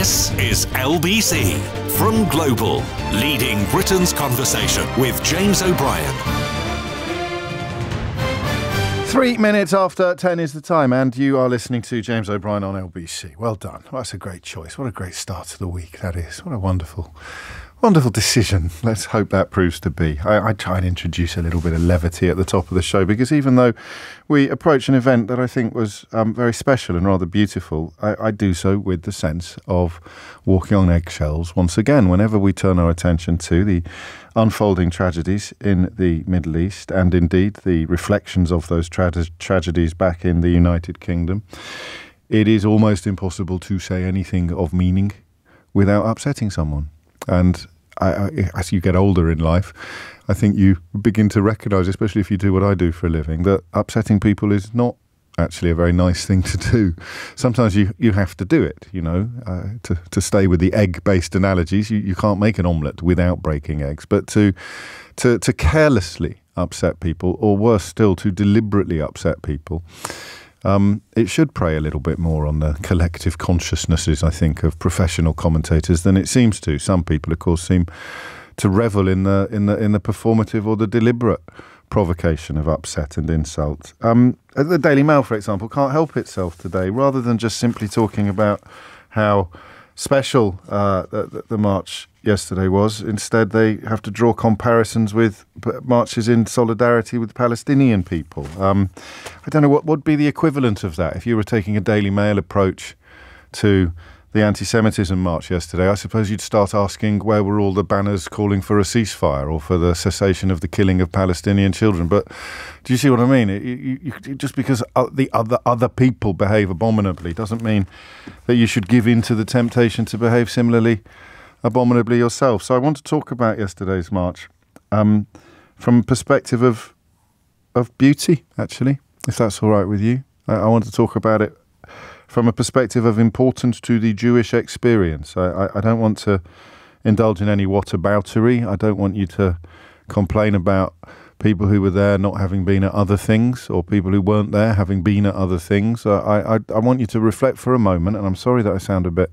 This is LBC from Global, leading Britain's conversation with James O'Brien. 3 minutes after 10 is the time, and you are listening to James O'Brien on LBC. Well done. Well, that's a great choice. What a great start to the week that is. What a wonderful decision. Let's hope that proves to be. I try and introduce a little bit of levity at the top of the show, because even though we approach an event that I think was very special and rather beautiful, I do so with the sense of walking on eggshells once again whenever we turn our attention to the unfolding tragedies in the Middle East, and indeed the reflections of those tragedies back in the United Kingdom. It is almost impossible to say anything of meaning without upsetting someone. And as you get older in life, I think you begin to recognise, especially if you do what I do for a living, that upsetting people is not actually a very nice thing to do. Sometimes you have to do it, you know, to stay with the egg-based analogies. You can't make an omelette without breaking eggs. But to carelessly upset people, or worse still, to deliberately upset people, it should prey a little bit more on the collective consciousnesses, I think, of professional commentators than it seems to. Some people, of course, seem to revel in the performative or the deliberate provocation of upset and insult. The Daily Mail, for example, can't help itself today. Rather than just simply talking about how special the march yesterday was, instead they have to draw comparisons with marches in solidarity with Palestinian people. I don't know what would be the equivalent of that if you were taking a Daily Mail approach to the anti-Semitism march yesterday. I suppose you'd start asking, where were all the banners calling for a ceasefire or for the cessation of the killing of Palestinian children? But do you see what I mean? Just because the other people behave abominably doesn't mean that you should give in to the temptation to behave similarly abominably yourself. So I want to talk about yesterday's march from a perspective of beauty, actually, if that's all right with you. I want to talk about it from a perspective of importance to the Jewish experience. I don't want to indulge in any whataboutery. I don't want you to complain about people who were there not having been at other things, or people who weren't there having been at other things. I want you to reflect for a moment, and I'm sorry that I sound a bit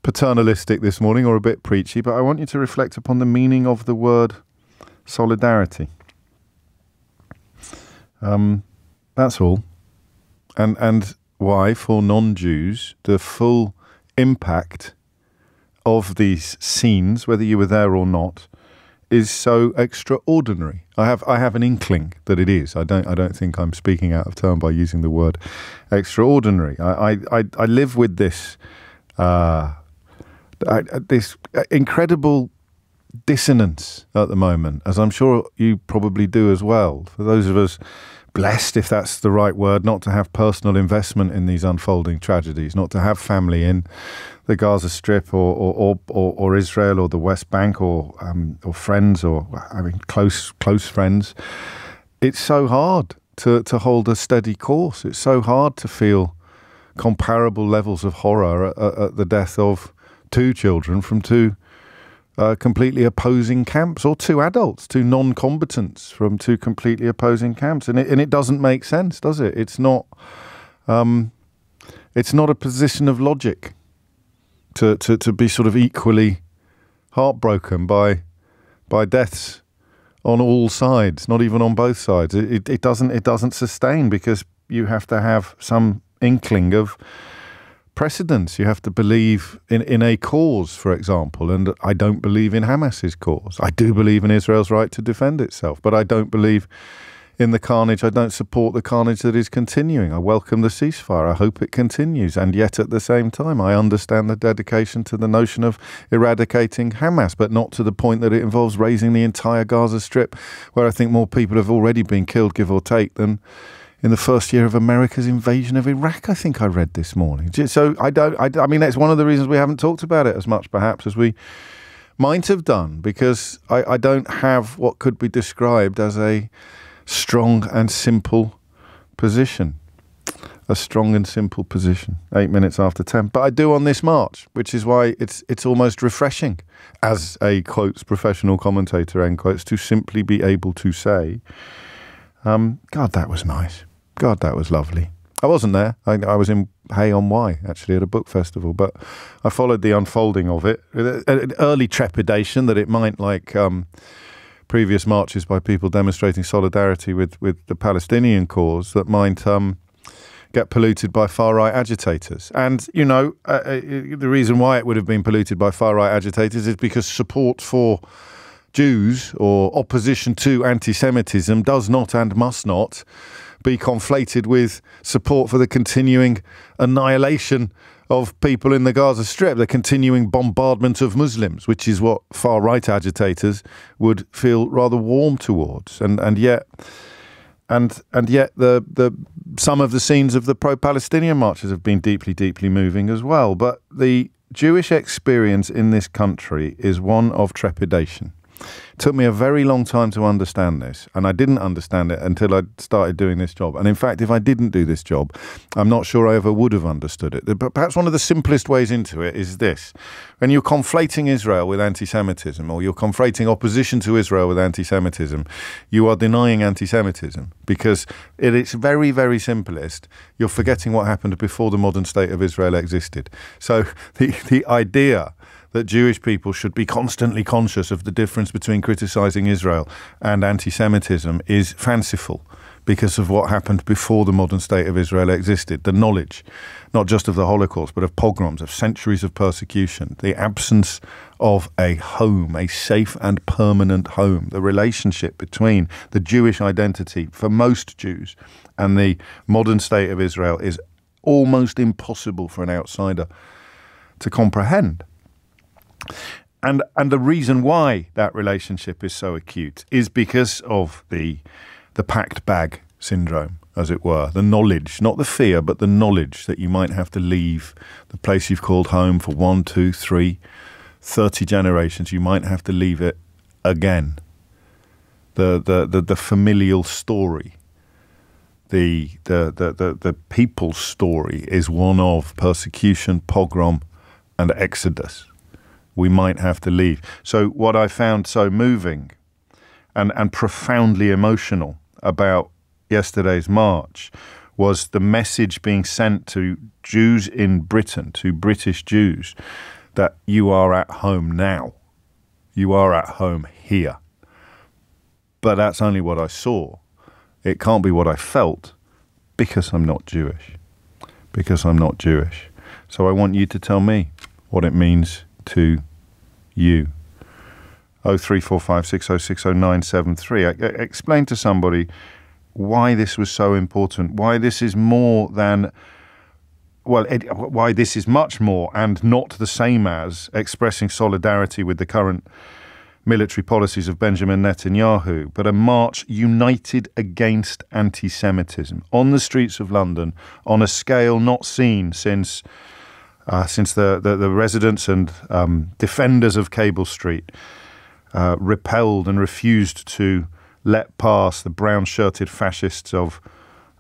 paternalistic this morning or a bit preachy, but I want you to reflect upon the meaning of the word solidarity. That's all. And why, for non-Jews, the full impact of these scenes, whether you were there or not, is so extraordinary. I have an inkling that it is. I don't think I'm speaking out of turn by using the word extraordinary. I live with this this incredible dissonance at the moment, as I'm sure you probably do as well. For those of us blessed, if that's the right word, not to have personal investment in these unfolding tragedies, not to have family in the Gaza Strip or Israel or the West Bank or friends, or close friends, it's so hard to hold a steady course. It's so hard to feel comparable levels of horror at the death of two children from two completely opposing camps, or two adults, two non-combatants from two completely opposing camps, and it doesn't make sense, does it? It's not a position of logic to be sort of equally heartbroken by deaths on all sides, not even on both sides. It doesn't sustain, because you have to have some inkling of precedence. You have to believe in a cause, for example, and I don't believe in Hamas's cause. I do believe in Israel's right to defend itself, but I don't believe in the carnage. I don't support the carnage that is continuing. I welcome the ceasefire. I hope it continues, and yet at the same time I understand the dedication to the notion of eradicating Hamas, but not to the point that it involves raising the entire Gaza Strip, where I think more people have already been killed, give or take, than in the first year of America's invasion of Iraq, I think I read this morning. So I mean, that's one of the reasons we haven't talked about it as much, perhaps, as we might have done, because I don't have what could be described as a strong and simple position. A strong and simple position. 8 minutes after 10. But I do on this march, which is why it's almost refreshing, as a, quotes, professional commentator, end quotes, to simply be able to say, God, that was nice. God, that was lovely. I wasn't there. I was in Hay-on-Wye, actually, at a book festival, but I followed the unfolding of it. An early trepidation that it might, like previous marches by people demonstrating solidarity with the Palestinian cause, that might get polluted by far-right agitators. And, you know, the reason why it would have been polluted by far-right agitators is because support for Jews or opposition to anti-Semitism does not and must not be conflated with support for the continuing annihilation of people in the Gaza Strip, the continuing bombardment of Muslims, which is what far-right agitators would feel rather warm towards. And yet the some of the scenes of the pro-Palestinian marches have been deeply, deeply moving as well. But the Jewish experience in this country is one of trepidation. It took me a very long time to understand this, and I didn't understand it until I started doing this job. And in fact, if I didn't do this job, I'm not sure I ever would have understood it. But perhaps one of the simplest ways into it is this. When you're conflating Israel with anti-Semitism, or you're conflating opposition to Israel with anti-Semitism, you are denying anti-Semitism, because at its very, very simplest, you're forgetting what happened before the modern state of Israel existed. So the idea that Jewish people should be constantly conscious of the difference between criticising Israel and anti-Semitism is fanciful because of what happened before the modern state of Israel existed. The knowledge, not just of the Holocaust, but of pogroms, of centuries of persecution, the absence of a home, a safe and permanent home, the relationship between the Jewish identity for most Jews and the modern state of Israel is almost impossible for an outsider to comprehend. And the reason why that relationship is so acute is because of the packed bag syndrome, as it were. The knowledge, not the fear, but the knowledge that you might have to leave the place you've called home for 1, 2, 3, 30 generations. You might have to leave it again. The familial story, the people's story is one of persecution, pogrom, and exodus. We might have to leave. So what I found so moving and profoundly emotional about yesterday's march was the message being sent to Jews in Britain, to British Jews, that you are at home now. You are at home here. But that's only what I saw. It can't be what I felt because I'm not Jewish. Because I'm not Jewish. So I want you to tell me what it means to you. 03456060973. Explain to somebody why this was so important, why this is more than, why this is much more and not the same as expressing solidarity with the current military policies of Benjamin Netanyahu, but a march united against anti-Semitism on the streets of London on a scale not seen since the residents and defenders of Cable Street repelled and refused to let pass the brown-shirted fascists of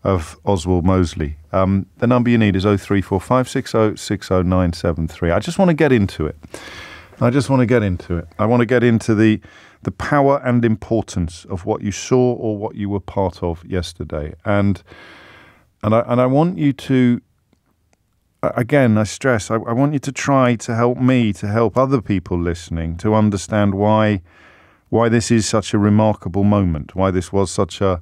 Oswald Mosley. The number you need is 03456060973. I just want to get into it. I want to get into the power and importance of what you saw or what you were part of yesterday. And I want you to, again, I stress, I want you to try to help me, to help other people listening, to understand why this is such a remarkable moment, why this was such a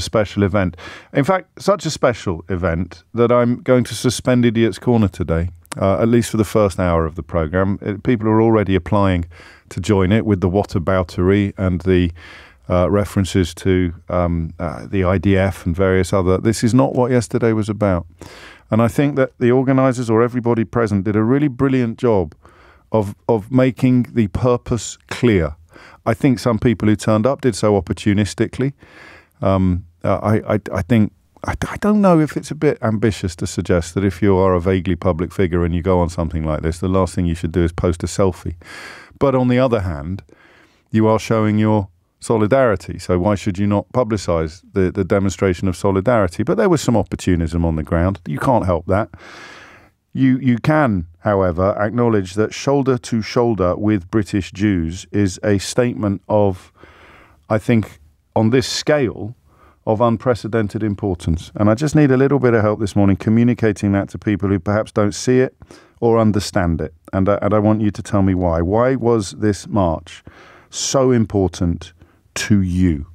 special event. In fact, such a special event that I'm going to suspend Idiot's Corner today, at least for the first hour of the programme. People are already applying to join it with the whataboutery and the references to the IDF and various other. This is not what yesterday was about. And I think that the organisers or everybody present did a really brilliant job of making the purpose clear. I think some people who turned up did so opportunistically. I don't know if it's a bit ambitious to suggest that if you are a vaguely public figure and you go on something like this, the last thing you should do is post a selfie. But on the other hand, you are showing your solidarity. So why should you not publicise the demonstration of solidarity? But there was some opportunism on the ground. You can't help that. You can, however, acknowledge that shoulder to shoulder with British Jews is a statement of, I think, on this scale, of unprecedented importance. And I just need a little bit of help this morning communicating that to people who perhaps don't see it or understand it. And I want you to tell me why. Why was this march so important to you?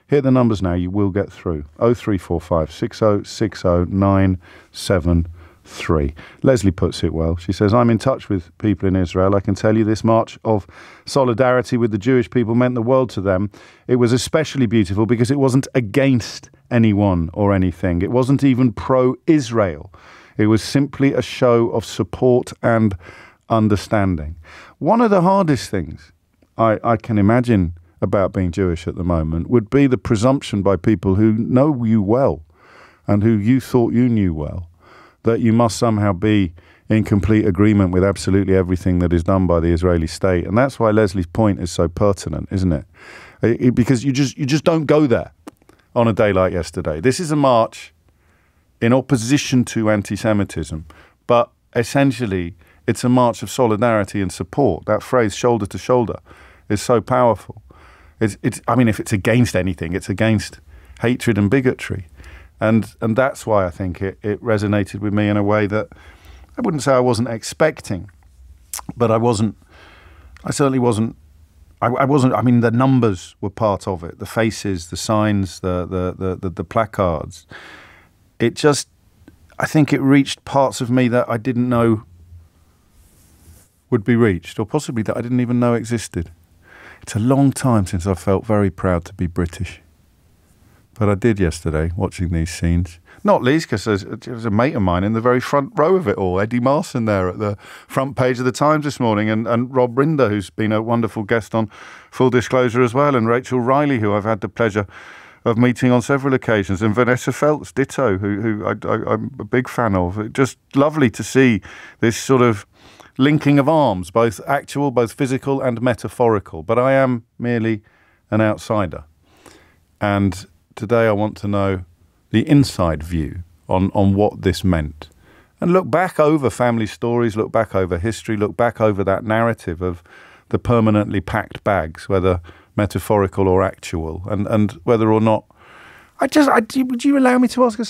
Hit the numbers now, you will get through. 0345 6060 973. Leslie puts it well. She says, I'm in touch with people in Israel. I can tell you this march of solidarity with the Jewish people meant the world to them. It was especially beautiful because it wasn't against anyone or anything. It wasn't even pro-Israel. It was simply a show of support and understanding. One of the hardest things I can imagine about being Jewish at the moment would be the presumption by people who know you well and who you thought you knew well, that you must somehow be in complete agreement with absolutely everything that is done by the Israeli state. And that's why Leslie's point is so pertinent, isn't it? Because you just don't go there on a day like yesterday. This is a march in opposition to anti-Semitism, but essentially it's a march of solidarity and support. That phrase, shoulder to shoulder, is so powerful. I mean, if it's against anything, it's against hatred and bigotry. And that's why I think it resonated with me in a way that I wouldn't say I wasn't expecting, but I certainly wasn't, I mean, the numbers were part of it, the faces, the signs, the placards. It just, I think it reached parts of me that I didn't know would be reached, or possibly that I didn't even know existed. It's a long time since I felt very proud to be British. But I did yesterday, watching these scenes. Not least because there's a mate of mine in the very front row of it all, Eddie Marson there at the front page of the Times this morning, and Rob Rinder, who's been a wonderful guest on Full Disclosure as well, and Rachel Riley, who I've had the pleasure of meeting on several occasions, and Vanessa Feltz, ditto, who I'm a big fan of. Just lovely to see this sort of linking of arms, both actual, both physical and metaphorical. But I am merely an outsider. And today I want to know the inside view on what this meant. And look back over family stories, look back over history, look back over that narrative of the permanently packed bags, whether metaphorical or actual, and whether or not... would you allow me to ask I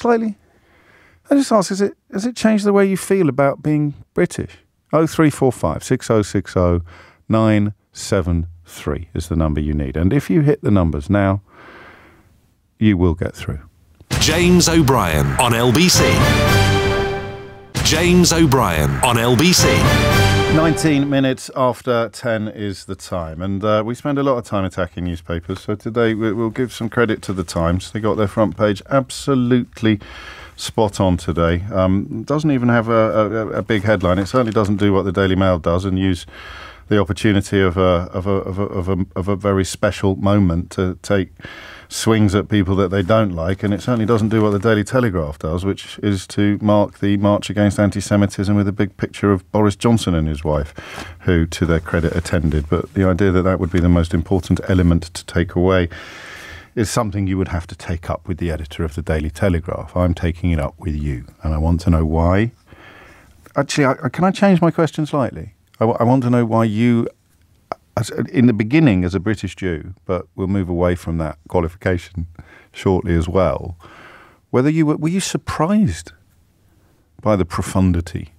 just ask, has it changed the way you feel about being British? 0345 6060 973 is the number you need. And if you hit the numbers now, you will get through. James O'Brien on LBC. James O'Brien on LBC. 19 minutes after 10 is the time. And we spend a lot of time attacking newspapers. So today we'll give some credit to the Times. They got their front page absolutely spot on today. Doesn't even have a big headline. It certainly doesn't do what the Daily Mail does and use the opportunity of a very special moment to take swings at people that they don't like, and it certainly doesn't do what the Daily Telegraph does, which is to mark the March Against Anti-Semitism with a big picture of Boris Johnson and his wife, who, to their credit, attended. But the idea that would be the most important element to take away is something you would have to take up with the editor of the Daily Telegraph. I'm taking it up with you, and I want to know why. Actually, can I change my question slightly? I want to know why you, in the beginning as a British Jew, but we'll move away from that qualification shortly as well, whether you were you surprised by the profundity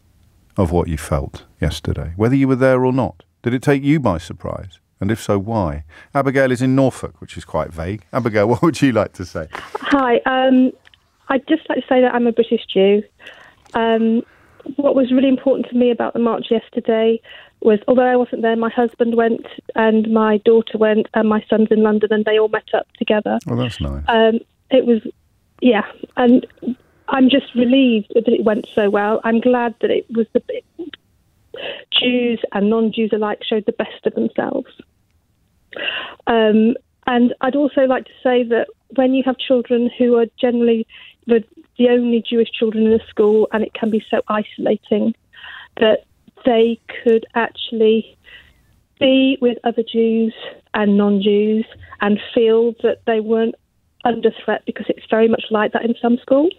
of what you felt yesterday, whether you were there or not? Did it take you by surprise? And if so, why? Abigail is in Norfolk, which is quite vague. Abigail, what would you like to say? Hi. I'd just like to say that I'm a British Jew. What was really important to me about the march yesterday was, although I wasn't there, my husband went and my daughter went and my son's in London and they all met up together. Oh, that's nice. It was, yeah. And I'm just relieved that it went so well. I'm glad that it was the Jews and non-Jews alike showed the best of themselves. And I'd also like to say that when you have children who are generally the only Jewish children in a school, and it can be so isolating, that they could actually be with other Jews and non-Jews and feel that they weren't under threat, because it's very much like that in some schools.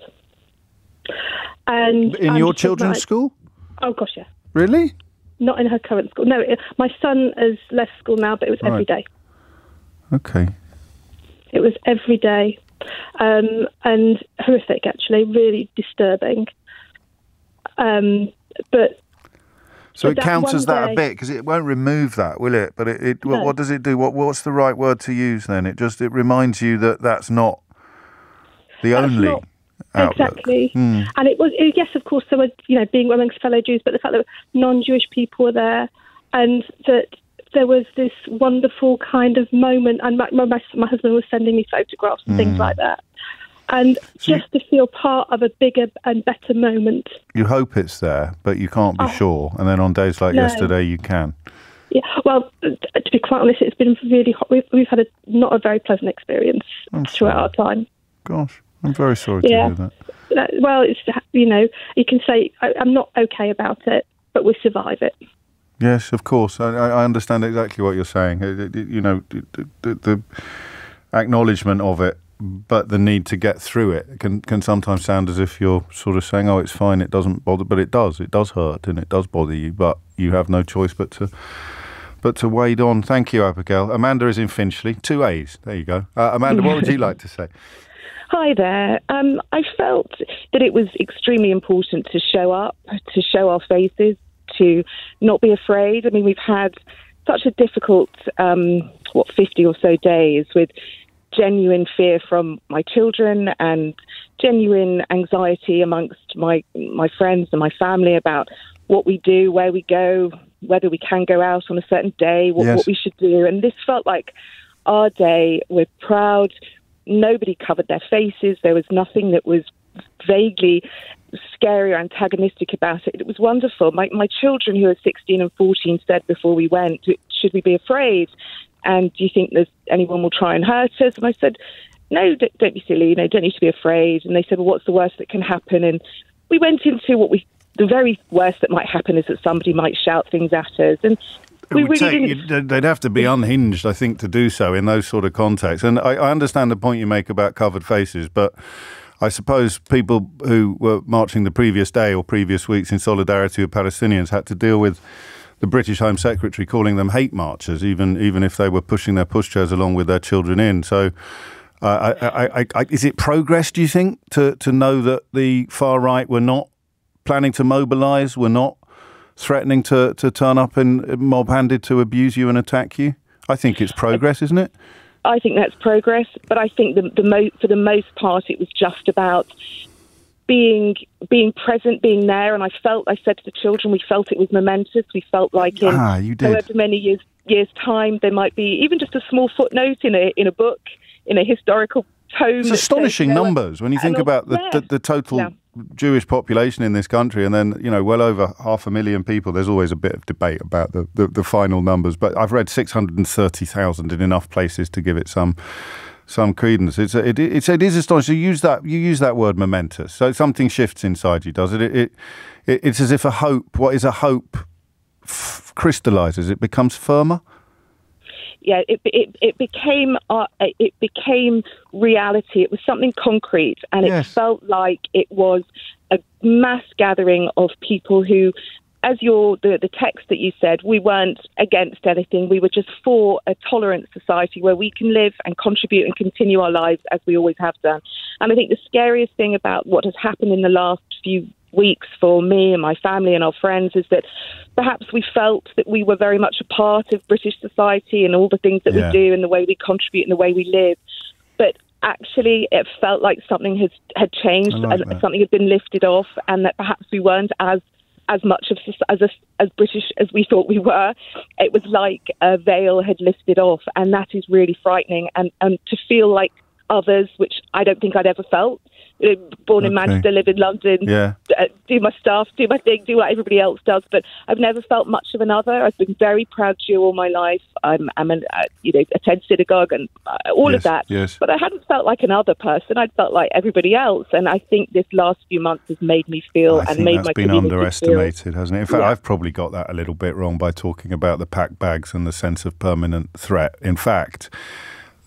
And in your children's school? Oh, gosh, yeah. Really? Not in her current school. No, my son has left school now, but it was every day. Okay. It was every day. and horrific, actually, really disturbing. But so it counters that a bit, because it won't remove that, will it? But No. what does it do? What's the right word to use then? It reminds you that that's not the only outlook. Exactly. And it was, yes, of course, there were, being amongst fellow Jews, but the fact that non-Jewish people were there, and that there was this wonderful kind of moment, and my husband was sending me photographs and things like that. And just to feel part of a bigger and better moment. You hope it's there, but you can't be sure. And then on days like yesterday, you can. Yeah, well, to be quite honest, it's been really hot. We've had not a very pleasant experience throughout our time. Gosh, I'm very sorry to hear that. Well, it's, you can say, I'm not okay about it, but we survive it. Yes, of course. I understand exactly what you're saying. The acknowledgement of it, but the need to get through it can sometimes sound as if you're sort of saying, oh, it's fine, it doesn't bother, but it does hurt and it does bother you, but you have no choice but to wade on. Thank you, Abigail. Amanda is in Finchley, 2 A's. There you go. Amanda, what would you like to say? Hi there. I felt that it was extremely important to show up, to show our faces, to not be afraid. I mean, we've had such a difficult, 50 or so days with genuine fear from my children and genuine anxiety amongst my friends and my family about what we do, where we go, whether we can go out on a certain day, what we should do. And this felt like our day. We're proud. Nobody covered their faces. There was nothing that was vaguely scary or antagonistic about it. It was wonderful. My children, who are 16 and 14, said before we went, should we be afraid? And do you think anyone will try and hurt us? And I said, no, don't be silly. Don't need to be afraid. And they said, well, what's the worst that can happen? And we went into the very worst that might happen is that somebody might shout things at us. And we really didn't. They'd have to be unhinged, I think, to do so in those sort of contexts. And I understand the point you make about covered faces, but I suppose people who were marching the previous day or previous weeks in solidarity with Palestinians had to deal with the British Home Secretary calling them hate marchers, even if they were pushing their pushchairs along with their children in. So is it progress, do you think, to know that the far right were not planning to mobilise, were not threatening to turn up in mob-handed to abuse you and attack you? I think it's progress, isn't it? I think that's progress, but I think for the most part it was just about being present, being there. And I said to the children, we felt it was momentous. We felt like in however many years' time there might be even just a small footnote in a book, in a historical tome. It's astonishing numbers when you think about the total Jewish population in this country, and then well over 500,000 people. There's always a bit of debate about the final numbers, but I've read 630,000 in enough places to give it some credence. It is astonishing. You use that word momentous. So something shifts inside you, does it? It's as if a hope. What is a hope? Crystallizes. It becomes firmer. Yeah, it became reality. It was something concrete, and it felt like it was a mass gathering of people who, as the text that you said, we weren't against anything. We were just for a tolerant society where we can live and contribute and continue our lives as we always have done. And I think the scariest thing about what has happened in the last few weeks for me and my family and our friends is that perhaps we felt that we were very much a part of British society and all the things that we do and the way we contribute and the way we live. But actually it felt like something had changed, something had been lifted off, and that perhaps we weren't as much as British as we thought we were. It was like a veil had lifted off, and that is really frightening. And to feel like others, which I don't think I'd ever felt. Born in Manchester, live in London, do my stuff, do my thing, do what everybody else does. But I've never felt much of another. I've been very proud Jew all my life. Attend synagogue and all of that. Yes. But I hadn't felt like another person. I'd felt like everybody else. And I think this last few months has made me feel I think that's been underestimated, hasn't it? In fact, I've probably got that a little bit wrong by talking about the packed bags and the sense of permanent threat. In fact,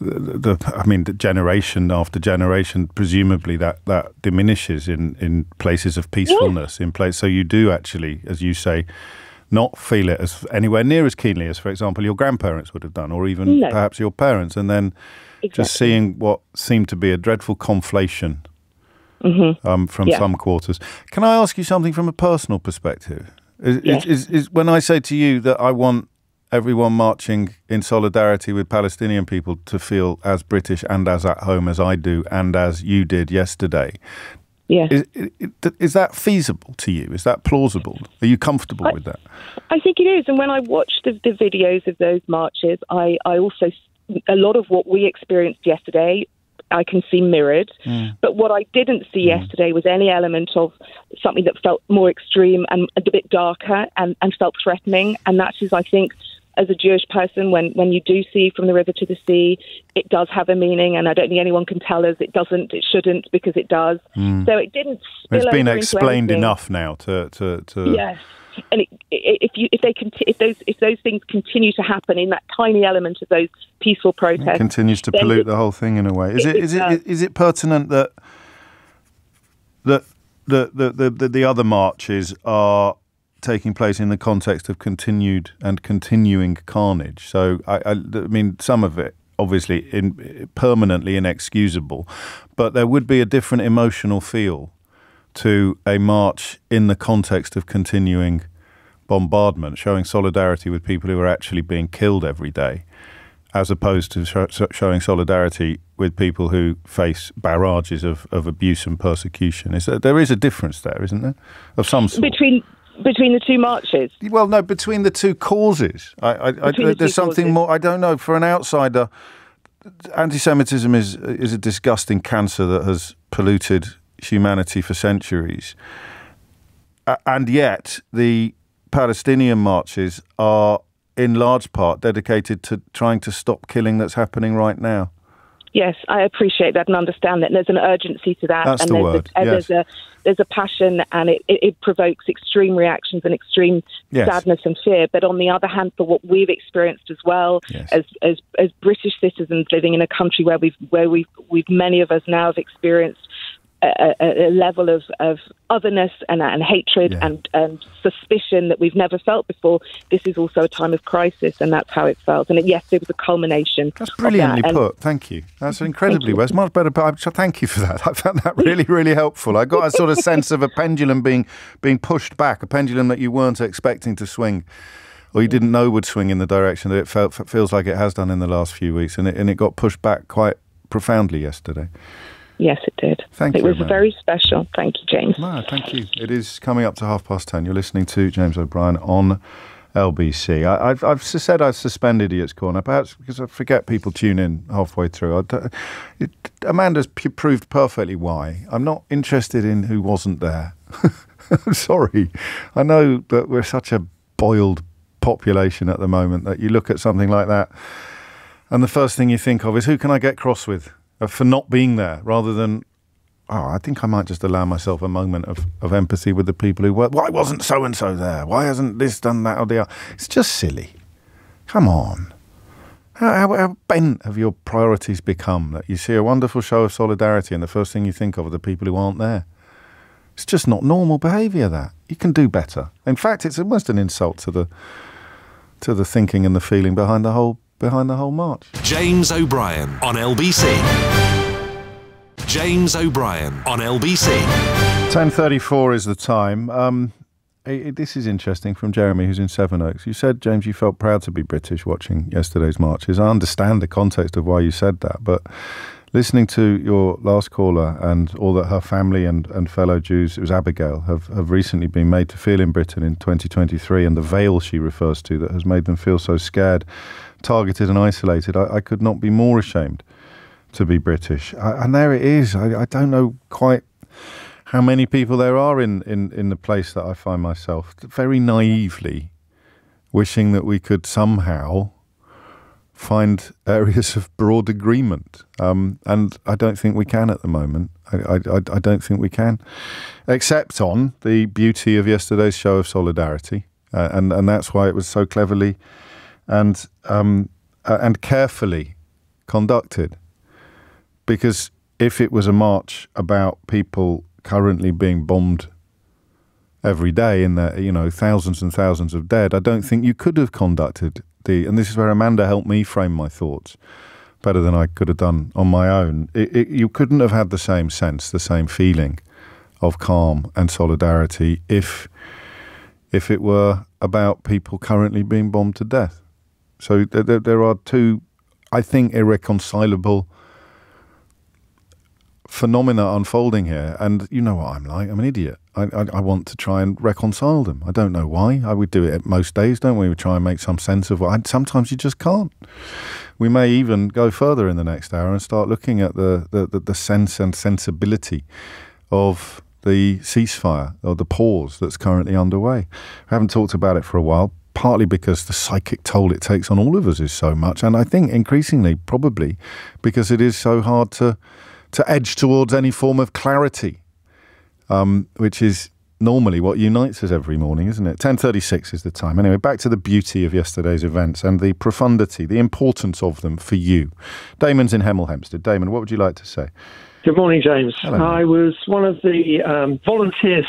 the generation after generation, presumably that diminishes in places of peacefulness, in place. So you do actually, as you say, not feel it as anywhere near as keenly as, for example, your grandparents would have done, or even perhaps your parents, and then just seeing what seemed to be a dreadful conflation from some quarters. Can I ask you something from a personal perspective? Is when I say to you that I want everyone marching in solidarity with Palestinian people to feel as British and as at home as I do and as you did yesterday, is that feasible to you? Is that plausible? Are you comfortable with that? I think it is. And when I watched the videos of those marches, I also, a lot of what we experienced yesterday, I can see mirrored. But what I didn't see yesterday was any element of something that felt more extreme and a bit darker and felt threatening. And that is, I think, as a Jewish person, when you do see From the River to the Sea, it does have a meaning, and I don't think anyone can tell us it doesn't, it shouldn't, because it does. So it didn't spill It's been over explained into enough now to Yes. And if those things continue to happen in that tiny element of those peaceful protests, it continues to pollute the whole thing in a way. Is it pertinent that the other marches are taking place in the context of continued and continuing carnage? So I mean, some of it obviously permanently inexcusable, but there would be a different emotional feel to a march in the context of continuing bombardment, showing solidarity with people who are actually being killed every day, as opposed to showing solidarity with people who face barrages of abuse and persecution. There is a difference there, isn't there, of some sort? Between the two marches? Well, no, between the two causes. There's something more. I don't know. For an outsider, anti-Semitism is a disgusting cancer that has polluted humanity for centuries. And yet the Palestinian marches are in large part dedicated to trying to stop killing that's happening right now. Yes, I appreciate that and understand that. And there's an urgency to that. That's and the word. Yes. There's a passion, and it provokes extreme reactions and extreme sadness and fear. But on the other hand, for what we've experienced as well, as British citizens living in a country where we've many of us now have experienced a level of otherness and hatred and suspicion that we've never felt before. This is also a time of crisis, and that's how it felt. And yes, it was a culmination. That's brilliantly put. Thank you. That's incredibly well. It's much better. Thank you for that. I found that really, really helpful. I got a sort of sense of a pendulum being pushed back, a pendulum that you weren't expecting to swing, or you didn't know would swing in the direction that it feels like it has done in the last few weeks, and it got pushed back quite profoundly yesterday. Yes, it did. Thank you. It was very special. Thank you, James. No, thank you. It is coming up to 10:30. You're listening to James O'Brien on LBC. I've said I've suspended Idiot's Corner, perhaps because I forget people tune in halfway through. Amanda's proved perfectly why. I'm not interested in who wasn't there. I'm sorry. I know that we're such a boiled population at the moment that you look at something like that and the first thing you think of is, who can I get cross with for not being there, rather than, I think I might just allow myself a moment of empathy with the people who were. Why wasn't so-and-so there? Why hasn't this done that or the other? It's just silly. Come on. How bent have your priorities become that you see a wonderful show of solidarity and the first thing you think of are the people who aren't there? It's just not normal behaviour, that. You can do better. In fact, it's almost an insult to the thinking and the feeling behind the whole march. James O'Brien on LBC. James O'Brien on LBC. 10:34 is the time. This is interesting from Jeremy, who's in Sevenoaks. You said, James, you felt proud to be British watching yesterday's marches. I understand the context of why you said that, but listening to your last caller and all that her family and fellow Jews, it was Abigail, have recently been made to feel in Britain in 2023, and the veil she refers to that has made them feel so scared, targeted and isolated, I could not be more ashamed to be British. And there it is. I don't know quite how many people there are in the place that I find myself, very naively wishing that we could somehow find areas of broad agreement. And I don't think we can at the moment. I don't think we can, except on the beauty of yesterday's show of solidarity. And that's why it was so cleverly and carefully conducted. Because if it was a march about people currently being bombed every day in the, thousands and thousands of dead, I don't think you could have conducted and this is where Amanda helped me frame my thoughts better than I could have done on my own. You couldn't have had the same sense, the same feeling of calm and solidarity if it were about people currently being bombed to death. So there are two, I think, irreconcilable phenomena unfolding here. And you know what I'm like. I'm an idiot. I want to try and reconcile them. I don't know why. I would do it most days, don't we? We try and make some sense of what. Sometimes you just can't. We may even go further in the next hour and start looking at the sense and sensibility of the ceasefire or the pause that's currently underway. I haven't talked about it for a while, partly because the psychic toll it takes on all of us is so much, and I think increasingly probably because it is so hard to edge towards any form of clarity, which is normally what unites us every morning, isn't it? 10:36 is the time. Anyway, back to the beauty of yesterday's events and the profundity, the importance of them for you. Damon's in Hemel Hempstead. Damon, what would you like to say? Good morning, James. Hello. I was one of the volunteer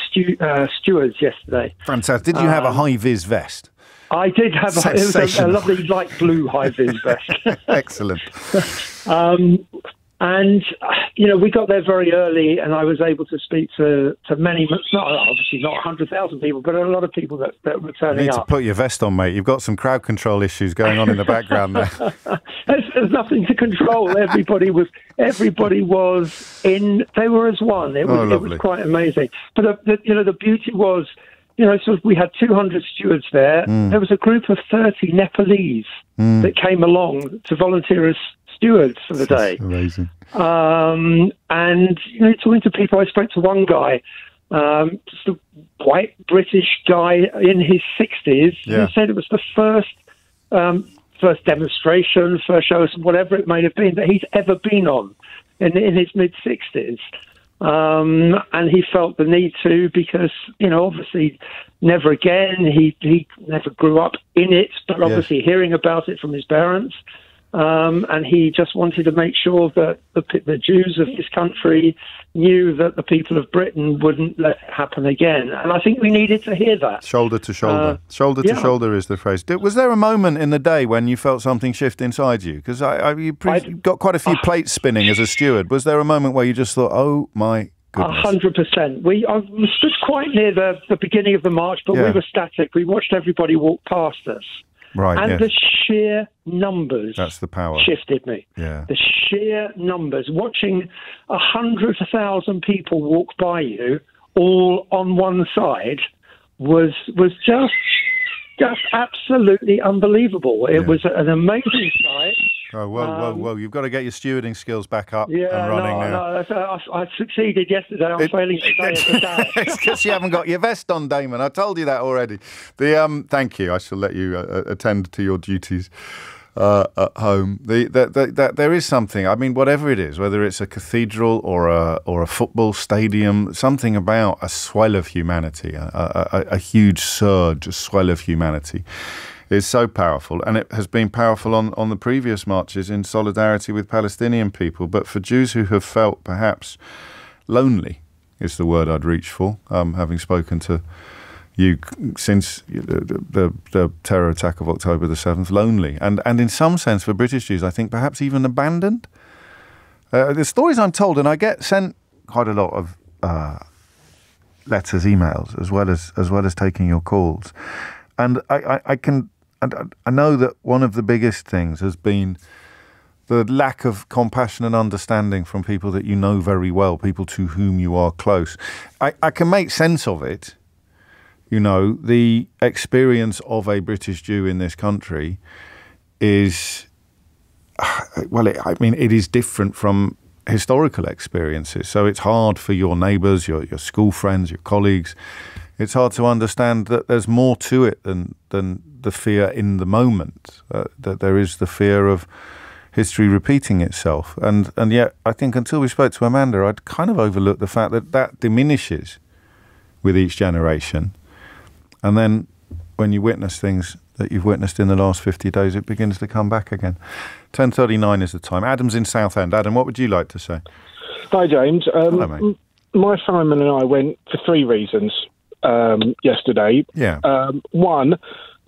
stewards yesterday. Fantastic. Did you have a high-vis vest? I did have it was a lovely light blue high-vis vest. Excellent. And, we got there very early, and I was able to speak to many, obviously not 100,000 people, but a lot of people that were turning up. You need to put your vest on, mate. You've got some crowd control issues going on in the background there. There's nothing to control. Everybody was in. They were as one. It was quite amazing. But the beauty was, so we had 200 stewards there. There was a group of 30 Nepalese that came along to volunteer as stewards for the day. Amazing. And talking to people, I spoke to one guy, just a white British guy in his 60s. Yeah. He said it was the first demonstration, first show, whatever it may have been, that he's ever been on in his mid-60s. And he felt the need to because, obviously never again. He never grew up in it, but obviously hearing about it from his parents. And he just wanted to make sure that the Jews of his country knew that the people of Britain wouldn't let it happen again. And I think we needed to hear that. Shoulder to shoulder. Shoulder to shoulder is the phrase. Was there a moment in the day when you felt something shift inside you? Because you got quite a few plates spinning as a steward. Was there a moment where you just thought, oh, my goodness? 100%. I stood quite near the beginning of the march, but we were static. We watched everybody walk past us. Right, and the sheer numbers that's the power. Shifted me. Yeah. The sheer numbers. Watching 100,000 people walk by you all on one side was just absolutely unbelievable. It was an amazing sight. Oh, whoa. You've got to get your stewarding skills back up and running now. No, I succeeded yesterday. I'm failing today at the day. It's because you haven't got your vest on, Damon. I told you that already. Thank you. I shall let you attend to your duties at home. There is something, I mean, whatever it is, whether it's a cathedral or a football stadium, something about a swell of humanity, a huge surge, a swell of humanity is so powerful, and it has been powerful on the previous marches in solidarity with Palestinian people. But for Jews who have felt perhaps lonely, is the word I'd reach for, having spoken to you since the terror attack of October the 7th, lonely, and in some sense for British Jews, I think perhaps even abandoned. The stories I'm told, and I get sent quite a lot of letters, emails, as well as taking your calls, and I know that one of the biggest things has been the lack of compassion and understanding from people that you know very well, people to whom you are close. I can make sense of it. The experience of a British Jew in this country is, it is different from historical experiences. So it's hard for your neighbours, your school friends, your colleagues. It's hard to understand that there's more to it than the fear in the moment, that there is the fear of history repeating itself. And yet, I think until we spoke to Amanda, I'd kind of overlooked the fact that diminishes with each generation. And then when you witness things that you've witnessed in the last 50 days, it begins to come back again. 10:39 is the time. Adam's in Southend. Adam, what would you like to say? Hi, James. Hello, mate. My fireman and I went for 3 reasons. yesterday. Yeah. One,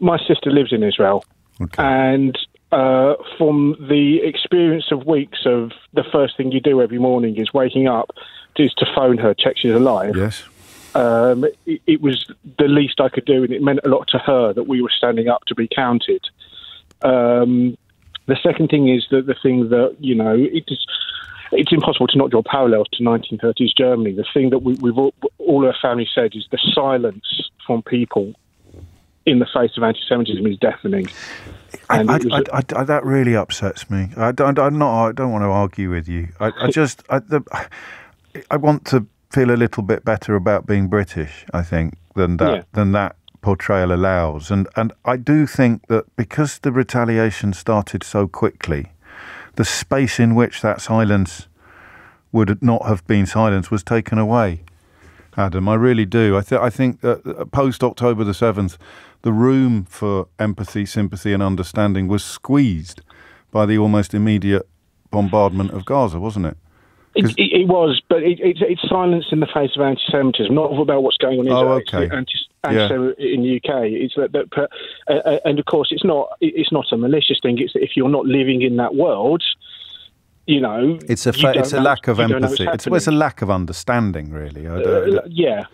my sister lives in Israel. Okay. And from the experience of weeks of the first thing you do every morning is waking up is to phone her, check she's alive. Yes. It was the least I could do, and it meant a lot to her that we were standing up to be counted. The second thing is that the thing that, you know, it's impossible to not draw parallels to 1930s Germany. The thing that we've all our family said is the silence from people in the face of anti-Semitism is deathning. And that really upsets me. I don't want to argue with you. I want to feel a little bit better about being British, I think, than that portrayal allows. And I do think that because the retaliation started so quickly, the space in which that silence would not have been silence was taken away, Adam. I really do. I think that post-October the 7th, the room for empathy, sympathy and understanding was squeezed by the almost immediate bombardment of Gaza, wasn't it? It was, but it's silence in the face of anti-Semitism, not about what's going on in Israel. Okay. Anti-Semitism in the UK. It's and of course, it's not a malicious thing. It's that if you're not living in that world, you know, it's a lack of empathy. It's a lack of understanding, really. Yeah,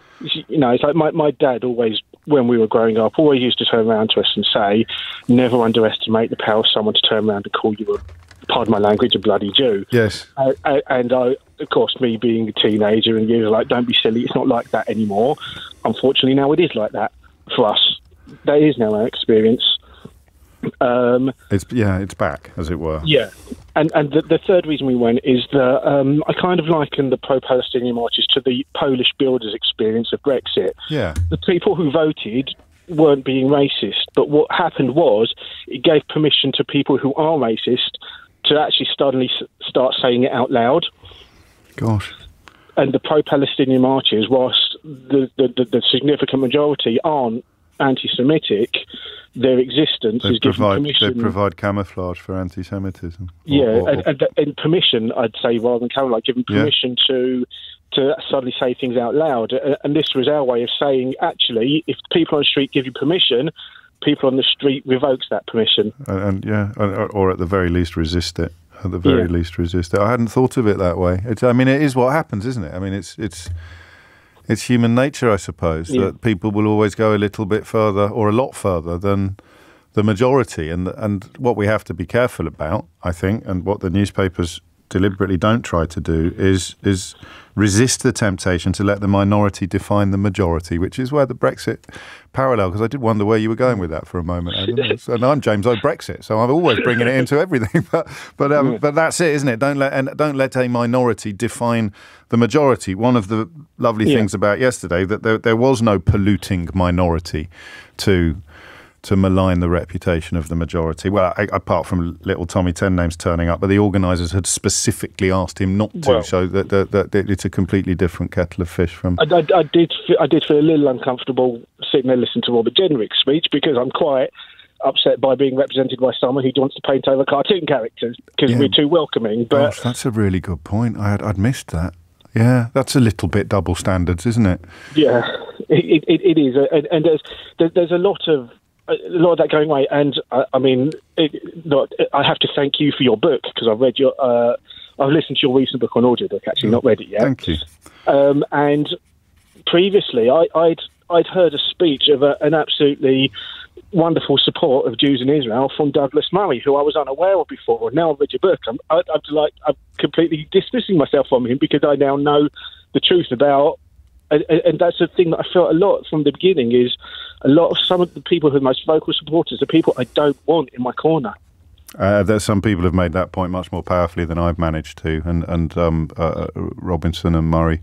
you know, it's like my dad always, when we were growing up, always used to turn around to us and say, "Never underestimate the power of someone to turn around and call you pardon my language, a bloody Jew." Yes. And I, of course, me being a teenager and you were like, don't be silly, it's not like that anymore. Unfortunately, now it is like that for us. That is now our experience. It's back, as it were. Yeah. And the third reason we went is that I kind of liken the pro-Palestinian marches to the Polish builders' experience of Brexit. Yeah. The people who voted weren't being racist, but what happened was it gave permission to people who are racist to actually suddenly start saying it out loud. Gosh. And the pro-Palestinian marches, whilst the significant majority aren't anti-Semitic, their existence is given permission. They provide camouflage for anti-Semitism. And permission, I'd say, rather than camouflage, given permission to suddenly say things out loud. And this was our way of saying, actually, if people on the street give you permission, people on the street revokes that permission. Or at the very least resist it. At the very least resist it. I hadn't thought of it that way. It is what happens, isn't it? I mean, it's human nature, I suppose, that people will always go a little bit further or a lot further than the majority. And what we have to be careful about, I think, and what the newspapers deliberately don't try to do is resist the temptation to let the minority define the majority, which is where the Brexit parallel, because I did wonder where you were going with that for a moment, Adam. And I'm James O. Brexit, so I'm always bringing it into everything. But that's it, isn't it? Don't let a minority define the majority. One of the lovely things about yesterday that there was no polluting minority to malign the reputation of the majority. Well, apart from little Tommy Ten Names turning up, but the organisers had specifically asked him not to, so that it's a completely different kettle of fish. From I did feel a little uncomfortable sitting there listening to Robert Jenrick's speech, because I'm quite upset by being represented by someone who wants to paint over cartoon characters because we're too welcoming. But gosh, that's a really good point. I'd missed that. Yeah, that's a little bit double standards, isn't it? Yeah, it is, and there's a lot of that going away, and I mean, I have to thank you for your book, because I've read I've listened to your recent book on audiobook, actually, not read it yet. Thank you. And previously, I'd heard a speech of an absolutely wonderful support of Jews in Israel from Douglas Murray, who I was unaware of before. Now I've read your book, I'm completely dismissing myself from him, because I now know the truth about. And that's the thing that I felt a lot from the beginning, is a lot of some of the people who are most vocal supporters are people I don't want in my corner. There's some people have made that point much more powerfully than I've managed to, and Robinson and Murray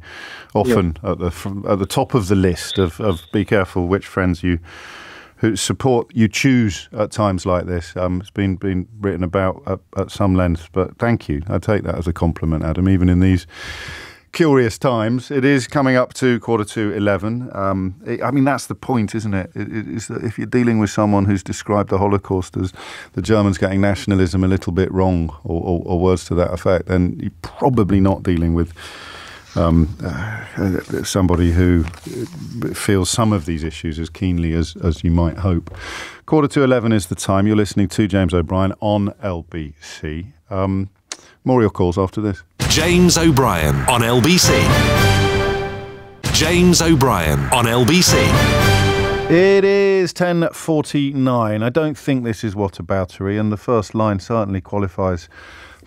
often at the top of the list of be careful which friends who support you choose at times like this. It's been written about at some length, but thank you. I take that as a compliment, Adam, even in these curious times. It is coming up to 11:15. I mean, that's the point, isn't it? Is that if you're dealing with someone who's described the Holocaust as the Germans getting nationalism a little bit wrong, or words to that effect, then you're probably not dealing with somebody who feels some of these issues as keenly as you might hope. 11:15 is the time. You're listening to James O'Brien on LBC. More of your calls after this. James O'Brien on LBC. James O'Brien on LBC. It is 10:49. I don't think this is whataboutery, and the first line certainly qualifies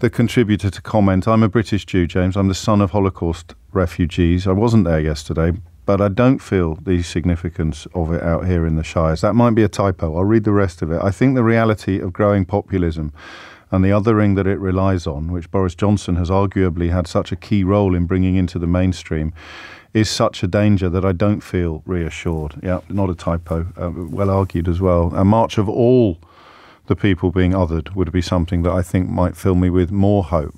the contributor to comment. I'm a British Jew, James. I'm the son of Holocaust refugees. I wasn't there yesterday, but I don't feel the significance of it out here in the Shires. That might be a typo. I'll read the rest of it. I think the reality of growing populism and the othering that it relies on, which Boris Johnson has arguably had such a key role in bringing into the mainstream, is such a danger that I don't feel reassured. Yeah, not a typo. Well argued as well. A march of all the people being othered would be something that I think might fill me with more hope.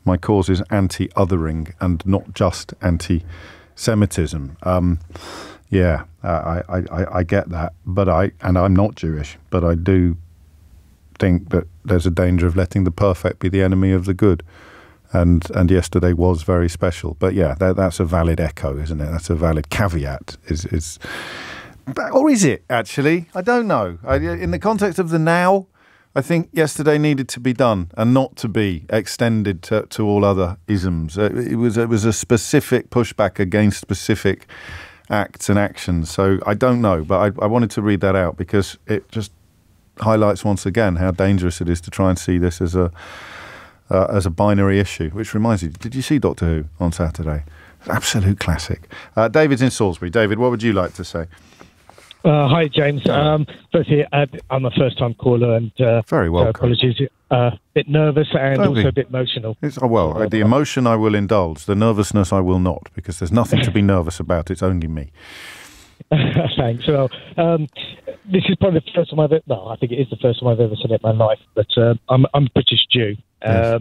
My cause is anti-othering and not just anti-Semitism. I get that, and I'm not Jewish, but I do think that there's a danger of letting the perfect be the enemy of the good. And yesterday was very special. But yeah, that's a valid echo, isn't it? That's a valid caveat. Or is it, actually? I don't know. In the context of the now, I think yesterday needed to be done and not to be extended to all other isms. It was a specific pushback against specific acts and actions. So I don't know, but I wanted to read that out because it just highlights once again how dangerous it is to try and see this as a binary issue, which reminds you, did you see Doctor Who on Saturday? Absolute classic. David's in Salisbury. David, what would you like to say? Hi, James. Firstly, I'm a first-time caller, and very welcome. Apologies. A bit nervous and also a bit emotional. The emotion I will indulge. The nervousness I will not, because there's nothing to be nervous about. It's only me. Thanks. Well, this is probably the first time I think it is the first time I've ever said it in my life. But I'm a British Jew. Yes.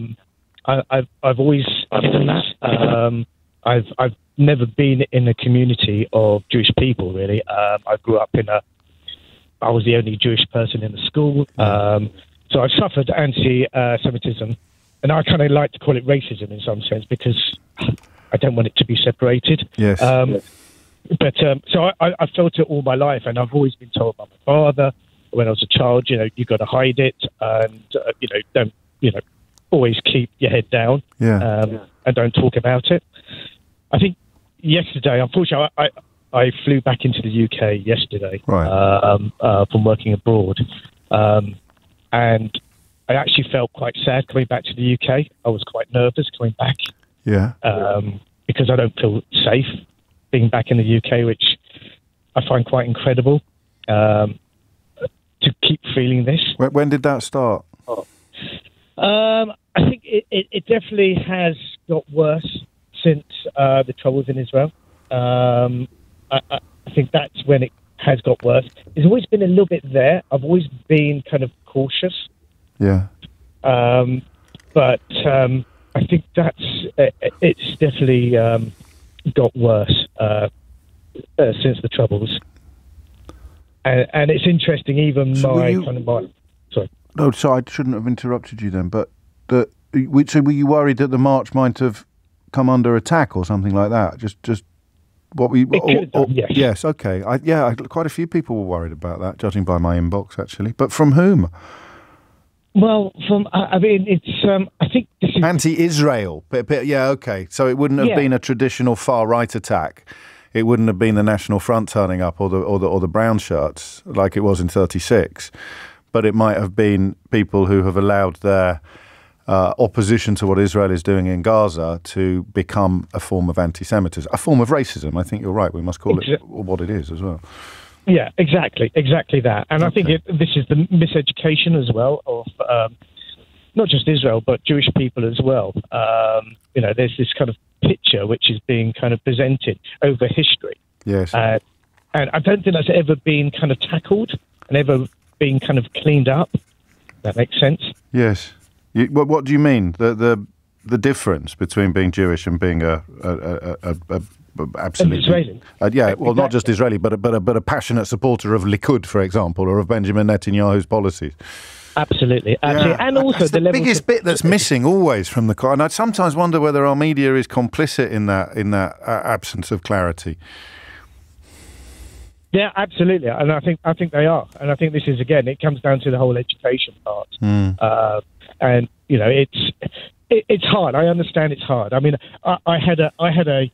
I've always done that. I've never been in a community of Jewish people, really. I grew up I was the only Jewish person in the school. So I've suffered anti-Semitism, and I kind of like to call it racism in some sense because I don't want it to be separated. Yes. But so I felt it all my life, and I've always been told by my father when I was a child, you got to hide it, and don't always keep your head down, and don't talk about it. I think yesterday, unfortunately, I flew back into the UK yesterday, from working abroad, and I actually felt quite sad coming back to the UK. I was quite nervous coming back, because I don't feel safe being back in the UK, which I find quite incredible, to keep feeling this. When did that start? I think it definitely has got worse since the troubles in Israel. I think that's when it has got worse. It's always been a little bit there. I've always been kind of cautious. Yeah. But I think it's definitely got worse since the troubles. And it's interesting, even sorry. No, sorry, I shouldn't have interrupted you then, but so were you worried that the march might have come under attack or something like that? Just what we... Yes. Yes, okay. Quite a few people were worried about that, judging by my inbox, actually. But from whom? Well, it's... I think this is... Anti-Israel. Yeah, okay. So it wouldn't have been a traditional far-right attack. It wouldn't have been the National Front turning up or the brown shirts like it was in 1936. But it might have been people who have allowed their opposition to what Israel is doing in Gaza to become a form of anti-Semitism, a form of racism. I think you're right. We must call it what it is as well. Yeah, exactly that. And I think this is the miseducation as well of not just Israel, but Jewish people as well. There's this kind of picture which is being kind of presented over history. Yes. And I don't think that's ever been kind of tackled and ever being kind of cleaned up. That makes sense. Yes. What do you mean? The difference between being Jewish and being a absolutely Israeli. Well, not just Israeli, but a passionate supporter of Likud, for example, or of Benjamin Netanyahu's policies. Absolutely. And also that's the biggest bit that's missing always from the. And I sometimes wonder whether our media is complicit in that absence of clarity. Yeah, absolutely, and I think they are, and I think this is, again, it comes down to the whole education part, and it's hard. I understand it's hard. I mean, I had a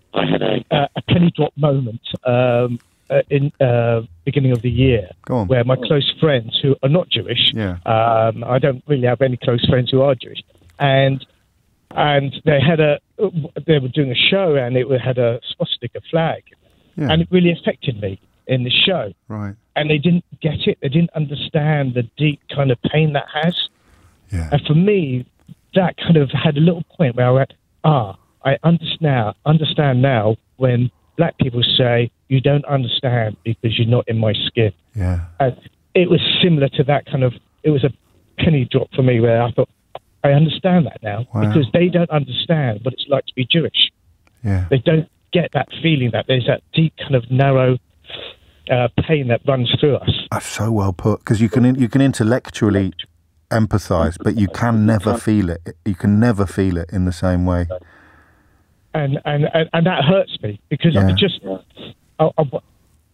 penny drop moment in beginning of the year where my close friends who are not Jewish, I don't really have any close friends who are Jewish, and they were doing a show and it had a swastika flag, and it really affected me in the show. Right. And they didn't get it. They didn't understand the deep kind of pain that has. Yeah. And for me, that kind of had a little point where I went, I understand now when black people say, you don't understand because you're not in my skin. Yeah. And it was similar to that kind of, it was a penny drop for me where I thought, I understand that now because they don't understand what it's like to be Jewish. Yeah. They don't get that feeling that there's that deep kind of narrow pain that runs through us. That's so well put, because you can intellectually empathise, but you can never feel it. You can never feel it in the same way. And that hurts me because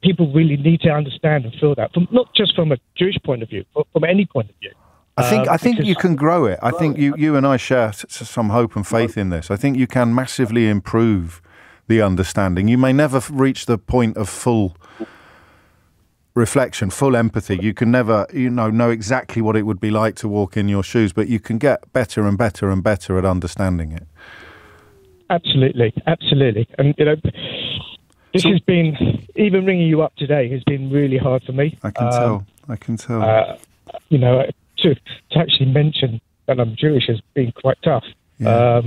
people really need to understand and feel that, not just from a Jewish point of view, but from any point of view. I think you can grow it. I think you and I share some hope and faith in this. I think you can massively improve the understanding. You may never reach the point of full reflection, full empathy. You can never, know exactly what it would be like to walk in your shoes, but you can get better and better and better at understanding it. Absolutely. And, this has been, even ringing you up today has been really hard for me. I can tell. To actually mention that I'm Jewish has been quite tough. Yeah.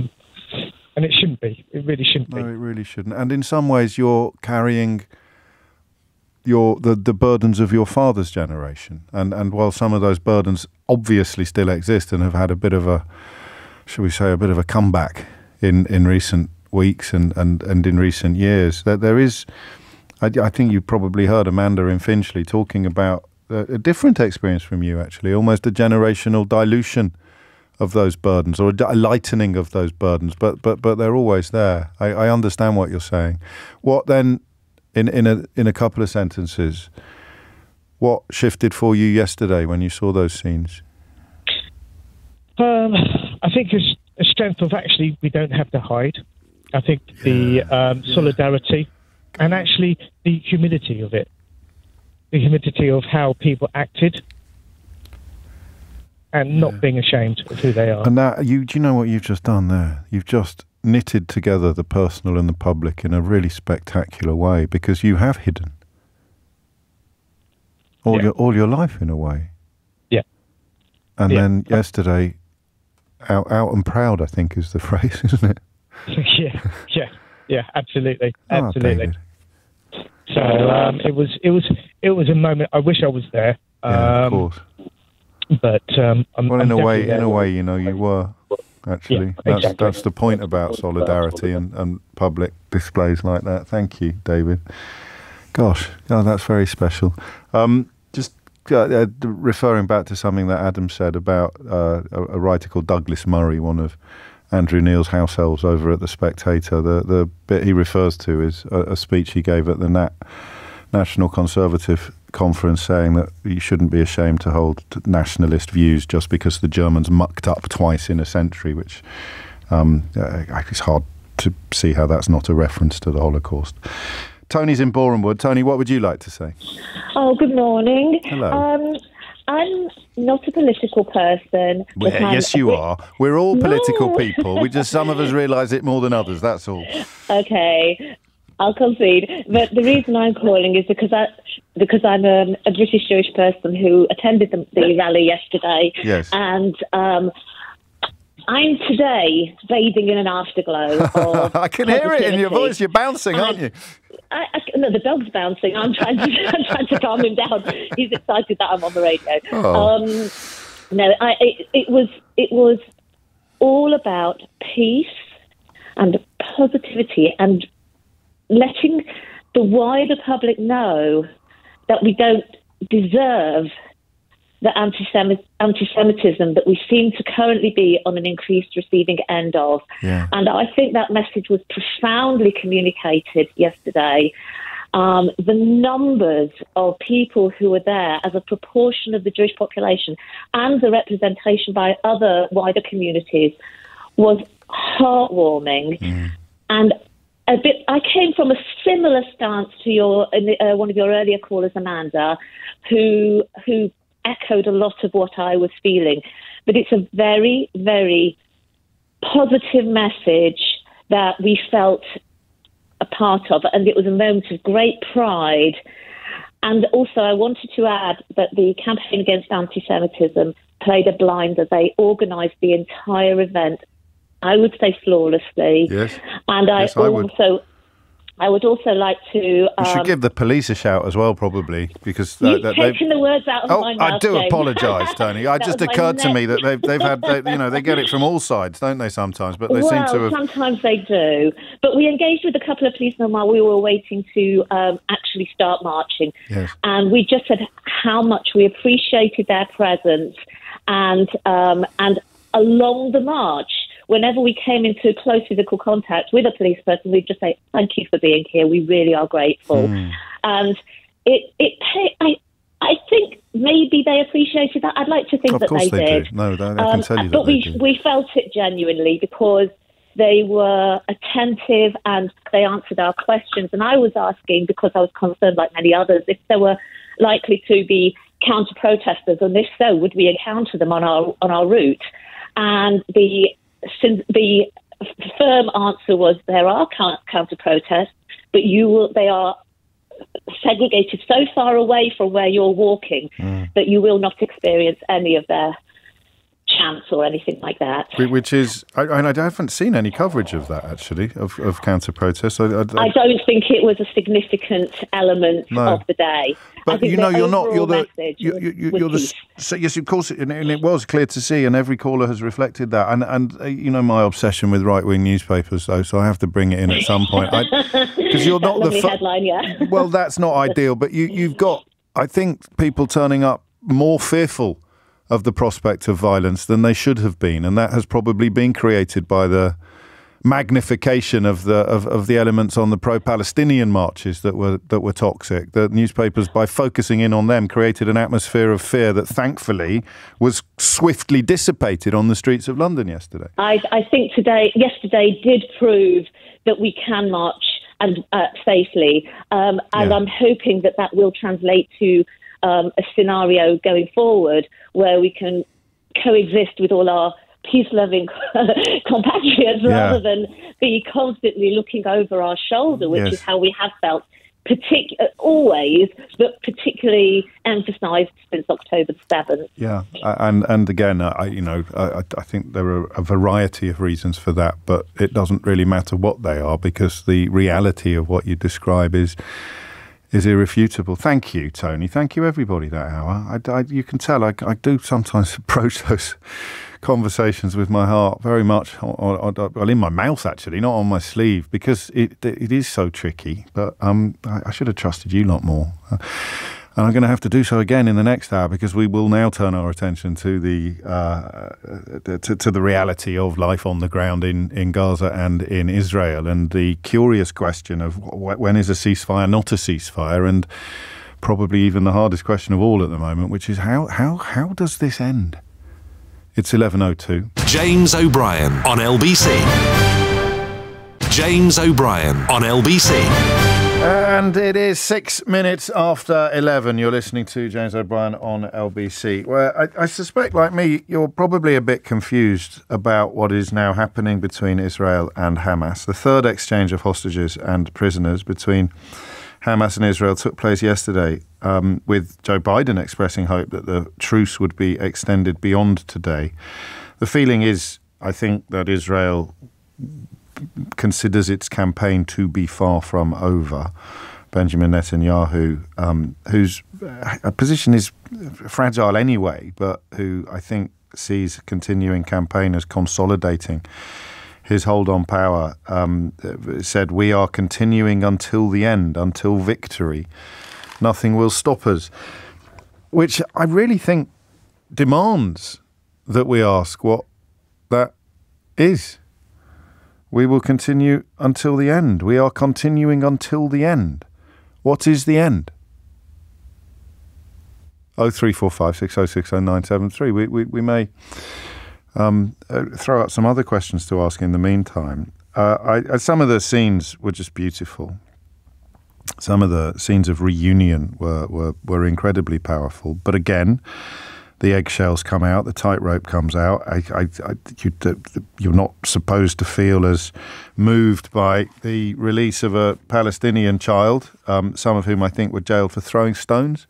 And it shouldn't be. It really shouldn't be. No, it really shouldn't. And in some ways, you're carrying the burdens of your father's generation. And while some of those burdens obviously still exist and have had a bit of a comeback in recent weeks and in recent years, that there is, I think you probably heard Amanda in Finchley talking about a different experience from you, actually, almost a generational dilution of those burdens, or a lightening of those burdens, but they're always there. I understand what you're saying. What then, in a couple of sentences, what shifted for you yesterday when you saw those scenes? I think it's a strength of actually we don't have to hide. I think the solidarity and actually the humility of it, the humility of how people acted. And not being ashamed of who they are. And that, do you know what you've just done there? You've just knitted together the personal and the public in a really spectacular way, because you have hidden all your life in a way. Yeah. And then yesterday, out and proud, I think is the phrase, isn't it? Yeah, absolutely. David. So it was a moment. I wish I was there. Of course. But in a way, you were actually. That's the point about solidarity and public displays like that. Thank you, David. Gosh, that's very special. Just referring back to something that Adam said about a writer called Douglas Murray, one of Andrew Neil's house elves over at The Spectator. The bit he refers to is a speech he gave at the National Conservative Conference, saying that you shouldn't be ashamed to hold nationalist views just because the Germans mucked up twice in a century, which it's hard to see how that's not a reference to the Holocaust. Tony's in Borehamwood. Tony, what would you like to say? Oh, good morning. Hello. I'm not a political person. Yes, you are. We're all political people. Some of us realise it more than others, that's all. Okay. I'll concede. But the reason I'm calling is because I'm a British Jewish person who attended the rally yesterday. Yes. And I'm today bathing in an afterglow. I can hear it in your voice. You're bouncing, aren't you? No, the dog's bouncing. I'm trying to calm him down. He's excited that I'm on the radio. Oh. It was all about peace and positivity and letting the wider public know that we don't deserve the anti-Semitism that we seem to currently be on an increased receiving end of. Yeah. And I think that message was profoundly communicated yesterday. The numbers of people who were there as a proportion of the Jewish population and the representation by other wider communities was heartwarming. And I came from a similar stance to one of your earlier callers, Amanda, who echoed a lot of what I was feeling. But it's a very, very positive message that we felt a part of, and it was a moment of great pride. And also I wanted to add that the campaign against anti-Semitism played a blinder. They organised the entire event, I would say, flawlessly. Yes. And I would also like to... you should give the police a shout as well, probably, because... You've taken the words out of my mouth, I do James. apologise, Tony. It just occurred to me that they've had... they get it from all sides, don't they, sometimes? But they seem to have... sometimes they do. But we engaged with a couple of policemen while we were waiting to actually start marching. Yes. And we just said how much we appreciated their presence. And along the march, whenever we came into close physical contact with a police person, we'd just say, thank you for being here. We really are grateful. And I think maybe they appreciated that. I'd like to think that they did. No, I can tell you that but we felt it genuinely because they were attentive and they answered our questions. And I was asking, because I was concerned, like many others, if there were likely to be counter-protesters, and if so, would we encounter them on our route? And the firm answer was there are counter-protests, but they are segregated so far away from where you're walking that you will not experience any of their chants or anything like that. Which is, I haven't seen any coverage of that, actually, of counter-protests. I don't think it was a significant element of the day. But you're yes, of course, and it was clear to see, and every caller has reflected that. And my obsession with right-wing newspapers, though, so I have to bring it in at some point. Because you're not the headline, yeah. Well, that's not ideal, but you've got, I think, people turning up more fearful of the prospect of violence than they should have been, and that has probably been created by the magnification of the elements on the pro-Palestinian marches that were toxic. The newspapers, by focusing in on them, created an atmosphere of fear that thankfully was swiftly dissipated on the streets of London yesterday. I think yesterday did prove that we can march and safely, and I'm hoping that will translate to a scenario going forward where we can coexist with all our peace-loving compatriots rather than be constantly looking over our shoulder, which is how we have felt always, but particularly emphasised since October 7th. Yeah, and again, I think there are a variety of reasons for that, but it doesn't really matter what they are because the reality of what you describe is irrefutable. Thank you, Tony. Thank you, everybody, that hour. You can tell I do sometimes approach those conversations with my heart very much, well, in my mouth, actually, not on my sleeve, because it is so tricky. But I should have trusted you a lot more. And I'm going to have to do so again in the next hour because we will now turn our attention to the reality of life on the ground in Gaza and in Israel, and the curious question of when is a ceasefire not a ceasefire, and probably even the hardest question of all at the moment, which is how does this end? It's 11:02. James O'Brien on LBC. James O'Brien on LBC. And it is 6 minutes after 11. You're listening to James O'Brien on LBC, where I suspect, like me, you're probably a bit confused about what is now happening between Israel and Hamas. The third exchange of hostages and prisoners between Hamas and Israel took place yesterday, with Joe Biden expressing hope that the truce would be extended beyond today. The feeling is, I think, that Israel considers its campaign to be far from over. Benjamin Netanyahu, whose position is fragile anyway, but who I think sees a continuing campaign as consolidating his hold on power, said, "We are continuing until the end, until victory. Nothing will stop us," which I really think demands that we ask what that is. We will continue until the end. We are continuing until the end. What is the end? 0345 606 0973. We may throw out some other questions to ask in the meantime. Some of the scenes were just beautiful. Some of the scenes of reunion were incredibly powerful. But again, the eggshells come out, the tightrope comes out. You're not supposed to feel as moved by the release of a Palestinian child, some of whom I think were jailed for throwing stones,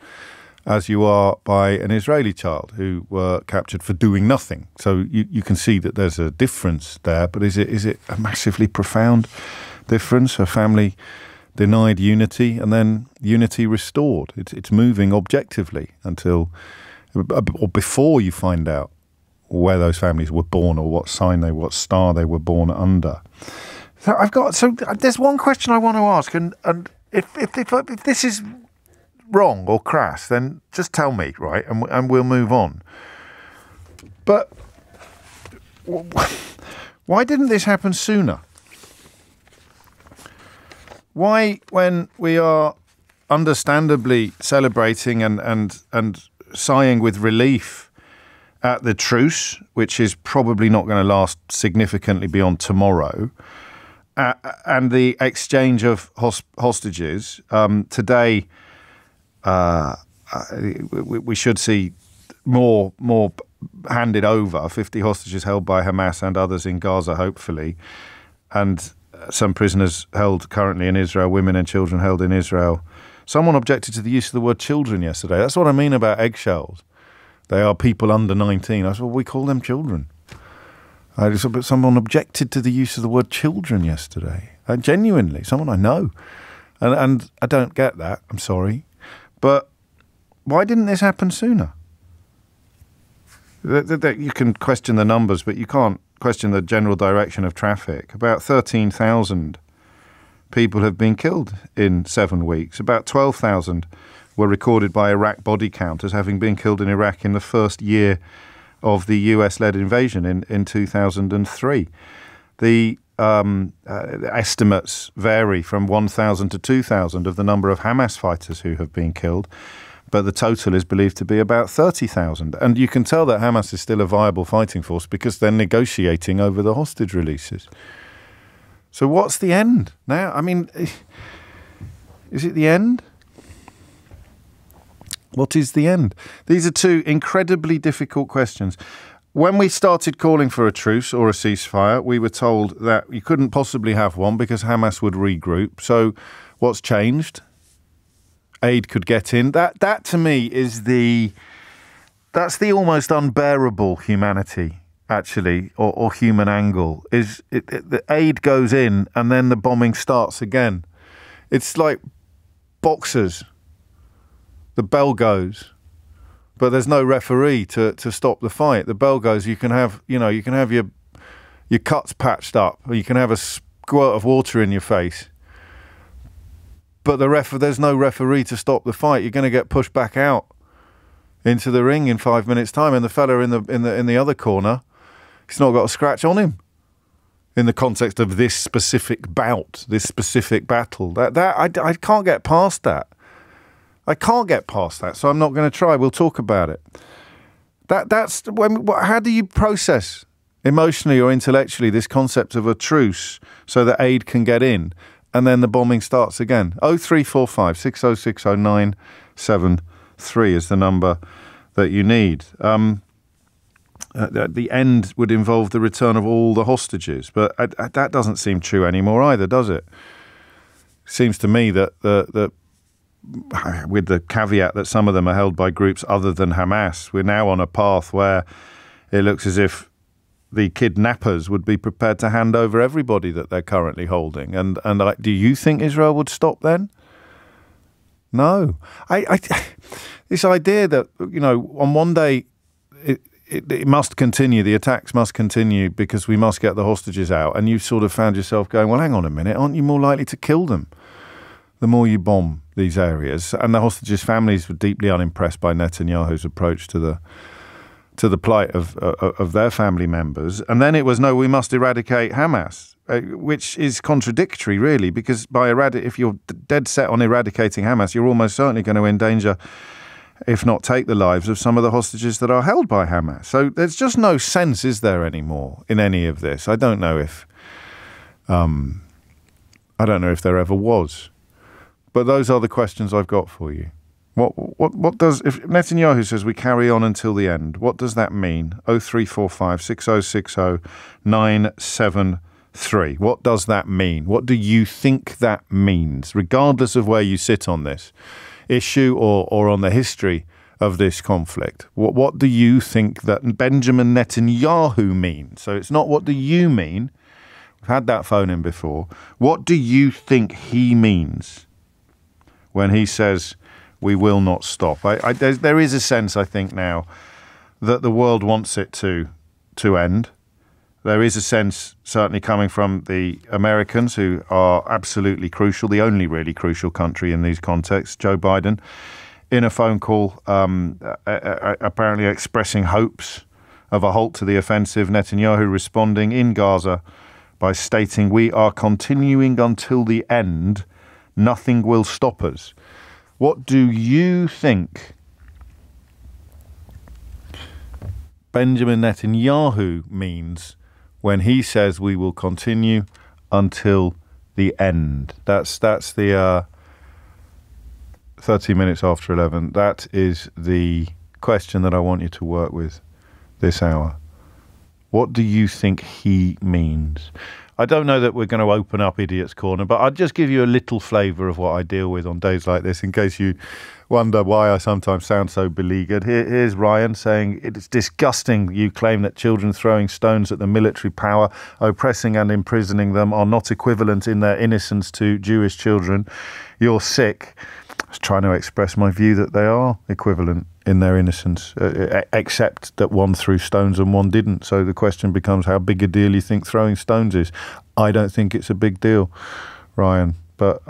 as you are by an Israeli child who were captured for doing nothing. So you can see that there's a difference there, but is it a massively profound difference? A family denied unity and then unity restored. It's moving objectively until, or before you find out where those families were born or what star they were born under. So there's one question I want to ask, and if this is wrong or crass, then just tell me, right, and we'll move on. But why didn't this happen sooner? Why, when we are understandably celebrating and sighing with relief at the truce, which is probably not going to last significantly beyond tomorrow, and the exchange of hostages, today we should see more handed over, 50 hostages held by Hamas and others in Gaza, hopefully, and some prisoners held currently in Israel, women and children held in Israel. Someone objected to the use of the word children yesterday. That's what I mean about eggshells. They are people under 19. I said, well, we call them children. But someone objected to the use of the word children yesterday. Genuinely, someone I know. And I don't get that. I'm sorry. But why didn't this happen sooner? You can question the numbers, but you can't question the general direction of traffic. About 13,000 people have been killed in 7 weeks. About 12,000 were recorded by Iraq body count as having been killed in Iraq in the first year of the US-led invasion in 2003. The estimates vary from 1,000 to 2,000 of the number of Hamas fighters who have been killed, but the total is believed to be about 30,000. And you can tell that Hamas is still a viable fighting force because they're negotiating over the hostage releases. So what's the end now? I mean, is it the end? What is the end? These are two incredibly difficult questions. When we started calling for a truce or a ceasefire, we were told that you couldn't possibly have one because Hamas would regroup. So what's changed? Aid could get in. That to me is that's the almost unbearable humanity, actually, or human angle. The aid goes in and then the bombing starts again. It's like boxers. The bell goes, but there's no referee to stop the fight. The bell goes. You can have your cuts patched up, or you can have a squirt of water in your face. But there's no referee to stop the fight. You're going to get pushed back out into the ring in 5 minutes' time, and the fella in the other corner, he's not got a scratch on him. In the context of this specific bout, this specific battle, I can't get past that. I can't get past that, so I'm not going to try. We'll talk about it. How do you process emotionally or intellectually this concept of a truce so that aid can get in and then the bombing starts again? 0345 606 0973 is the number that you need. The end would involve the return of all the hostages, but that doesn't seem true anymore either, does it? Seems to me that with the caveat that some of them are held by groups other than Hamas, we're now on a path where it looks as if the kidnappers would be prepared to hand over everybody that they're currently holding. And do you think Israel would stop then? No. This idea that, on one day it must continue. The attacks must continue because we must get the hostages out. And you sort of found yourself going, well, hang on a minute, aren't you more likely to kill them the more you bomb these areas? And the hostages' families were deeply unimpressed by Netanyahu's approach to the plight of their family members. And then it was, no, we must eradicate Hamas, which is contradictory, really, because if you're dead set on eradicating Hamas, you're almost certainly going to endanger, if not take the lives of some of the hostages that are held by Hamas. So there's just no sense, is there, anymore in any of this? I don't know if there ever was. But those are the questions I've got for you. What does, if Netanyahu says we carry on until the end, what does that mean? 0345 6060 973. What does that mean? What do you think that means, regardless of where you sit on this issue or on the history of this conflict? What do you think that Benjamin Netanyahu means? So it's not what do you mean. We've had that phone in before. What do you think he means when he says we will not stop? There is a sense, I think, now that the world wants it to end. There is a sense, certainly coming from the Americans, who are absolutely crucial, the only really crucial country in these contexts. Joe Biden, in a phone call, apparently expressing hopes of a halt to the offensive. Netanyahu responding in Gaza by stating, we are continuing until the end. Nothing will stop us. What do you think Benjamin Netanyahu means when he says we will continue until the end? That's the 30 minutes after 11. That is the question that I want you to work with this hour. What do you think he means? I don't know that we're going to open up Idiot's Corner, but I'll just give you a little flavour of what I deal with on days like this, in case you wonder why I sometimes sound so beleaguered. Here's Ryan saying, it's disgusting you claim that children throwing stones at the military power, oppressing and imprisoning them are not equivalent in their innocence to Jewish children. You're sick. I was trying to express my view that they are equivalent in their innocence, except that one threw stones and one didn't. So the question becomes how big a deal you think throwing stones is. I don't think it's a big deal, Ryan. But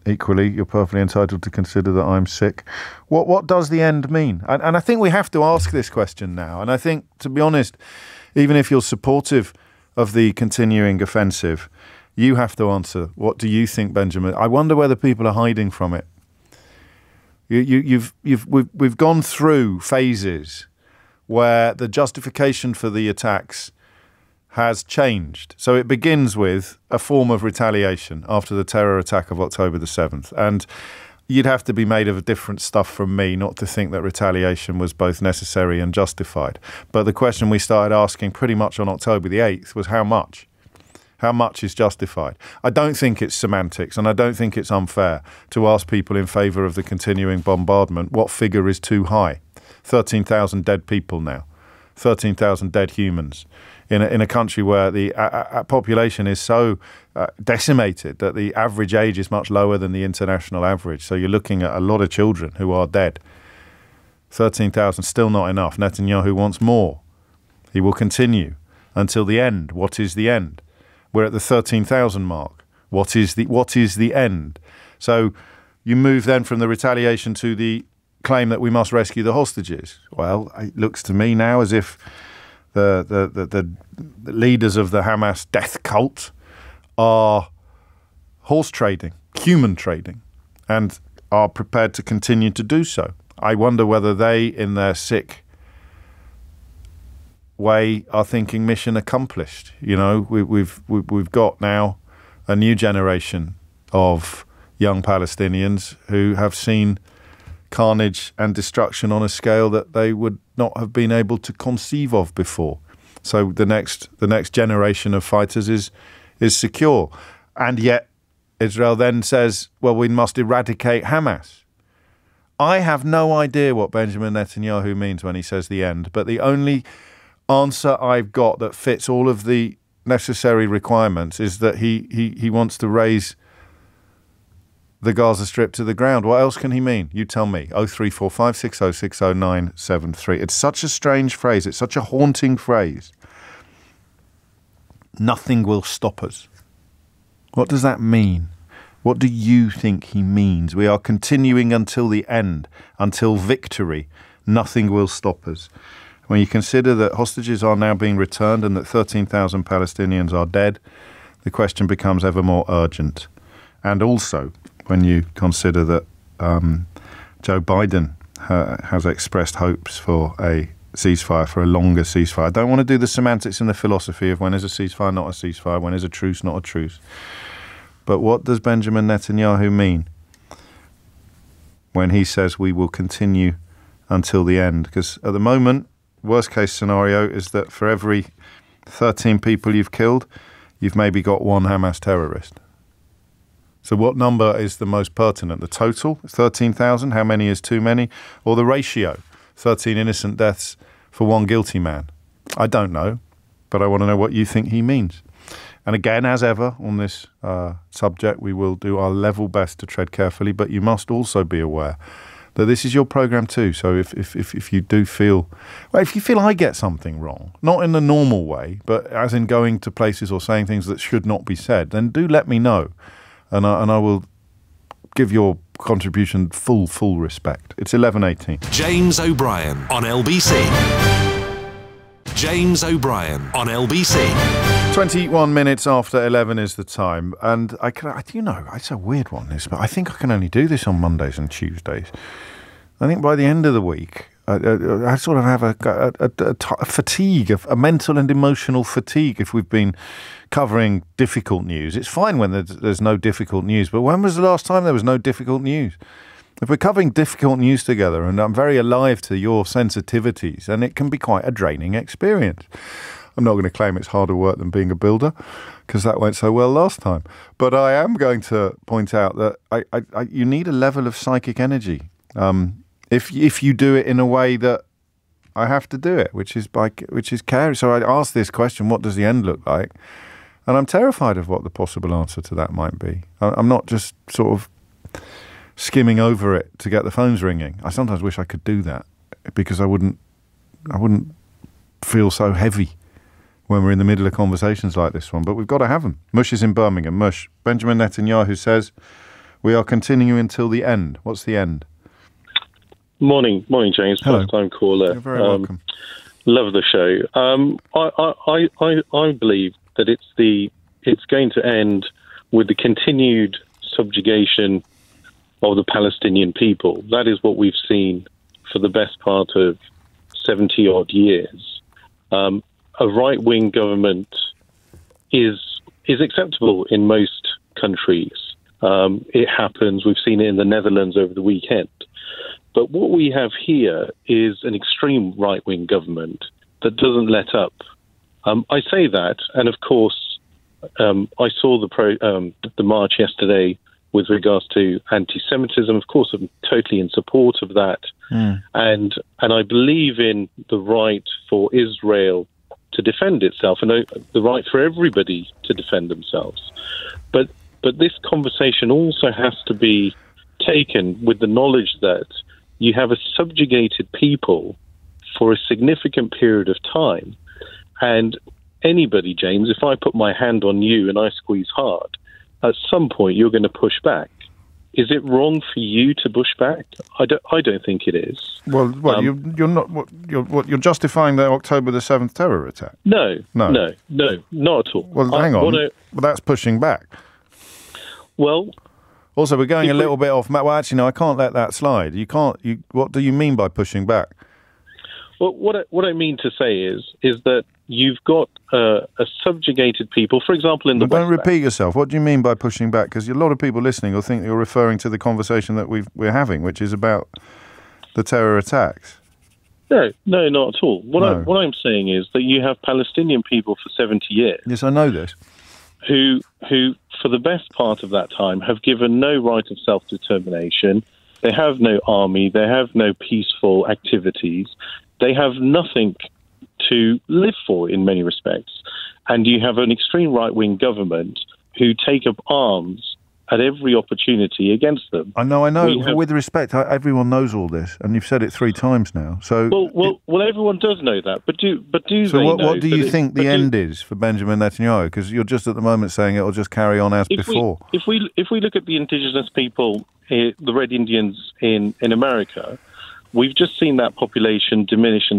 equally, you're perfectly entitled to consider that I'm sick. What does the end mean? And I think we have to ask this question now. And I think, to be honest, even if you're supportive of the continuing offensive, you have to answer, what do you think, Benjamin? I wonder whether people are hiding from it. We've gone through phases where the justification for the attacks has changed. So it begins with a form of retaliation after the terror attack of October the 7th. And you'd have to be made of different stuff from me not to think that retaliation was both necessary and justified. But the question we started asking pretty much on October the 8th was how much? How much is justified? I don't think it's semantics, and I don't think it's unfair to ask people in favour of the continuing bombardment what figure is too high. 13,000 dead people now. 13,000 dead humans in a country where the population is so decimated that the average age is much lower than the international average. So you're looking at a lot of children who are dead. 13,000, still not enough. Netanyahu wants more. He will continue until the end. What is the end? We're at the 13,000 mark. What is the end? So you move then from the retaliation to the claim that we must rescue the hostages. Well, it looks to me now as if the leaders of the Hamas death cult are horse trading, human trading, and are prepared to continue to do so. I wonder whether they, in their sick way, are thinking mission accomplished. You know, we've got now a new generation of young Palestinians who have seen carnage and destruction on a scale that they would not have been able to conceive of before. So the next generation of fighters is secure. And yet Israel then says, well, we must eradicate Hamas. I have no idea what Benjamin Netanyahu means when he says the end, but the only answer I've got that fits all of the necessary requirements is that he wants to raise the Gaza Strip to the ground. What else can he mean? You tell me. 03456060973. It's such a strange phrase. It's such a haunting phrase. Nothing will stop us. What does that mean? What do you think he means? We are continuing until the end, until victory. Nothing will stop us. When you consider that hostages are now being returned and that 13,000 Palestinians are dead, the question becomes ever more urgent. And also, when you consider that Joe Biden has expressed hopes for a ceasefire, for a longer ceasefire. I don't want to do the semantics and the philosophy of when is a ceasefire, not a ceasefire, when is a truce, not a truce. But what does Benjamin Netanyahu mean when he says we will continue until the end? Because at the moment, worst case scenario is that for every 13 people you've killed, you've maybe got one Hamas terrorist. So what number is the most pertinent? The total, 13,000, how many is too many? Or the ratio, 13 innocent deaths for one guilty man? I don't know, but I want to know what you think he means. And again, as ever, on this subject, we will do our level best to tread carefully, but you must also be aware that this is your program too. So if you do feel, well, if you feel I get something wrong, not in the normal way, but as in going to places or saying things that should not be said, then do let me know. And I will give your contribution full respect. It's 11:18. James O'Brien on LBC. James O'Brien on LBC. 21 minutes after 11 is the time. And it's a weird one, this, but I think I can only do this on Mondays and Tuesdays. I think by the end of the week, I sort of have a fatigue, a mental and emotional fatigue if we've been covering difficult news. It's fine when there's no difficult news, but when was the last time there was no difficult news? If we're covering difficult news together, and I'm very alive to your sensitivities, then it can be quite a draining experience. I'm not going to claim it's harder work than being a builder, because that went so well last time. But I am going to point out that you need a level of psychic energy. If you do it in a way that I have to do it, which is care. So I asked this question: what does the end look like? And I'm terrified of what the possible answer to that might be. I'm not just sort of skimming over it to get the phones ringing. I sometimes wish I could do that, because I wouldn't feel so heavy when we're in the middle of conversations like this one. But we've got to have them. Mush is in Birmingham. Mush, Benjamin Netanyahu says we are continuing until the end. What's the end? Morning, James. Hello. First time caller. You're very welcome. Love the show. I believe that it's going to end with the continued subjugation of the Palestinian people. That is what we've seen for the best part of 70 odd years. A right-wing government is acceptable in most countries. It happens. We've seen it in the Netherlands over the weekend. But what we have here is an extreme right-wing government that doesn't let up. I say that, and of course, I saw the march yesterday with regards to anti-Semitism. Of course, I'm totally in support of that, and I believe in the right for Israel to defend itself, and the right for everybody to defend themselves. But this conversation also has to be taken with the knowledge that you have a subjugated people for a significant period of time. And anybody, James, if I put my hand on you and I squeeze hard, at some point you're going to push back. Is it wrong for you to push back? I don't think it is. Well, you're not. You're justifying the October the 7th terror attack? No, not at all. Well, hang on. Well, that's pushing back. Well. Also, we're going a little bit off. Well, actually, no, I can't let that slide. You can't. What do you mean by pushing back? Well, what I mean to say is that you've got a subjugated people. For example, in the West Bank. Don't repeat yourself. What do you mean by pushing back? Because a lot of people listening will think you're referring to the conversation that we're having, which is about the terror attacks. No, not at all. What I'm saying is that you have Palestinian people for 70 years. Yes, I know this. Who, for the best part of that time, have given no right of self-determination. They have no army. They have no peaceful activities. They have nothing to live for in many respects. And you have an extreme right-wing government who take up arms at every opportunity against them. I know. With respect, everyone knows all this, and you've said it 3 times now. So well, everyone does know that. But do so they what know do you think the end is for Benjamin Netanyahu? Because you're just at the moment saying it'll just carry on as before. If we look at the indigenous people, the Red Indians in America, we've just seen that population diminish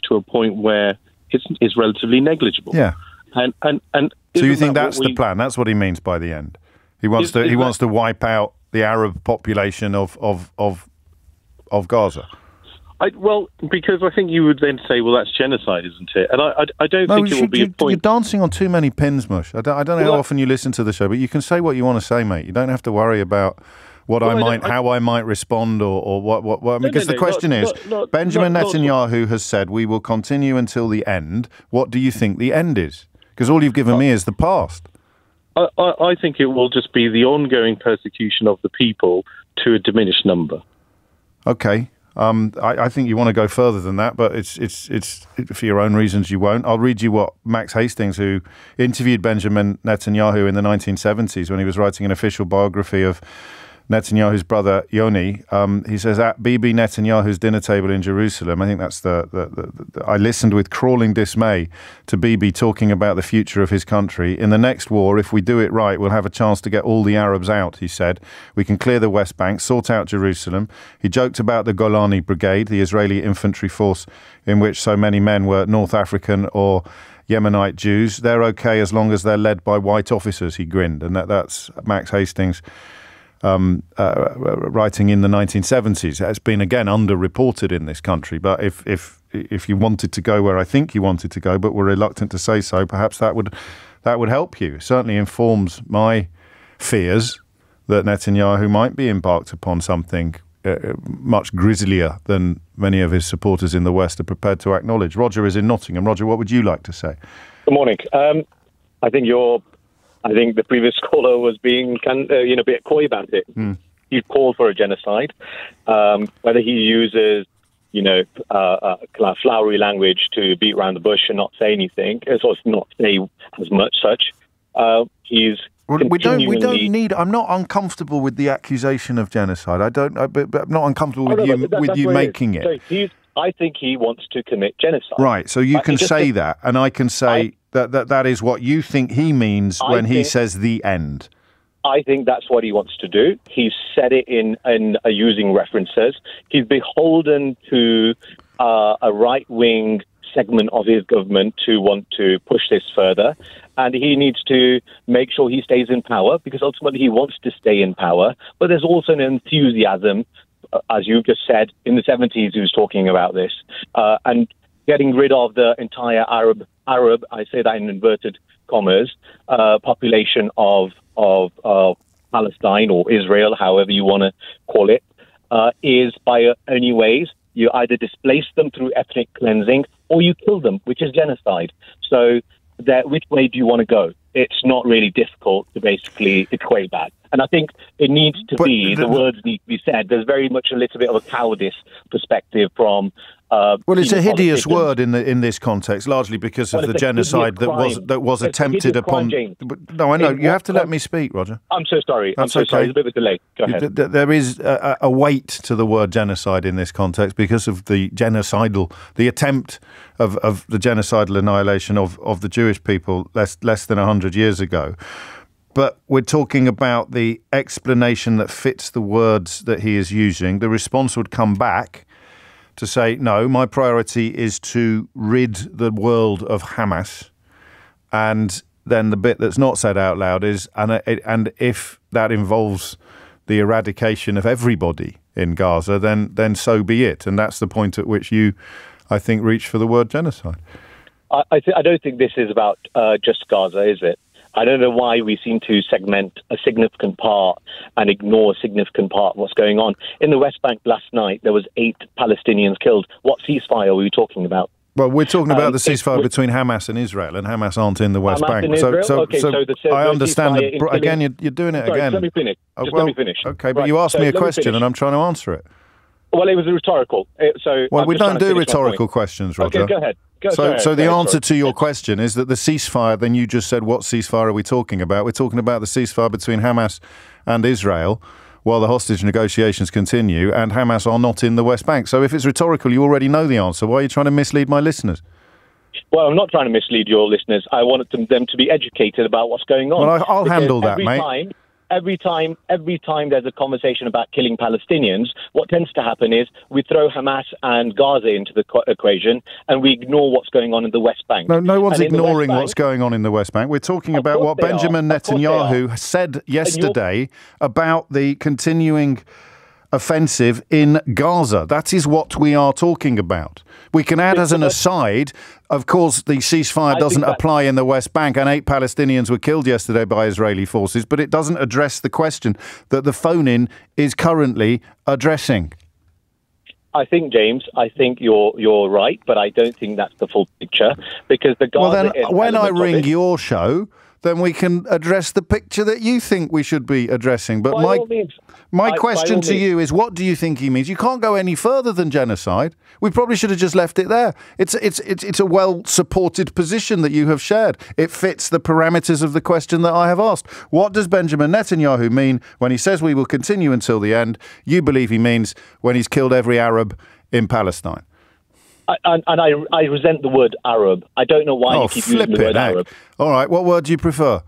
to a point where it's relatively negligible. Yeah. And so you think that's the plan? That's what he means by the end. He wants to wipe out the Arab population of Gaza. Well, because I think you would then say, well, that's genocide, isn't it? And I don't think it will be a point. You're dancing on too many pins, Mush. I don't know how often you listen to the show, but you can say what you want to say, mate. You don't have to worry about how I might respond or what. Because the question is, Benjamin Netanyahu has said we will continue until the end. What do you think the end is? Because all you've given me is the past. I think it will just be the ongoing persecution of the people to a diminished number. Okay. I think you want to go further than that, but it's for your own reasons you won't. I'll read you what Max Hastings, who interviewed Benjamin Netanyahu in the 1970s when he was writing an official biography of Netanyahu's brother Yoni, he says, at Bibi Netanyahu's dinner table in Jerusalem, I think that's I listened with crawling dismay to Bibi talking about the future of his country. In the next war, if we do it right, we'll have a chance to get all the Arabs out, he said. We can clear the West Bank, sort out Jerusalem. He joked about the Golani Brigade, the Israeli infantry force in which so many men were North African or Yemenite Jews. They're okay as long as they're led by white officers, he grinned. And that's Max Hastings writing in the 1970s. It's been again underreported in this country, but if you wanted to go where I think you wanted to go, but were reluctant to say so, perhaps that would help you. It certainly informs my fears that Netanyahu might be embarked upon something much grislier than many of his supporters in the West are prepared to acknowledge. Roger is in Nottingham. Roger, what would you like to say? Good morning. I think the previous caller was being a bit coy about it. He called for a genocide. Whether he uses, flowery language to beat around the bush and not say anything, or not say as much such, he's we don't need. I'm not uncomfortable with the accusation of genocide. I'm not uncomfortable with you making it. So I think he wants to commit genocide. Right. So you can say that, and I can say that is what you think he means when he says the end. I think that's what he wants to do. He's said it in using references. He's beholden to a right-wing segment of his government to want to push this further. And he needs to make sure he stays in power, because ultimately he wants to stay in power. But there's also an enthusiasm, as you just said, in the 70s he was talking about this. And getting rid of the entire Arab, I say that in inverted commas, population of Palestine or Israel, however you want to call it, is by any ways. You either displace them through ethnic cleansing or you kill them, which is genocide. So which way do you want to go? It's not really difficult to basically equate that. And I think it needs to be, the words need to be said. There's very much a little bit of a cowardice perspective from well, it's a hideous word in this context, largely because of the genocide that was attempted upon. No, I know. You have to let me speak, Roger. I'm so sorry. Sorry. There's a bit of a delay. Go ahead. There is a weight to the word genocide in this context because of the attempt of the genocidal annihilation of the Jewish people less than 100 years ago. But we're talking about the explanation that fits the words that he is using. The response would come back to say, no, my priority is to rid the world of Hamas. And then the bit that's not said out loud is, and if that involves the eradication of everybody in Gaza, then so be it. And that's the point at which you, I think, reach for the word genocide. I don't think this is about just Gaza, is it? I don't know why we seem to segment a significant part and ignore a significant part of what's going on. In the West Bank last night, there was 8 Palestinians killed. What ceasefire were we talking about? Well, we're talking about the ceasefire between Hamas and Israel, and Hamas aren't in the West Bank. So I understand that. Again, you're doing it again. Let me finish. Let me finish. Okay, but you asked me a question, and I'm trying to answer it. Well, it was rhetorical. We don't do rhetorical questions, Roger. Okay, go ahead. So the answer to your question is that the ceasefire, then you just said, what ceasefire are we talking about? We're talking about the ceasefire between Hamas and Israel while the hostage negotiations continue, and Hamas are not in the West Bank. So if it's rhetorical, you already know the answer. Why are you trying to mislead my listeners? Well, I'm not trying to mislead your listeners. I wanted them to be educated about what's going on. Well, I'll handle that, mate. Every time there's a conversation about killing Palestinians, what tends to happen is we throw Hamas and Gaza into the equation, and we ignore what's going on in the West Bank. No one's ignoring what's going on in the West Bank. We're talking about what Benjamin Netanyahu said yesterday about the continuing offensive in Gaza. That is what we are talking about. We can add as an aside, of course, the ceasefire doesn't apply in the West Bank, and 8 Palestinians were killed yesterday by Israeli forces, but it doesn't address the question that the phone-in is currently addressing. I think, James, you're right, but I don't think that's the full picture, because the Gaza... Well, then, when I ring your show, then we can address the picture that you think we should be addressing. But my question to you is, what do you think he means? You can't go any further than genocide. We probably should have just left it there. It's a well-supported position that you have shared. It fits the parameters of the question that I have asked. What does Benjamin Netanyahu mean when he says we will continue until the end? You believe he means when he's killed every Arab in Palestine. I resent the word Arab. I don't know why you keep using the word Arab. All right, what word do you prefer?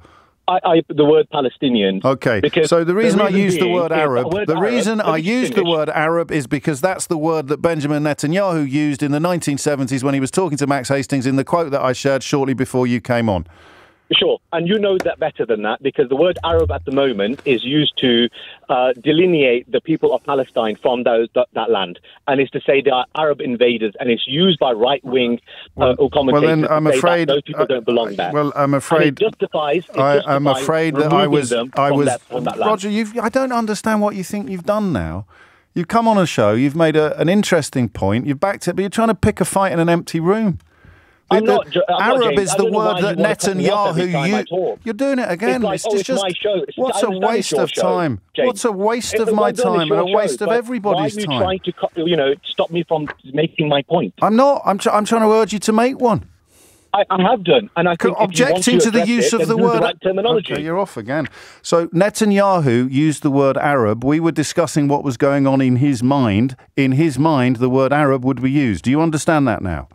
The word Palestinian. Okay, so the reason I use the word Arab, the word Arab is because that's the word that Benjamin Netanyahu used in the 1970s when he was talking to Max Hastings in the quote that I shared shortly before you came on. Sure, and you know that better than that, because the word Arab at the moment is used to delineate the people of Palestine from that land, and is to say they are Arab invaders, and it's used by right-wing commentators to say that those people don't belong there. Well, I'm afraid I'm afraid that I was Roger. I don't understand what you think you've done now. You've come on a show, you've made an interesting point, you've backed it, but you're trying to pick a fight in an empty room. Arab is the word that Netanyahu used. You're doing it again. It's just my show. What's a waste of time? What's a waste of my time and a waste of everybody's time? Why are you trying to, stop me from making my point? I'm not. I'm trying to urge you to make one. I have done, and I think objecting to the use of the word right terminology. Okay, you're off again. So Netanyahu used the word Arab. We were discussing what was going on in his mind. In his mind, the word Arab would be used. Do you understand that now?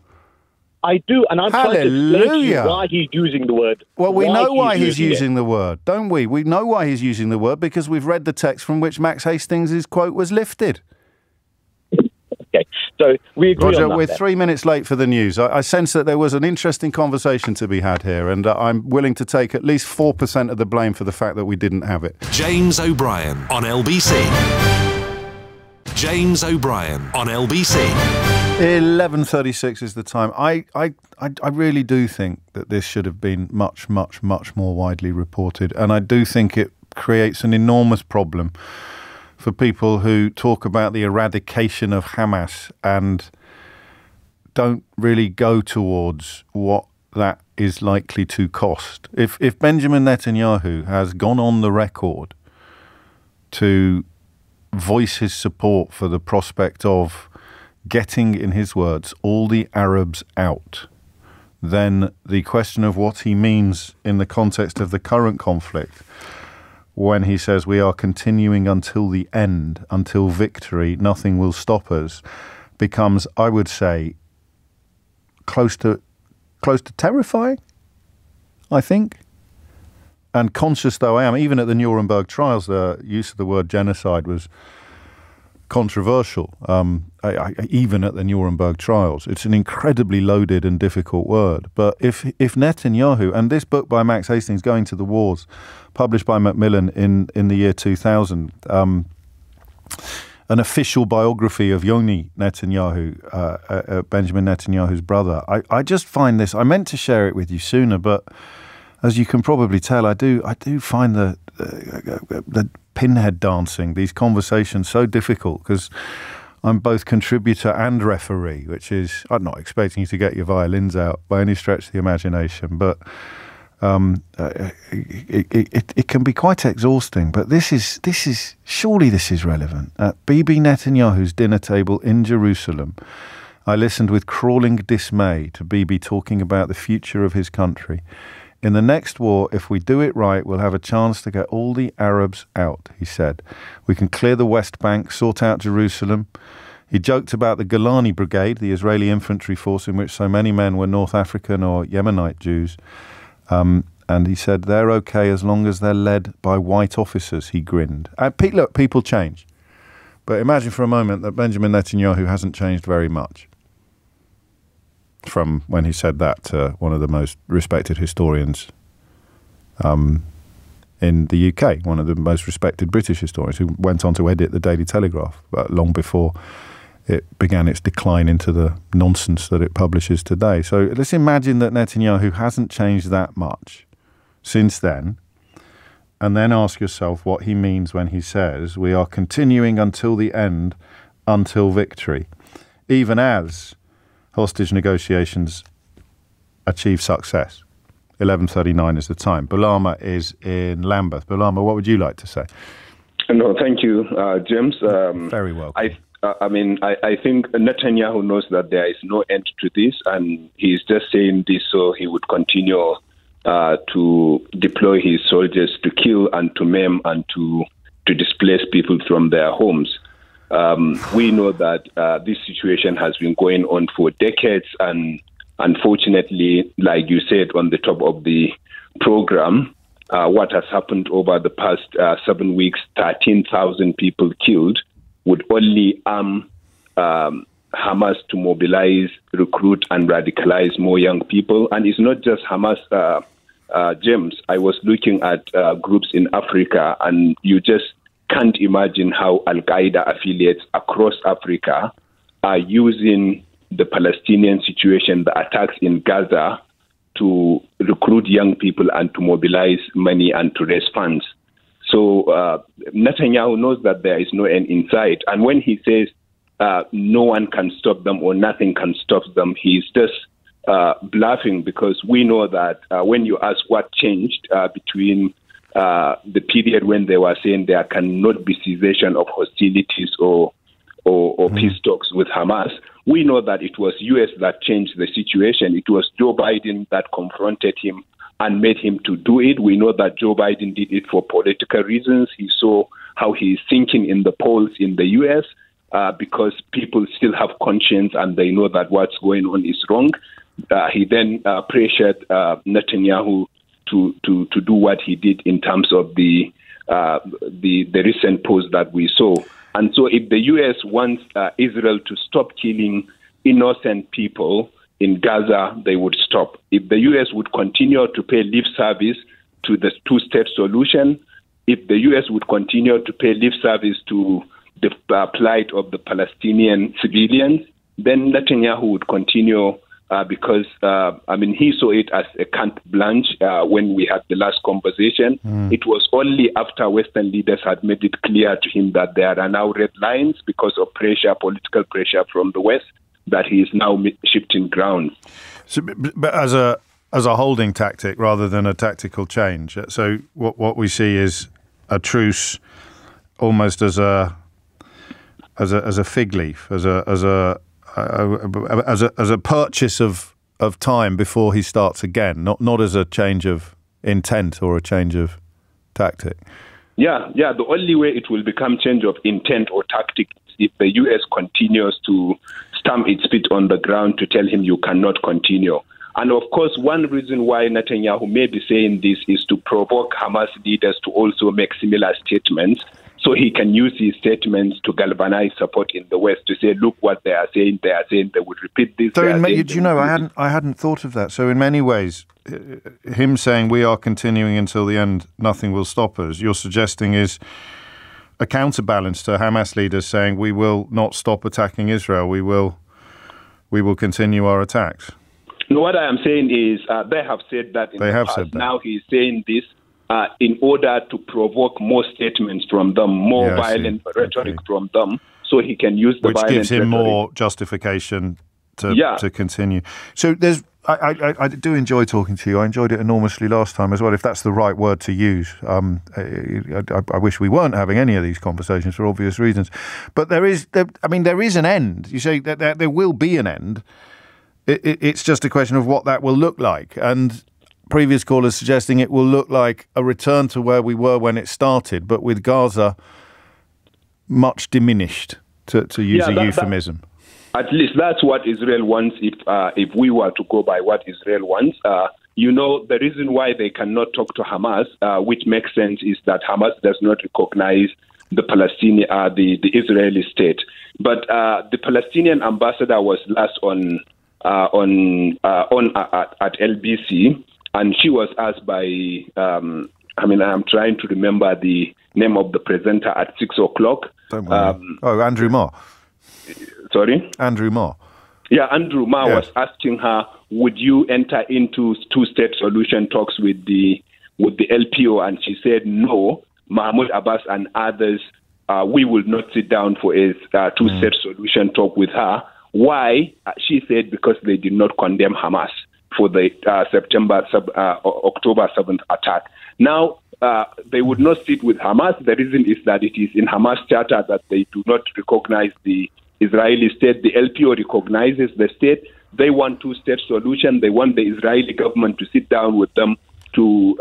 I do, and I'm trying to explain to you why he's using the word. Well, we know why he's using the word, don't we? We know why he's using the word because we've read the text from which Max Hastings' quote was lifted. Okay, so we agree Roger, on that. we're 3 minutes late for the news. I sense that there was an interesting conversation to be had here, and I'm willing to take at least 4% of the blame for the fact that we didn't have it. James O'Brien on LBC. James O'Brien on LBC. 11:36 is the time. I really do think that this should have been much, much, much more widely reported, and I do think it creates an enormous problem for people who talk about the eradication of Hamas and don't really go towards what that is likely to cost. If Benjamin Netanyahu has gone on the record to voice his support for the prospect of getting, in his words, all the Arabs out, then the question of what he means in the context of the current conflict, when he says we are continuing until the end, until victory, nothing will stop us, becomes, I would say, close to terrifying, I think. And conscious though I am, even at the Nuremberg trials, the use of the word genocide was controversial, even at the Nuremberg trials. It's an incredibly loaded and difficult word. But if Netanyahu, and this book by Max Hastings, Going to the Wars, published by Macmillan in the year 2000, an official biography of Yoni Netanyahu, Benjamin Netanyahu's brother, I just find this, I meant to share it with you sooner, but as you can probably tell, I do find the pinhead dancing, these conversations, so difficult because I'm both contributor and referee, which is, I'm not expecting you to get your violins out by any stretch of the imagination, but it can be quite exhausting. But this is surely this is relevant. At Bibi Netanyahu's dinner table in Jerusalem, I listened with crawling dismay to Bibi talking about the future of his country. In the next war, if we do it right, we'll have a chance to get all the Arabs out, he said. We can clear the West Bank, sort out Jerusalem. He joked about the Golani Brigade, the Israeli infantry force in which so many men were North African or Yemenite Jews. And he said, they're okay as long as they're led by white officers, he grinned. Look, people change. But imagine for a moment that Benjamin Netanyahu hasn't changed very much from when he said that to one of the most respected historians in the UK, one of the most respected British historians, who went on to edit the Daily Telegraph long before it began its decline into the nonsense that it publishes today. So let's imagine that Netanyahu hasn't changed that much since then, and then ask yourself what he means when he says we are continuing until the end, until victory, even as hostage negotiations achieve success. 11:39 is the time. Bulama is in Lambeth. Bulama, what would you like to say? No, thank you, James. Very well. I think Netanyahu knows that there is no end to this, and he's just saying this so he would continue to deploy his soldiers to kill and to maim and to displace people from their homes. We know that this situation has been going on for decades, and unfortunately, like you said on the top of the program, what has happened over the past 7 weeks, 13,000 people killed, would only arm Hamas to mobilize, recruit, and radicalize more young people. And it's not just Hamas, James. I was looking at groups in Africa, and you just can't imagine how Al-Qaeda affiliates across Africa are using the Palestinian situation, the attacks in Gaza, to recruit young people and to mobilize money and to raise funds. So Netanyahu knows that there is no end in sight. And when he says no one can stop them or nothing can stop them, he's just bluffing, because we know that when you ask what changed between the period when they were saying there cannot be cessation of hostilities or peace talks with Hamas, we know that it was U.S. that changed the situation. It was Joe Biden that confronted him and made him to do it. We know that Joe Biden did it for political reasons. He saw how he is sinking in the polls in the U.S. Because people still have conscience and they know that what's going on is wrong. He then pressured Netanyahu to do what he did in terms of the recent post that we saw. And so if the U.S. wants Israel to stop killing innocent people in Gaza, they would stop. If the U.S. would continue to pay lip service to the two-state solution, if the U.S. would continue to pay lip service to the plight of the Palestinian civilians, then Netanyahu would continue because, he saw it as a carte blanche when we had the last conversation. It was only after Western leaders had made it clear to him that there are now red lines because of pressure, political pressure from the West, that he is now shifting ground. So, but as a holding tactic rather than a tactical change. So what we see is a truce, almost as a fig leaf, as a purchase of time before he starts again, not as a change of intent or a change of tactic. Yeah. The only way it will become change of intent or tactic is if the U.S. continues to stamp its feet on the ground to tell him you cannot continue. And of course, one reason why Netanyahu may be saying this is to provoke Hamas leaders to also make similar statements, so he can use his statements to galvanize support in the West to say, look what they are saying. They are saying they would repeat this. So, I hadn't thought of that. So, in many ways, him saying we are continuing until the end, nothing will stop us, you're suggesting is a counterbalance to Hamas leaders saying we will not stop attacking Israel. We will continue our attacks. No, what I am saying is they have said that in the past. Said that. Now he's saying this in order to provoke more statements from them, more violent rhetoric from them, so he can use the violence. Which gives him more justification to continue. So there's I do enjoy talking to you. I enjoyed it enormously last time as well, if that's the right word to use. I wish we weren't having any of these conversations for obvious reasons. But there is an end. You say that there will be an end. It's just a question of what that will look like. And previous callers suggesting it will look like a return to where we were when it started, but with Gaza much diminished, to use a euphemism. At least that's what Israel wants. If we were to go by what Israel wants, the reason why they cannot talk to Hamas, which makes sense, is that Hamas does not recognize the Palestinian, the Israeli state. But the Palestinian ambassador was last on at LBC, and she was asked by. I'm trying to remember the name of the presenter at 6:00. Don't worry. Andrew Marr. Sorry? Andrew Marr. Yeah, Andrew Marr was asking her, would you enter into two-state solution talks with the LPO? And she said, no, Mahmoud Abbas and others, we will not sit down for a two-state solution talk with her. Why? She said because they did not condemn Hamas for the October 7th attack. Now, they would not sit with Hamas. The reason is that it is in Hamas charter that they do not recognize the Israeli state. The LPO recognizes the state. They want two-state solution. They want the Israeli government to sit down with them to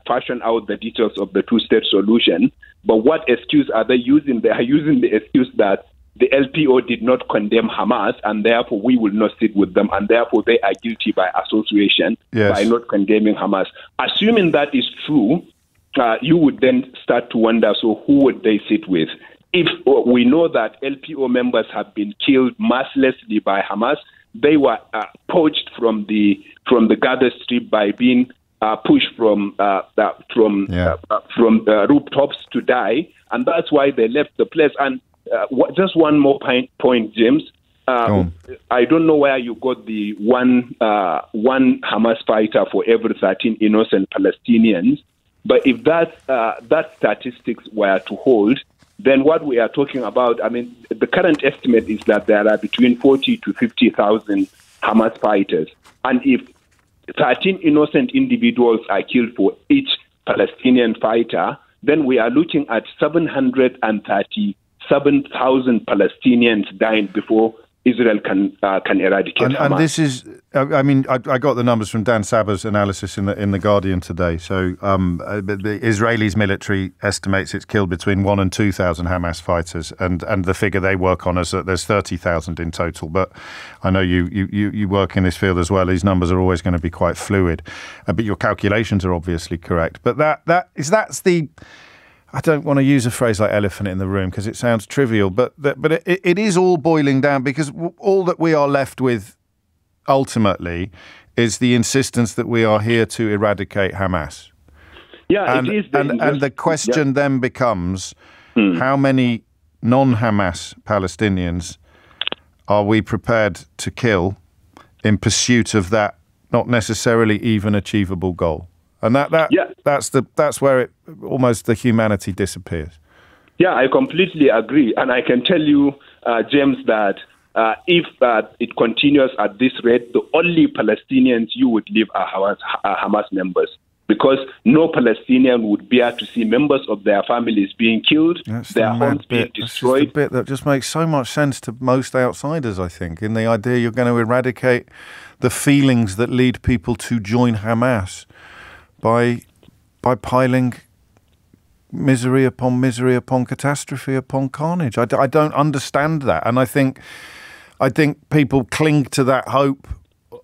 fashion out the details of the two-state solution. But what excuse are they using? They are using the excuse that the LPO did not condemn Hamas, and therefore we will not sit with them, and therefore they are guilty by association by not condemning Hamas. Assuming that is true, you would then start to wonder, so who would they sit with? If we know that LPO members have been killed mercilessly by Hamas, they were poached from the Gaza Strip by being pushed from rooftops to die, and that's why they left the place. And just one more point, James. I don't know where you got the one Hamas fighter for every 13 innocent Palestinians, but if that statistics were to hold, then what we are talking about, the current estimate is that there are between 40 to 50,000 Hamas fighters. And if 13 innocent individuals are killed for each Palestinian fighter, then we are looking at 737,000 Palestinians dying before Israel can eradicate Hamas. And this is, I got the numbers from Dan Saba's analysis in the Guardian today. So the Israelis military estimates it's killed between 1,000 and 2,000 Hamas fighters, and the figure they work on is that there's 30,000 in total. But I know you work in this field as well. These numbers are always going to be quite fluid, but your calculations are obviously correct. But that's the. I don't want to use a phrase like elephant in the room because it sounds trivial, but it is all boiling down, because all that we are left with ultimately is the insistence that we are here to eradicate Hamas. Yeah, and, it is. And the question then becomes, how many non-Hamas Palestinians are we prepared to kill in pursuit of that not necessarily even achievable goal? And that's where almost the humanity disappears. Yeah, I completely agree. And I can tell you, James, that if it continues at this rate, the only Palestinians you would leave are Hamas members, because no Palestinian would bear to see members of their families being killed, their homes being destroyed. That's the bit that just makes so much sense to most outsiders, I think, in the idea you're going to eradicate the feelings that lead people to join Hamas by piling misery upon catastrophe upon carnage. I don't understand that, and I think people cling to that hope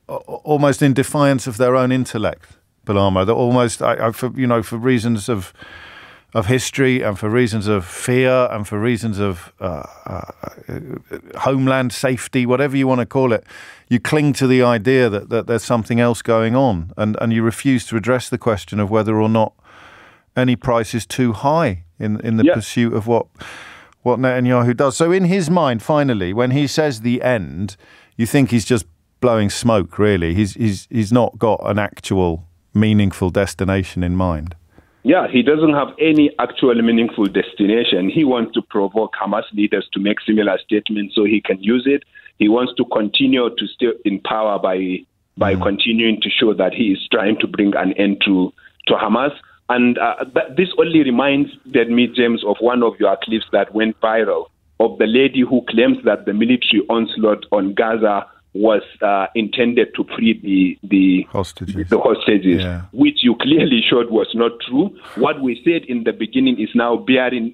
almost in defiance of their own intellect, Bilamo. That almost, for reasons of history and for reasons of fear and for reasons of homeland safety, whatever you want to call it, you cling to the idea that there's something else going on, and you refuse to address the question of whether or not any price is too high in the pursuit of what Netanyahu does. So in his mind, finally, when he says the end, you think he's just blowing smoke, really. He's not got an actual meaningful destination in mind. Yeah, he doesn't have any actual meaningful destination. He wants to provoke Hamas leaders to make similar statements so he can use it. He wants to continue to stay in power by by continuing to show that he is trying to bring an end to Hamas. And this only reminded me, James, of one of your clips that went viral of the lady who claims that the military onslaught on Gaza was intended to free the hostages, which you clearly showed was not true. What we said in the beginning is now bearing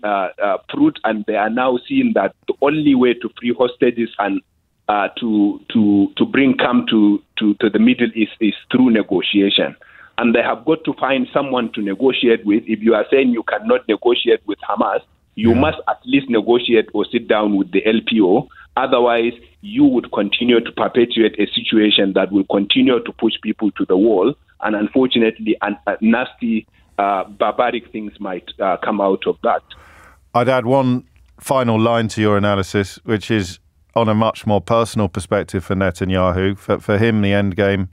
fruit, and they are now seeing that the only way to free hostages and to bring calm to the Middle East is through negotiation. And they have got to find someone to negotiate with. If you are saying you cannot negotiate with Hamas, you must at least negotiate or sit down with the LPO. Otherwise, you would continue to perpetuate a situation that will continue to push people to the wall. And unfortunately, nasty, barbaric things might come out of that. I'd add one final line to your analysis, which is on a much more personal perspective for Netanyahu. For him, the end game,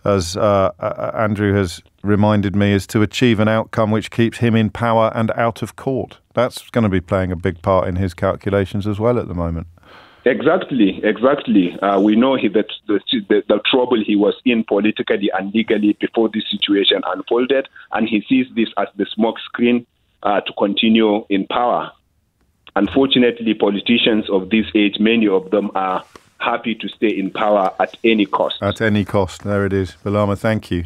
as Andrew has reminded me, is to achieve an outcome which keeps him in power and out of court. That's going to be playing a big part in his calculations as well at the moment. Exactly. We know that the trouble he was in politically and legally before this situation unfolded, and he sees this as the smoke screen to continue in power. Unfortunately, politicians of this age, many of them are happy to stay in power at any cost. At any cost. There it is. Balama, thank you.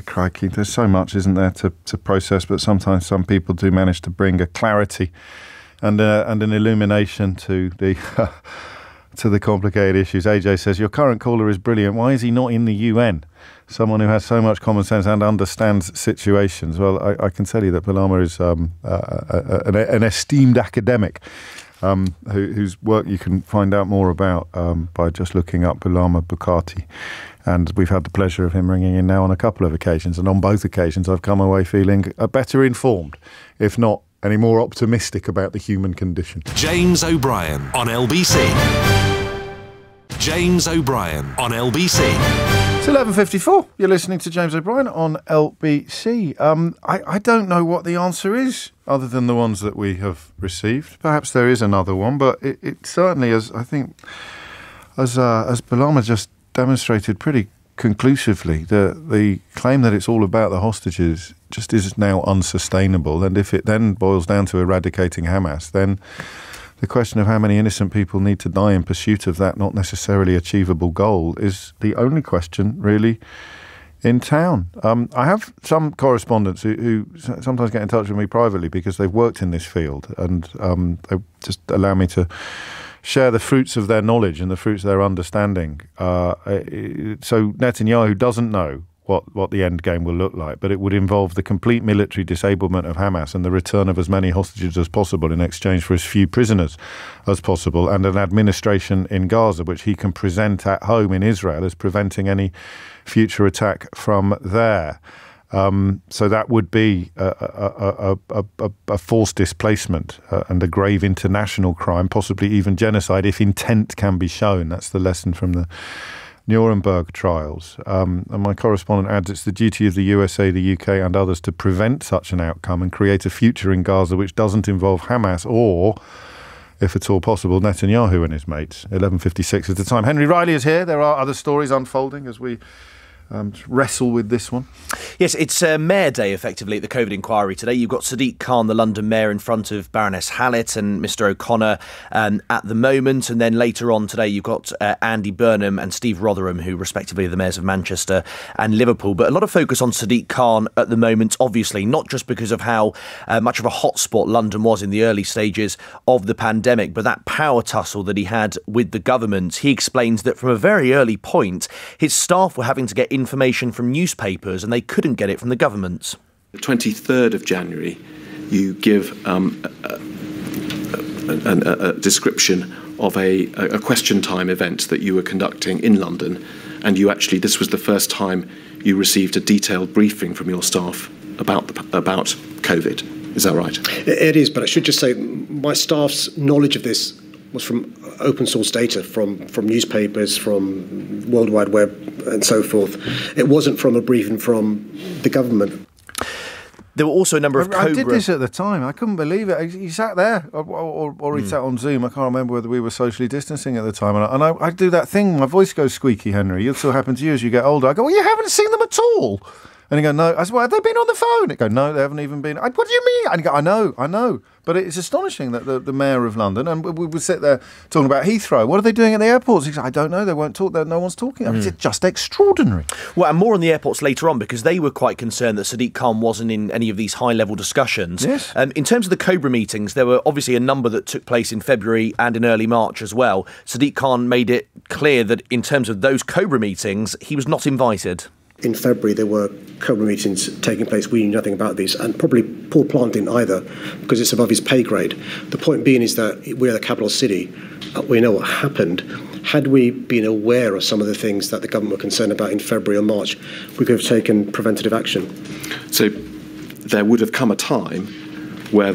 Crikey, there's so much, isn't there, to process, but sometimes some people do manage to bring a clarity and an illumination to the to the complicated issues. AJ says, your current caller is brilliant. Why is he not in the UN? Someone who has so much common sense and understands situations. Well, I can tell you that Balama is an esteemed academic whose work you can find out more about by just looking up Balama Bukhati. And we've had the pleasure of him ringing in now on a couple of occasions. And on both occasions, I've come away feeling better informed, if not any more optimistic about the human condition. James O'Brien on LBC. James O'Brien on LBC. It's 11:54. You're listening to James O'Brien on LBC. I don't know what the answer is, other than the ones that we have received. Perhaps there is another one, but it certainly, as Balama just demonstrated pretty conclusively, the claim that it's all about the hostages just is now unsustainable. And if it then boils down to eradicating Hamas, then the question of how many innocent people need to die in pursuit of that not necessarily achievable goal is the only question really in town. I have some correspondents who sometimes get in touch with me privately because they've worked in this field, and they just allow me to share the fruits of their knowledge and the fruits of their understanding. So Netanyahu doesn't know what the end game will look like, but it would involve the complete military disablement of Hamas and the return of as many hostages as possible in exchange for as few prisoners as possible, and an administration in Gaza which he can present at home in Israel as preventing any future attack from there. So that would be a forced displacement and a grave international crime, possibly even genocide, if intent can be shown. That's the lesson from the Nuremberg trials. And my correspondent adds it's the duty of the USA, the UK and others to prevent such an outcome and create a future in Gaza which doesn't involve Hamas or, if at all possible, Netanyahu and his mates. 11:56 is the time. Henry Riley is here. There are other stories unfolding as we wrestle with this one. Yes, it's Mayor Day, effectively, at the COVID inquiry today. You've got Sadiq Khan, the London Mayor, in front of Baroness Hallett and Mr O'Connor at the moment. And then later on today, you've got Andy Burnham and Steve Rotherham, who respectively are the mayors of Manchester and Liverpool. But a lot of focus on Sadiq Khan at the moment, obviously, not just because of how much of a hotspot London was in the early stages of the pandemic, but that power tussle that he had with the government. He explains that from a very early point, his staff were having to get information from newspapers and they couldn't get it from the government. The 23rd of January, you give a description of a question time event that you were conducting in London, and this was the first time you received a detailed briefing from your staff about COVID. Is that right? It is, but I should just say my staff's knowledge of this was from open source data from newspapers, from World Wide Web and so forth. It wasn't from a briefing from the government. There were also a number of Cobra... I did this at the time. I couldn't believe it. He sat there, or he sat on Zoom. I can't remember whether we were socially distancing at the time. And I do that thing. My voice goes squeaky, Henry. It'll still happen to you as you get older. I go, well, you haven't seen them at all. And he go, no. I said, well, have they been on the phone? He go, no, they haven't even been. What do you mean? And he go, I know. But it's astonishing that the mayor of London, and we would sit there talking about Heathrow. What are they doing at the airports? He said, I don't know. They won't talk. No one's talking. I mean, it's just extraordinary. Well, and more on the airports later on, because they were quite concerned that Sadiq Khan wasn't in any of these high-level discussions. Yes. In terms of the Cobra meetings, there were obviously a number that took place in February and in early March as well. Sadiq Khan made it clear that in terms of those Cobra meetings, he was not invited. In February, there were Cobra meetings taking place. We knew nothing about these, and probably Paul Plant didn't either, because it's above his pay grade. The point being is that we're the capital city. We know what happened. Had we been aware of some of the things that the government were concerned about in February or March, we could have taken preventative action. So there would have come a time where,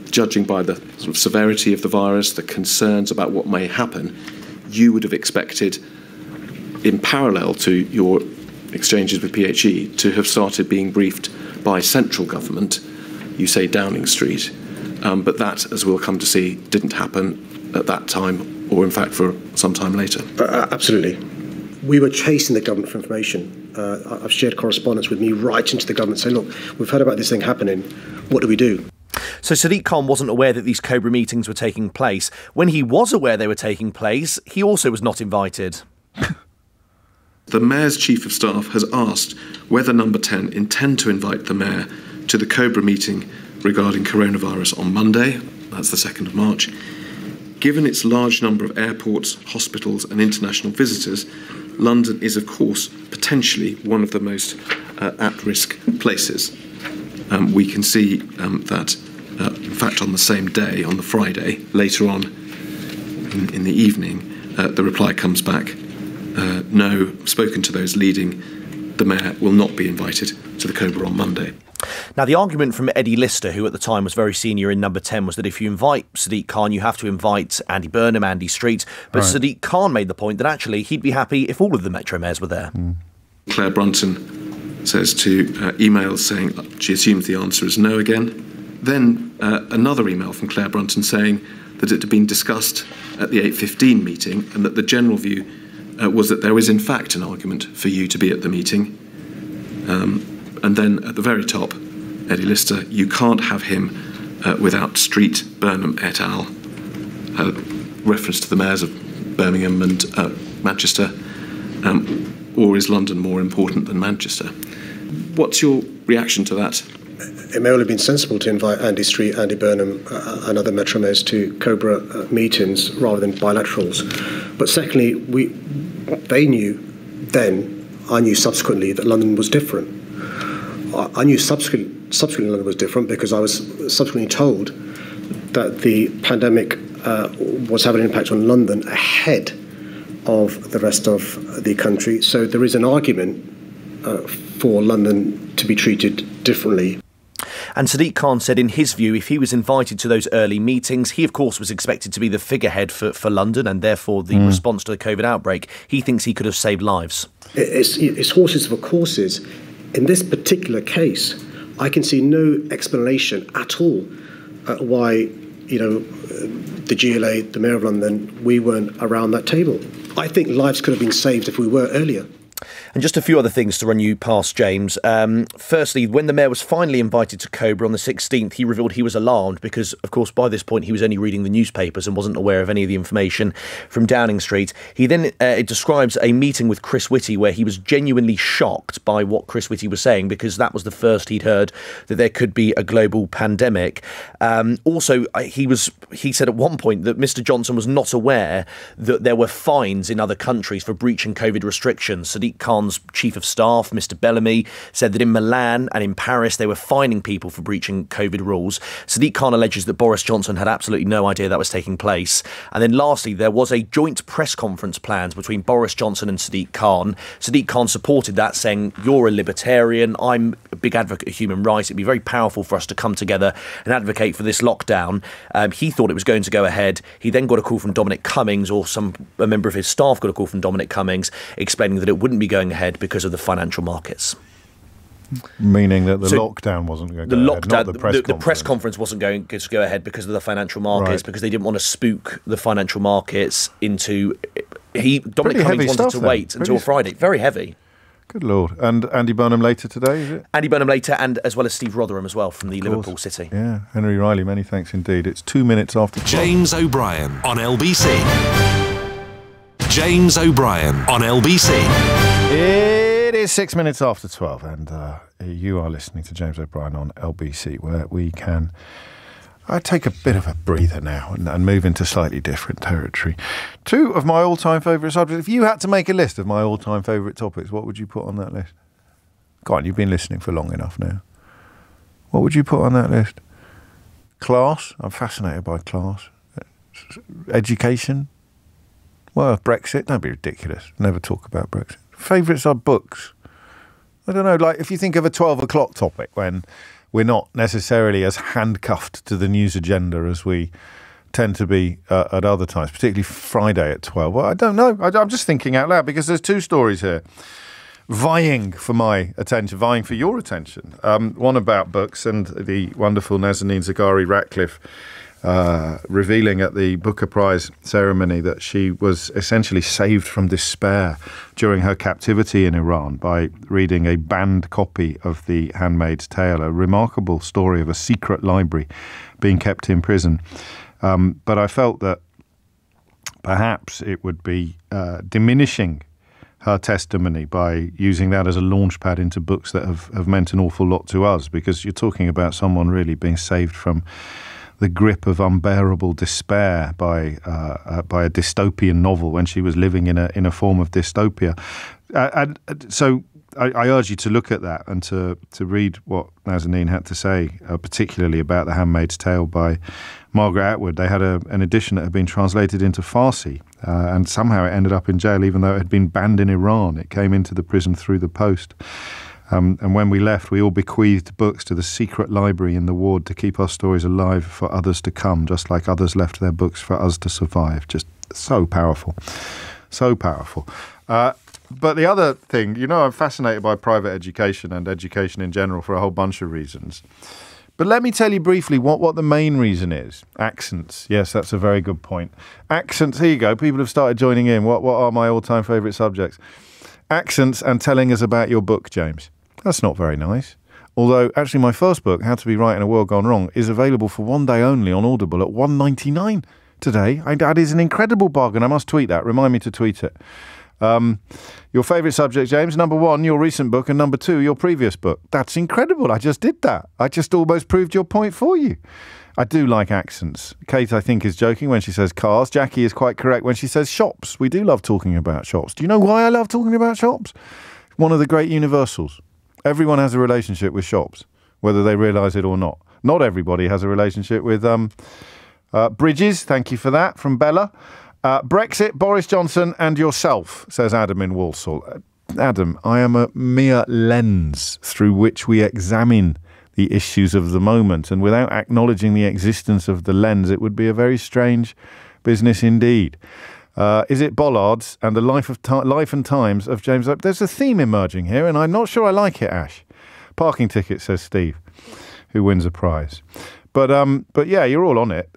judging by the sort of severity of the virus, the concerns about what may happen, you would have expected, in parallel to your exchanges with PHE, to have started being briefed by central government. You say Downing Street, but that, as we'll come to see, didn't happen at that time, or in fact for some time later. Absolutely. We were chasing the government for information. I've shared correspondence with me writing to the government saying, look, we've heard about this thing happening. What do we do? So Sadiq Khan wasn't aware that these Cobra meetings were taking place. When he was aware they were taking place, he also was not invited. The Mayor's Chief of Staff has asked whether Number 10 intend to invite the Mayor to the Cobra meeting regarding coronavirus on Monday, that's the 2nd of March. Given its large number of airports, hospitals and international visitors, London is, of course, potentially one of the most at-risk places. We can see that, in fact, on the same day, on the Friday, later on in the evening, the reply comes back. No, spoken to those leading, the Mayor will not be invited to the Cobra on Monday. Now, the argument from Eddie Lister, who at the time was very senior in Number 10, was that if you invite Sadiq Khan, you have to invite Andy Burnham, Andy Street. But right. Sadiq Khan made the point that actually he'd be happy if all of the Metro mayors were there. Claire Brunton says to emails saying she assumes the answer is no again. Then another email from Claire Brunton saying that it had been discussed at the 8:15 meeting and that the general view was that there is in fact an argument for you to be at the meeting. And then at the very top, Eddie Lister, you can't have him without Street, Burnham et al. Reference to the mayors of Birmingham and Manchester. Or is London more important than Manchester? What's your reaction to that? It may well have been sensible to invite Andy Street, Andy Burnham and other Metro mayors to Cobra meetings rather than bilaterals. But secondly, they knew then, I knew subsequently, that London was different. I knew subsequently London was different because I was subsequently told that the pandemic was having an impact on London ahead of the rest of the country. So there is an argument for London to be treated differently. And Sadiq Khan said in his view, if he was invited to those early meetings, he of course was expected to be the figurehead for London and therefore the response to the COVID outbreak. He thinks he could have saved lives. It's horses for courses. In this particular case, I can see no explanation at all why, the GLA, the Mayor of London, we weren't around that table. I think lives could have been saved if we were earlier. And just a few other things to run you past, James. Firstly, when the Mayor was finally invited to Cobra on the 16th, he revealed he was alarmed because, of course, by this point, he was only reading the newspapers and wasn't aware of any of the information from Downing Street. He then describes a meeting with Chris Whitty where he was genuinely shocked by what Chris Whitty was saying because that was the first he'd heard that there could be a global pandemic. Also, he said at one point that Mr Johnson was not aware that there were fines in other countries for breaching COVID restrictions. Sadiq Khan's Chief of Staff, Mr Bellamy, said that in Milan and in Paris they were fining people for breaching COVID rules. Sadiq Khan alleges that Boris Johnson had absolutely no idea that was taking place. And then lastly, there was a joint press conference planned between Boris Johnson and Sadiq Khan. Sadiq Khan supported that, saying, "You're a libertarian, I'm a big advocate of human rights. It'd be very powerful for us to come together and advocate for this lockdown." He thought it was going to go ahead. He then got a call from Dominic Cummings, or a member of his staff got a call from Dominic Cummings, explaining that it wouldn't be going ahead because of the financial markets. Meaning that the lockdown wasn't going to go ahead, not the press conference. The press conference wasn't going to go ahead because of the financial markets, because they didn't want to spook the financial markets into... Dominic Cummings wanted to wait until Friday. Very heavy. Good Lord. And Andy Burnham later today, is it? Andy Burnham later, and as well as Steve Rotherham as well from the Liverpool City. Yeah, Henry Riley, many thanks indeed. It's 2 minutes after 12. James O'Brien on LBC. James O'Brien on LBC. It is 6 minutes after 12, and you are listening to James O'Brien on LBC, where we can take a bit of a breather now and move into slightly different territory. Two of my all-time favourite subjects. If you had to make a list of my all-time favourite topics, what would you put on that list? Go on, you've been listening for long enough now. What would you put on that list? Class. I'm fascinated by class. Education. Well, Brexit. Don't be ridiculous. Never talk about Brexit. Favourites are books. I don't know, like if you think of a 12 o'clock topic when we're not necessarily as handcuffed to the news agenda as we tend to be at other times, particularly Friday at 12. Well, I don't know. I'm just thinking out loud because there's two stories here vying for my attention, vying for your attention. One about books and the wonderful Nazanin Zaghari-Ratcliffe revealing at the Booker Prize ceremony that she was essentially saved from despair during her captivity in Iran by reading a banned copy of The Handmaid's Tale, a remarkable story of a secret library being kept in prison. But I felt that perhaps it would be diminishing her testimony by using that as a launchpad into books that have meant an awful lot to us, because you're talking about someone really being saved from the grip of unbearable despair by a dystopian novel when she was living in a form of dystopia. And so I urge you to look at that and to read what Nazanin had to say, particularly about The Handmaid's Tale by Margaret Atwood. They had an edition that had been translated into Farsi, and somehow it ended up in jail, even though it had been banned in Iran. It came into the prison through the post. And when we left, we all bequeathed books to the secret library in the ward to keep our stories alive for others to come, just like others left their books for us to survive. Just so powerful. So powerful. But the other thing, I'm fascinated by private education and education in general for a whole bunch of reasons. But let me tell you briefly what the main reason is. Accents. Yes, that's a very good point. Accents. Here you go. People have started joining in. What are my all-time favourite subjects? Accents and telling us about your book, James. That's not very nice. Although, actually, my first book, How to Be Right in a World Gone Wrong, is available for one day only on Audible at $1.99 today. That is an incredible bargain. I must tweet that. Remind me to tweet it. Your favourite subject, James? Number one, your recent book, and number two, your previous book. That's incredible. I just did that. I just almost proved your point for you. I do like accents. Kate, I think, is joking when she says cars. Jackie is quite correct when she says shops. We do love talking about shops. Do you know why I love talking about shops? One of the great universals. Everyone has a relationship with shops, whether they realise it or not. Not everybody has a relationship with bridges. Thank you for that, from Bella. Brexit, Boris Johnson and yourself, says Adam in Walsall. Adam, I am a mere lens through which we examine the issues of the moment, and without acknowledging the existence of the lens, it would be a very strange business indeed. Is it bollards and the life and times of James? There's a theme emerging here, and I'm not sure I like it, Ash. Parking tickets, says Steve, who wins a prize. But yeah, you're all on it.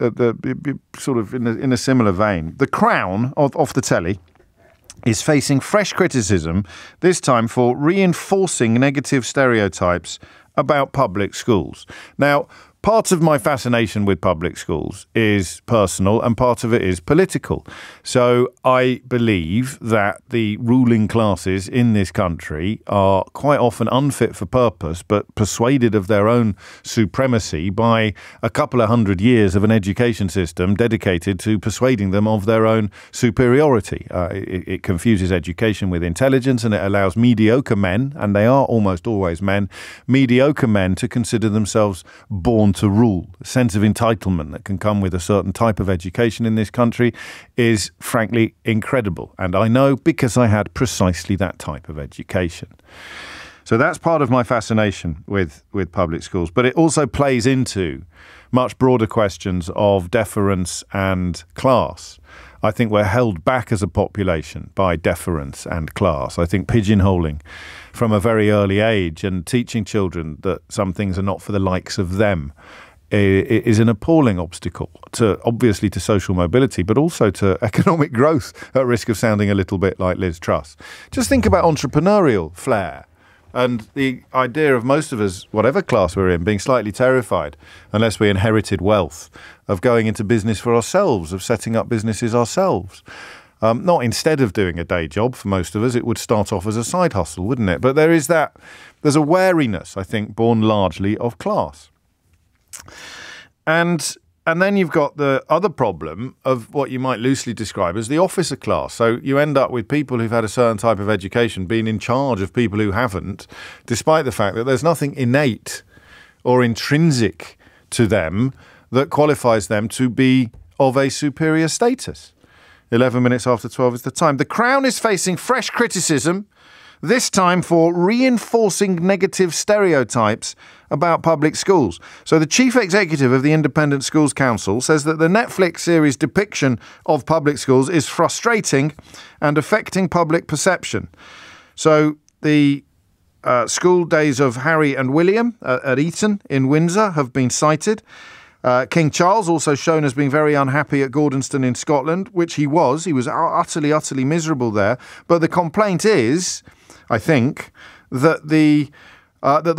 Sort of in a similar vein. The Crown off the telly is facing fresh criticism, this time for reinforcing negative stereotypes about public schools. Now, part of my fascination with public schools is personal and part of it is political. So I believe that the ruling classes in this country are quite often unfit for purpose, but persuaded of their own supremacy by a couple of 100 years of an education system dedicated to persuading them of their own superiority. It confuses education with intelligence, and it allows mediocre men, and they are almost always men, mediocre men to consider themselves born to rule. A sense of entitlement that can come with a certain type of education in this country is frankly incredible. And I know because I had precisely that type of education. So that's part of my fascination with public schools. But it also plays into much broader questions of deference and class. I think we're held back as a population by deference and class. I think pigeonholing from a very early age and teaching children that some things are not for the likes of them is an appalling obstacle to, obviously, to social mobility, but also to economic growth, at risk of sounding a little bit like Liz Truss. Just think about entrepreneurial flair and the idea of most of us, whatever class we're in, being slightly terrified, unless we inherited wealth, of going into business for ourselves, of setting up businesses ourselves. Not instead of doing a day job for most of us. It would start off as a side hustle, wouldn't it? But there's a wariness, I think, born largely of class. And then you've got the other problem of what you might loosely describe as the officer class. So you end up with people who've had a certain type of education being in charge of people who haven't, despite the fact that there's nothing innate or intrinsic to them that qualifies them to be of a superior status. 11 minutes after 12 is the time. The Crown is facing fresh criticism, this time for reinforcing negative stereotypes about public schools. So the chief executive of the Independent Schools Council says that the Netflix series depiction of public schools is frustrating and affecting public perception. So the school days of Harry and William at Eton in Windsor have been cited. King Charles also shown as being very unhappy at Gordonston in Scotland, which he was. He was utterly miserable there. But the complaint is, I think, that the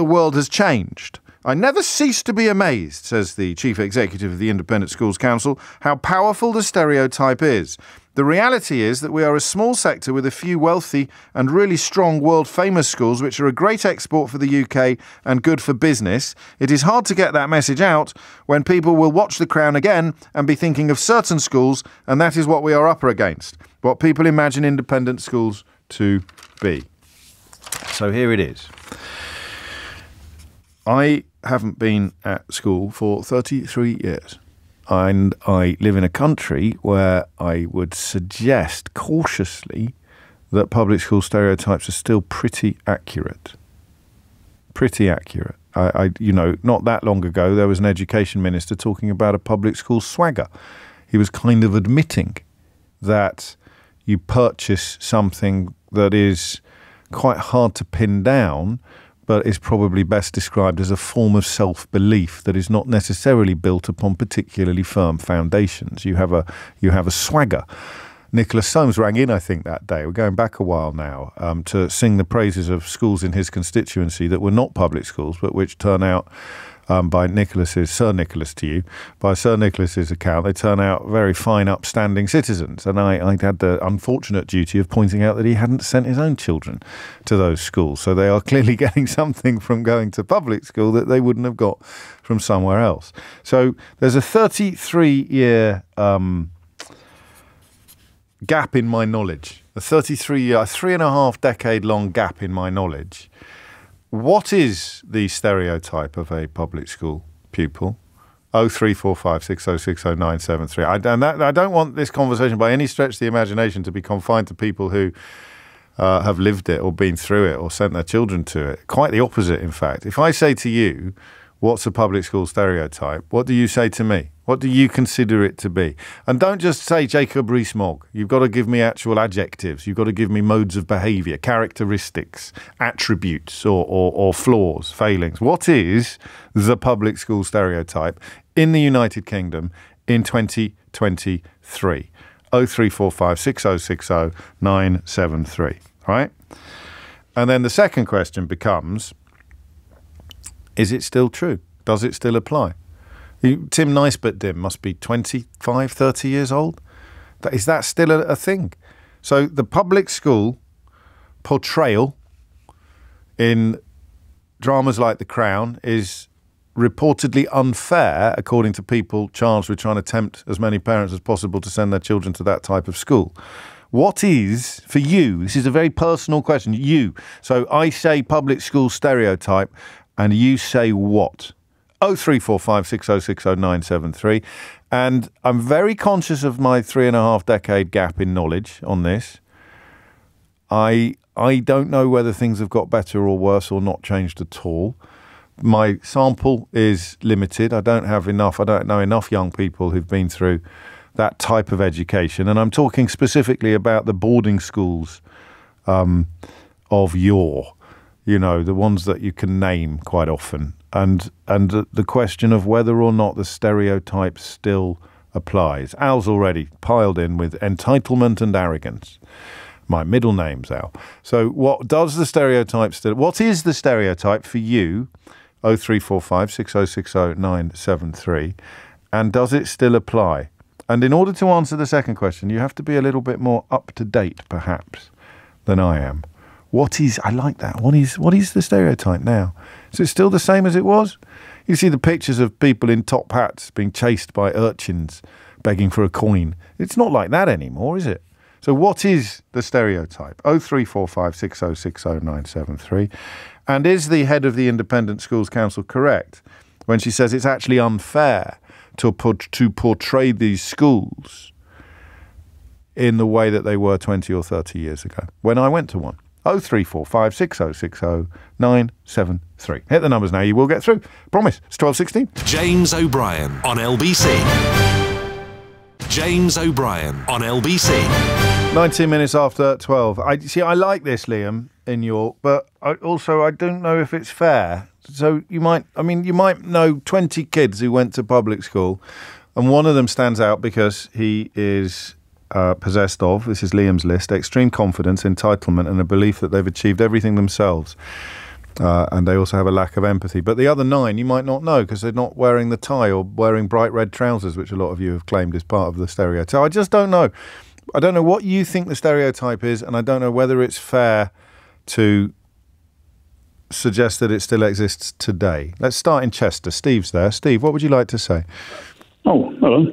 world has changed. I never cease to be amazed, says the chief executive of the Independent Schools Council, how powerful the stereotype is. The reality is that we are a small sector with a few wealthy and really strong world-famous schools, which are a great export for the UK and good for business. It is hard to get that message out when people will watch The Crown again and be thinking of certain schools, and that is what we are up against, what people imagine independent schools to be. So here it is. I haven't been at school for 33 years. And I live in a country where I would suggest cautiously that public school stereotypes are still pretty accurate. Pretty accurate. Not that long ago, there was an education minister talking about a public school swagger. He was kind of admitting that you purchase something that is quite hard to pin down, but is probably best described as a form of self-belief that is not necessarily built upon particularly firm foundations. You have a swagger. Nicholas Soames rang in, I think, that day. We're going back a while now, to sing the praises of schools in his constituency that were not public schools, but which turn out, by Sir Nicholas's account, they turn out very fine, upstanding citizens. And I had the unfortunate duty of pointing out that he hadn't sent his own children to those schools. So they are clearly getting something from going to public school that they wouldn't have got from somewhere else. So there's a 33-year gap in my knowledge, a 3.5 decade long gap in my knowledge. What is the stereotype of a public school pupil? 0345 6060 973. I don't want this conversation by any stretch of the imagination to be confined to people who have lived it or been through it or sent their children to it. Quite the opposite, in fact. If I say to you, what's a public school stereotype? What do you say to me? What do you consider it to be? And don't just say Jacob Rees-Mogg. You've got to give me actual adjectives. You've got to give me modes of behaviour, characteristics, attributes or flaws, failings. What is the public school stereotype in the United Kingdom in 2023? 0345 6060 973. Right? And then the second question becomes, is it still true? Does it still apply? Tim Nicebert must be 25, 30 years old. Is that still a thing? So the public school portrayal in dramas like The Crown is reportedly unfair, according to people charged with trying to tempt as many parents as possible to send their children to that type of school. What is, for you, this is a very personal question, you. So I say public school stereotype, and you say what? 0345 6060 973. And I'm very conscious of my 3.5 decade gap in knowledge on this. I don't know whether things have got better or worse or not changed at all. My sample is limited. I don't know enough young people who've been through that type of education. And I'm talking specifically about the boarding schools of yore, you know, the ones that you can name quite often. And the question of whether or not the stereotype still applies. Al's already piled in with entitlement and arrogance. My middle name's Al. So what is the stereotype for you? 0345 6060 973. And does it still apply? And in order to answer the second question, you have to be a little bit more up to date, perhaps, than I am. I like that. What is the stereotype now? Is it still the same as it was? You see the pictures of people in top hats being chased by urchins begging for a coin. It's not like that anymore, is it? So what is the stereotype? 0345 6060 973. And is the head of the Independent Schools Council correct when she says it's actually unfair to portray these schools in the way that they were 20 or 30 years ago when I went to one? 0345 6060 973. Hit the numbers now, you will get through. Promise. It's 12:16. James O'Brien on LBC. James O'Brien on LBC. 19 minutes after 12. I like this, Liam, in York, but I don't know if it's fair. So you might know 20 kids who went to public school, and one of them stands out because he is possessed of, this is Liam's list, extreme confidence, entitlement, and a belief that they've achieved everything themselves. And they also have a lack of empathy. But the other 9 you might not know because they're not wearing the tie or wearing bright red trousers, which a lot of you have claimed is part of the stereotype. I just don't know. I don't know what you think the stereotype is, and I don't know whether it's fair to suggest that it still exists today. Let's start in Chester. Steve's there. Steve, what would you like to say? Oh, hello.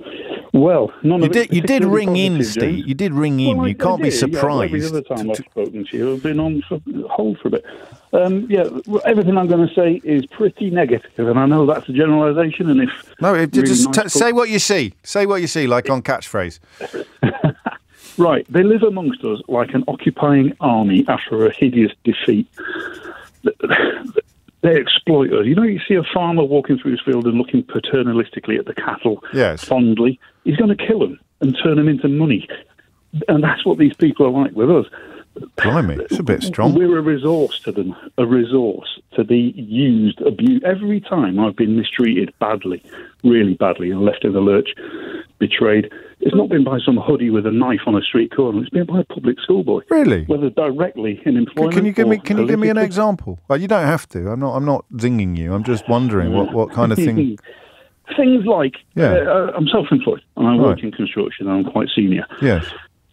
Well, you did ring in, Steve. You did ring in. Well, you can't be surprised. Every other time I've spoken to you, I've been on hold for a bit. Everything I'm going to say is pretty negative, and I know that's a generalisation. And say what you see. Say what you see, like on Catchphrase. Right, they live amongst us like an occupying army after a hideous defeat. They exploit us. You know, you see a farmer walking through his field and looking paternalistically at the cattle, fondly. He's going to kill them and turn them into money. And that's what these people are like with us. Blimey, it's a bit strong. We're a resource to them, a resource to be used, abused. Every time I've been mistreated badly, really badly, and left in the lurch, betrayed, it's not been by some hoodie with a knife on a street corner. It's been by a public schoolboy. Really? Whether directly in employment. Can you give me an example? Well, you don't have to. I'm not zinging you. I'm just wondering what kind of thing. Things like I'm self-employed and I work in construction and I'm quite senior. Yes.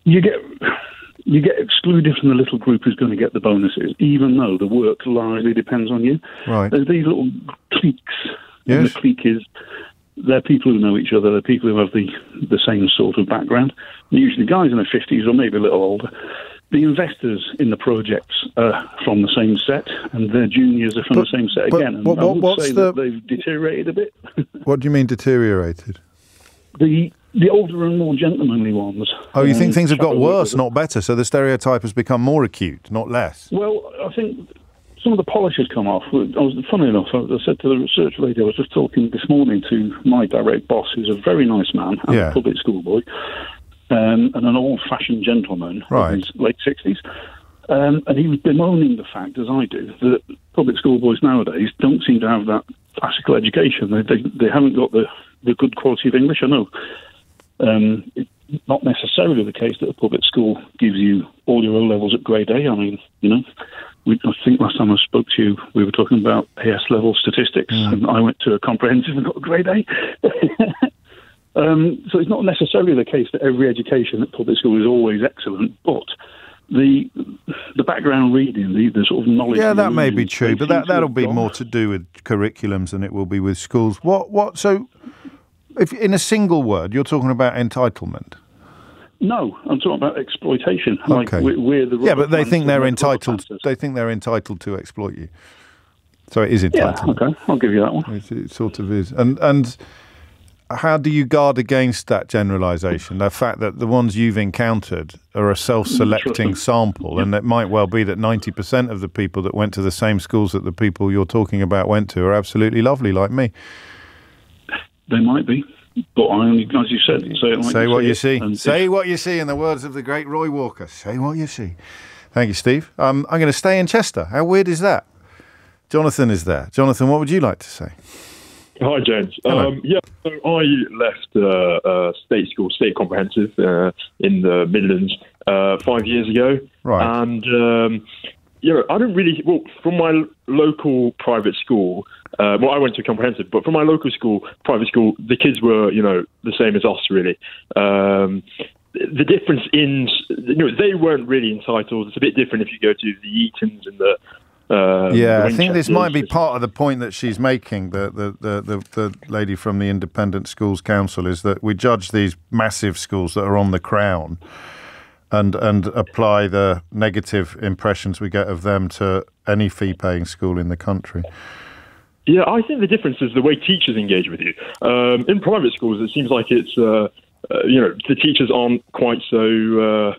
You get excluded from the little group who's going to get the bonuses, even though the work largely depends on you. Right. There's these little cliques. Yes. And the clique is, they're people who know each other. They're people who have the same sort of background. They're usually guys in their 50s or maybe a little older. The investors in the projects are from the same set, and their juniors are from the same set again. And I would say that they've deteriorated a bit. What do you mean deteriorated? The older and more gentlemanly ones. Oh, you think things have got worse, not better? So the stereotype has become more acute, not less? Well, I think some of the polish has come off. Funny enough, I said to the research lady, I was just talking this morning to my direct boss, who's a very nice man, a public schoolboy, and an old-fashioned gentleman in his late 60s. And he was bemoaning the fact, as I do, that public schoolboys nowadays don't seem to have that classical education. They haven't got the good quality of English. I know it's not necessarily the case that a public school gives you all your O-levels at grade A. I mean, I think last time I spoke to you, we were talking about AS level statistics, and I went to a comprehensive and got a grade A. So it's not necessarily the case that every education at public school is always excellent, but the background reading, the sort of knowledge... Yeah, that may be true, but that'll be more to do with curriculums than it will be with schools. So, if in a single word, you're talking about entitlement? No, I'm talking about exploitation. Okay. Like we're the but they think they're entitled. They think they're entitled to exploit you. So it is entitlement. Yeah, okay, I'll give you that one. It sort of is. And how do you guard against that generalisation? The fact that the ones you've encountered are a self-selecting sample, and it might well be that 90% of the people that went to the same schools that the people you're talking about went to are absolutely lovely, like me. They might be. But I only, as you said, say it like say what you see. See. Say what you see, in the words of the great Roy Walker. Say what you see. Thank you, Steve. I'm going to stay in Chester. How weird is that? Jonathan is there. Jonathan, what would you like to say? Hi, James. So I left state school, state comprehensive, in the Midlands 5 years ago. Right. And, I don't really, from my local private school, I went to comprehensive, but from my local school, private school, the kids were, the same as us, really. The difference in, they weren't really entitled. It's a bit different if you go to the Eatons and the I think this might be part of the point that she's making, the lady from the Independent Schools Council, is that we judge these massive schools that are on the crown and apply the negative impressions we get of them to any fee-paying school in the country. Yeah, I think the difference is the way teachers engage with you. In private schools, it seems like it's, the teachers aren't quite so...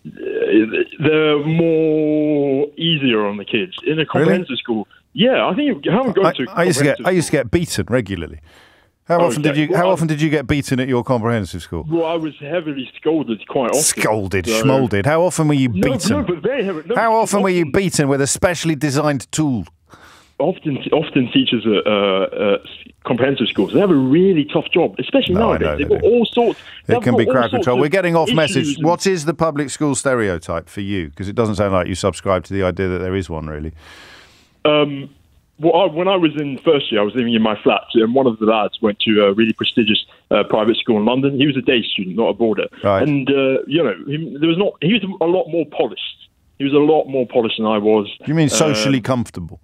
they're more easier on the kids. In a comprehensive school, I think you haven't gone to. I used to get beaten regularly. How often did you get beaten at your comprehensive school? Well, I was heavily scolded quite often. Schmolded. How often were you beaten? No, but very heavily. How often were you beaten with a specially designed tool? Often teachers at comprehensive schools, they have a really tough job, especially nowadays. They've got all sorts. It can be crowd control. We're getting off message. What is the public school stereotype for you? Because it doesn't sound like you subscribe to the idea that there is one, really. When I was in first year, I was living in my flat, and one of the lads went to a really prestigious private school in London. He was a day student, not a boarder. Right. And, he was a lot more polished. He was a lot more polished than I was. You mean socially comfortable?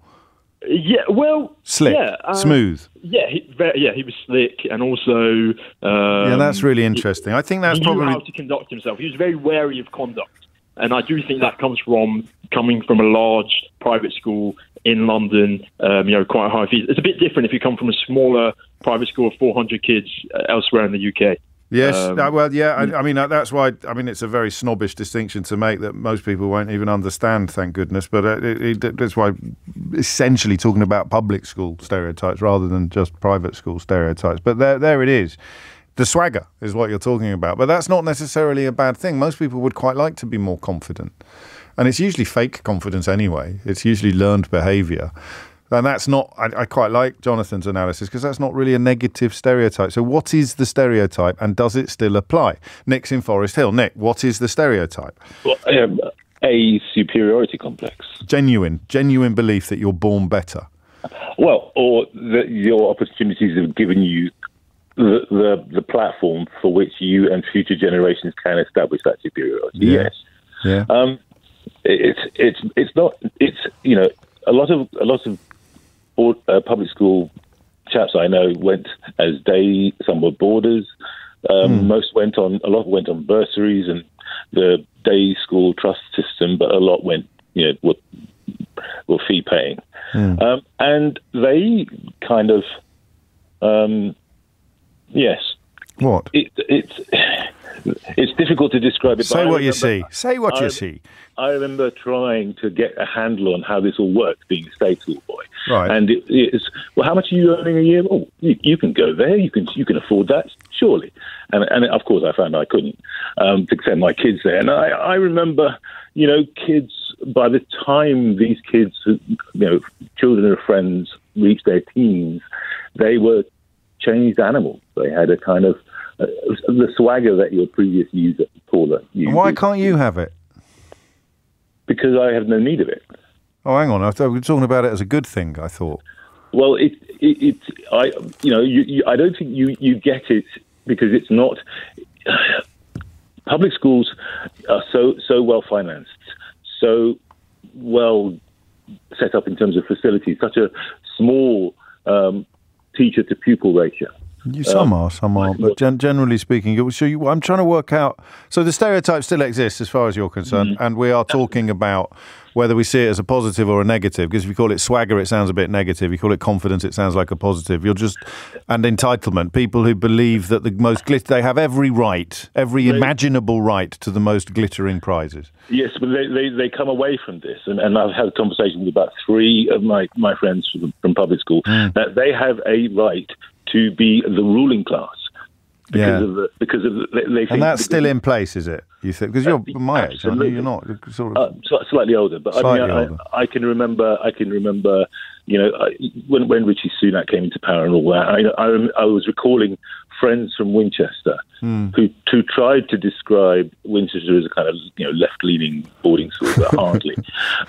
Yeah, well... Slick, smooth. Yeah, he was slick, and also... that's really interesting. I think that's probably... He knew how to conduct himself. He was very wary of conduct. And I do think that comes from coming from a large private school in London, quite high fees. It's a bit different if you come from a smaller private school of 400 kids elsewhere in the UK. Yes, I mean, that's why, it's a very snobbish distinction to make that most people won't even understand, thank goodness, but that's why essentially talking about public school stereotypes rather than just private school stereotypes. But there it is. The swagger is what you're talking about, but that's not necessarily a bad thing. Most people would quite like to be more confident, and it's usually fake confidence anyway. It's usually learned behaviour. And that's not, I quite like Jonathan's analysis, because that's not really a negative stereotype. So what is the stereotype, and does it still apply? Nick's in Forest Hill. Nick, what is the stereotype? Well, a superiority complex. Genuine belief that you're born better. Well, or that your opportunities have given you the platform for which you and future generations can establish that superiority. Yeah. Yes. Yeah. It's not, a lot of public school chaps I know went as some were boarders. A lot went on bursaries and the day school trust system, but a lot went, were fee paying. And they kind of, yes. What? It's difficult to describe it. Say what you see. Say what you see. I remember trying to get a handle on how this all worked, being a state school boy. Right. And it's, how much are you earning a year? Oh, you can go there. You can afford that, surely. And of course, I found I couldn't to send my kids there. And I remember, kids. By the time these kids, children of friends, reached their teens, they were changed animals. They had a kind of the swagger that your previous user, Paula, used. Why can't you have it? Because I have no need of it. Oh, hang on. I thought we were talking about it as a good thing, I thought. Well, I don't think you get it because it's not. Public schools are so well financed, so well set up in terms of facilities, such a small teacher to pupil ratio. Some are, but generally speaking, I'm trying to work out. So the stereotype still exists as far as you're concerned, and we are talking about whether we see it as a positive or a negative. Because if you call it swagger, it sounds a bit negative. You call it confidence, it sounds like a positive. And entitlement. People who believe that they have every right, every imaginable right to the most glittering prizes. Yes, but they come away from this, and I've had a conversation with about 3 of my friends from public school that they have a right to be the ruling class. Because they think, and that's still in place, is it? You think, because you're my age, aren't you? You're not sort of slightly older, but I can remember. When Rishi Sunak came into power and all that, I was recalling friends from Winchester who tried to describe Winchester as a kind of left-leaning boarding school, but hardly.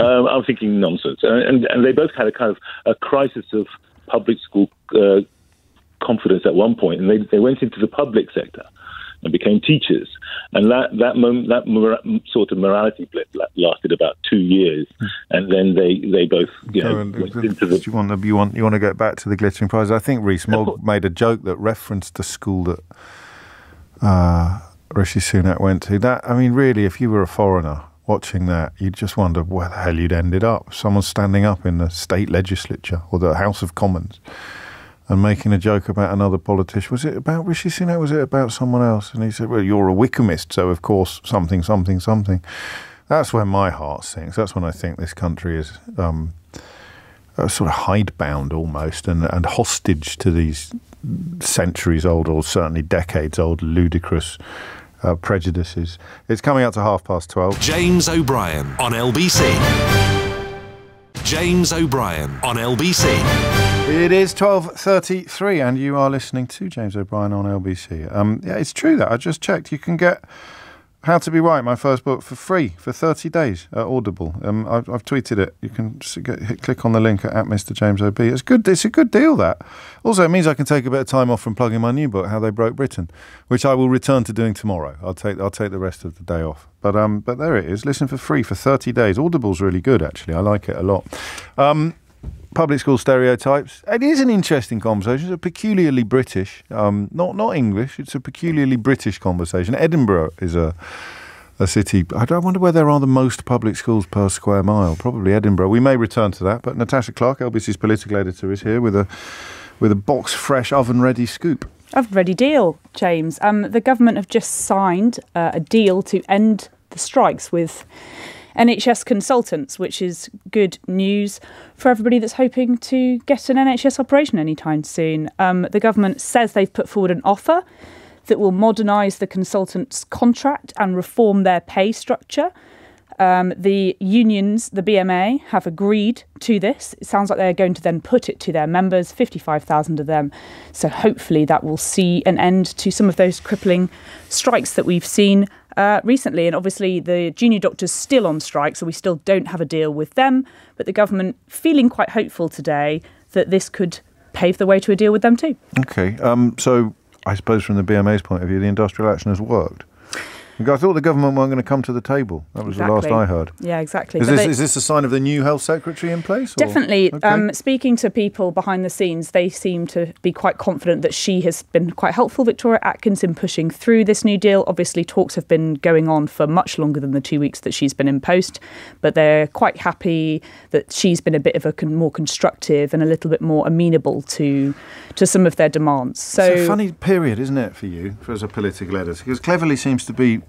I'm thinking nonsense, and they both had a kind of a crisis of public school confidence at one point, and they went into the public sector and became teachers. And that sort of morality blip lasted about 2 years, and then they both went into the. You want to get back to the glittering prize? I think Rees-Mogg made a joke that referenced the school that Rishi Sunak went to. That, I mean, really, if you were a foreigner watching that, you'd just wonder where the hell you'd ended up. Someone standing up in the state legislature or the House of Commons and making a joke about another politician. Was it about Rishi Sunak? Was it about someone else? And he said, well, you're a Wickhamist, so of course something. That's when my heart sinks. That's when I think this country is sort of hidebound almost and hostage to these centuries-old or certainly decades-old ludicrous prejudices. It's coming up to 12:30. James O'Brien on LBC. James O'Brien on LBC. It is 12:33 and you are listening to James O'Brien on LBC. Yeah, it's true that I just checked. You can get How to Be Right, my first book, for free for 30 days at Audible. I've tweeted it. You can just click on the link at Mr. James OB. It's good. It's a good deal, that. Also, it means I can take a bit of time off from plugging my new book, How They Broke Britain, which I will return to doing tomorrow. I'll take the rest of the day off. But there it is. Listen for free for 30 days. Audible's really good, actually. I like it a lot. Public school stereotypes. It is an interesting conversation. It's a peculiarly British, not English. It's a peculiarly British conversation. Edinburgh is a city. I wonder where there are the most public schools per square mile. Probably Edinburgh. We may return to that. But Natasha Clark, LBC's political editor, is here with a box fresh oven ready scoop. Oven ready deal, James. The government have just signed a deal to end the strikes with NHS consultants, which is good news for everybody that's hoping to get an NHS operation anytime soon. The government says they've put forward an offer that will modernise the consultants' contract and reform their pay structure. The unions, the BMA, have agreed to this. It sounds like they're going to then put it to their members, 55,000 of them. So hopefully that will see an end to some of those crippling strikes that we've seen recently. And obviously the junior doctors still on strike, so we still don't have a deal with them. But the government feeling quite hopeful today that this could pave the way to a deal with them too. OK, so I suppose from the BMA's point of view, the industrial action has worked. I thought the government weren't going to come to the table. That was the last I heard. Yeah, exactly. Is this a sign of the new health secretary in place? Definitely. Okay. Speaking to people behind the scenes, they seem to be quite confident that she has been quite helpful, Victoria Atkins, in pushing through this new deal. Obviously, talks have been going on for much longer than the 2 weeks that she's been in post, but they're quite happy that she's been a bit of a more constructive and a little bit more amenable to some of their demands. So it's a funny period, isn't it, for you, as a political editor? Because Cleverly seems to be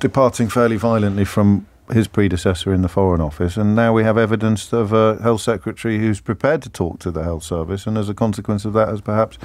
departing fairly violently from his predecessor in the Foreign Office, and now we have evidence of a health secretary who's prepared to talk to the health service, and as a consequence of that has perhaps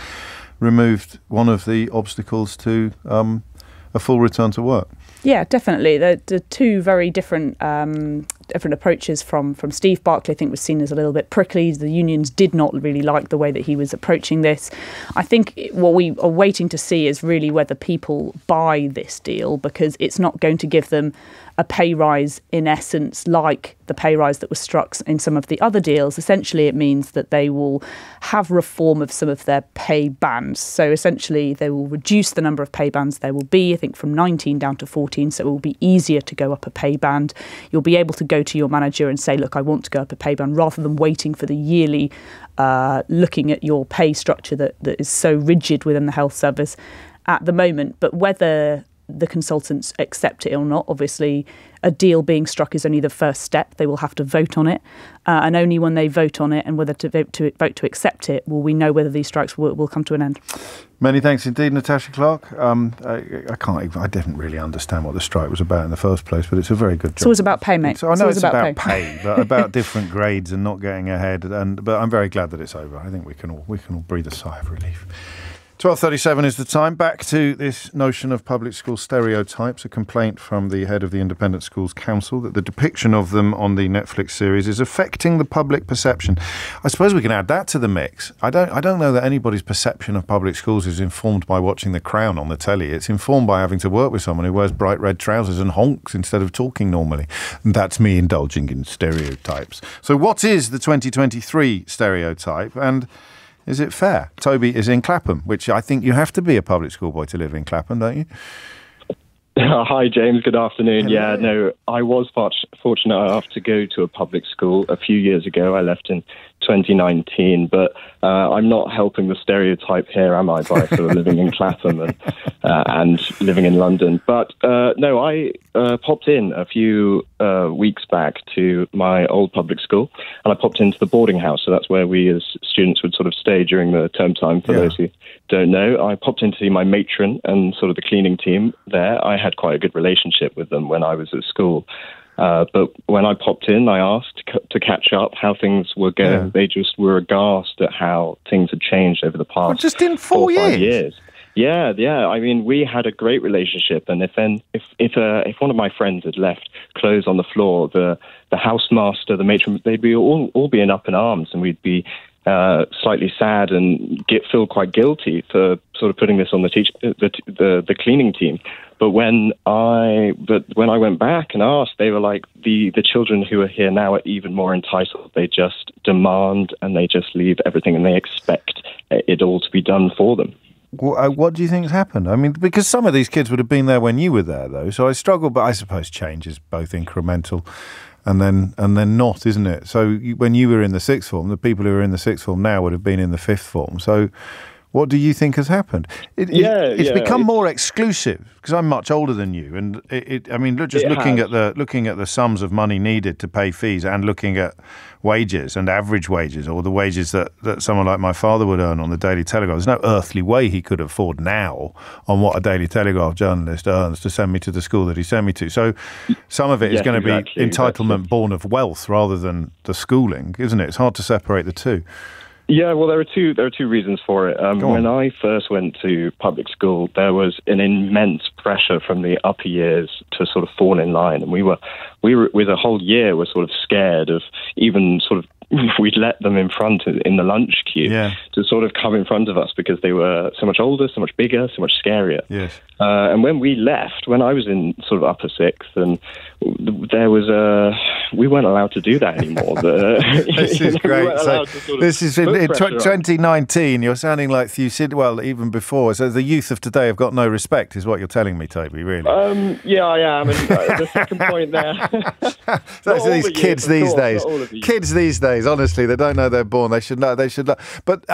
removed one of the obstacles to a full return to work. Yeah, definitely. The two very different approaches from Steve Barclay, I think, was seen as a little bit prickly. The unions did not really like the way that he was approaching this. I think what we are waiting to see is really whether people buy this deal, because it's not going to give them a pay rise in essence like the pay rise that was struck in some of the other deals. Essentially, it means that they will have reform of some of their pay bands. So essentially, they will reduce the number of pay bands there will be, I think, from 19 down to 14. So it will be easier to go up a pay band. You'll be able to go to your manager and say, look, I want to go up a pay band, rather than waiting for the yearly looking at your pay structure that is so rigid within the health service at the moment. But whether the consultants accept it or not, obviously a deal being struck is only the first step. They will have to vote on it, and only when they vote on it and whether to vote to accept it will we know whether these strikes will come to an end. Many thanks indeed, Natasha Clark. I didn't really understand what the strike was about in the first place, but it's a very good job. It's always about pay, mate. So I know it's about pay, but about different grades and not getting ahead. But I'm very glad that it's over. I think we can all breathe a sigh of relief. 12:37 is the time. Back to this notion of public school stereotypes. A complaint from the head of the Independent Schools Council that the depiction of them on the Netflix series is affecting the public perception. I suppose we can add that to the mix. I don't know that anybody's perception of public schools is informed by watching The Crown on the telly. It's informed by having to work with someone who wears bright red trousers and honks instead of talking normally. And that's me indulging in stereotypes. So what is the 2023 stereotype, and is it fair? Toby is in Clapham, which I think you have to be a public school boy to live in Clapham, don't you? Hi, James. Good afternoon. Hello. Yeah, no, I was fortunate enough to go to a public school a few years ago. I left in 2019, but I'm not helping the stereotype here, am I, by sort of living in Clapham and living in London. But no, I popped in a few weeks back to my old public school, and I popped into the boarding house. So that's where we as students would sort of stay during the term time, for those who don't know. I popped in to see my matron and sort of the cleaning team there. I had quite a good relationship with them when I was at school. But when I popped in, I asked to catch up how things were going. Yeah. They just were aghast at how things had changed over the past just in 4 years. Yeah. I mean, we had a great relationship, and if one of my friends had left clothes on the floor, the housemaster, the matron, they'd be all be up in arms, and we'd be slightly sad and feel quite guilty for sort of putting this on the cleaning team. But when I went back and asked, they were like, the children who are here now are even more entitled. They just demand and they just leave everything, and they expect it all to be done for them. What do you think's happened? I mean, because some of these kids would have been there when you were there, though. So I struggle, but I suppose change is both incremental and then not, isn't it? So when you were in the sixth form, the people who are in the sixth form now would have been in the fifth form. So what do you think has happened? It's become more exclusive, because I'm much older than you, and looking at the sums of money needed to pay fees, and looking at wages and average wages, or the wages that someone like my father would earn on the Daily Telegraph. There's no earthly way he could afford now on what a Daily Telegraph journalist earns to send me to the school that he sent me to. So some of it is going to be entitlement born of wealth rather than the schooling, isn't it? It's hard to separate the two. Yeah, well, there are two reasons for it. When I first went to public school, there was an immense pressure from the upper years to sort of fall in line, and we were with a whole year were sort of scared of even sort of we'd let them in front in the lunch queue to sort of come in front of us, because they were so much older, so much bigger, so much scarier. Yes. And when we left, when I was in sort of upper sixth, and there was we weren't allowed to do that anymore. This is great. So this is in 2019. You're sounding like well, even before. So the youth of today have got no respect, is what you're telling me, Toby. Really? Yeah, I am. And the second point there. Those are these kids these days. Kids these days. Honestly, they don't know they're born. They should know. But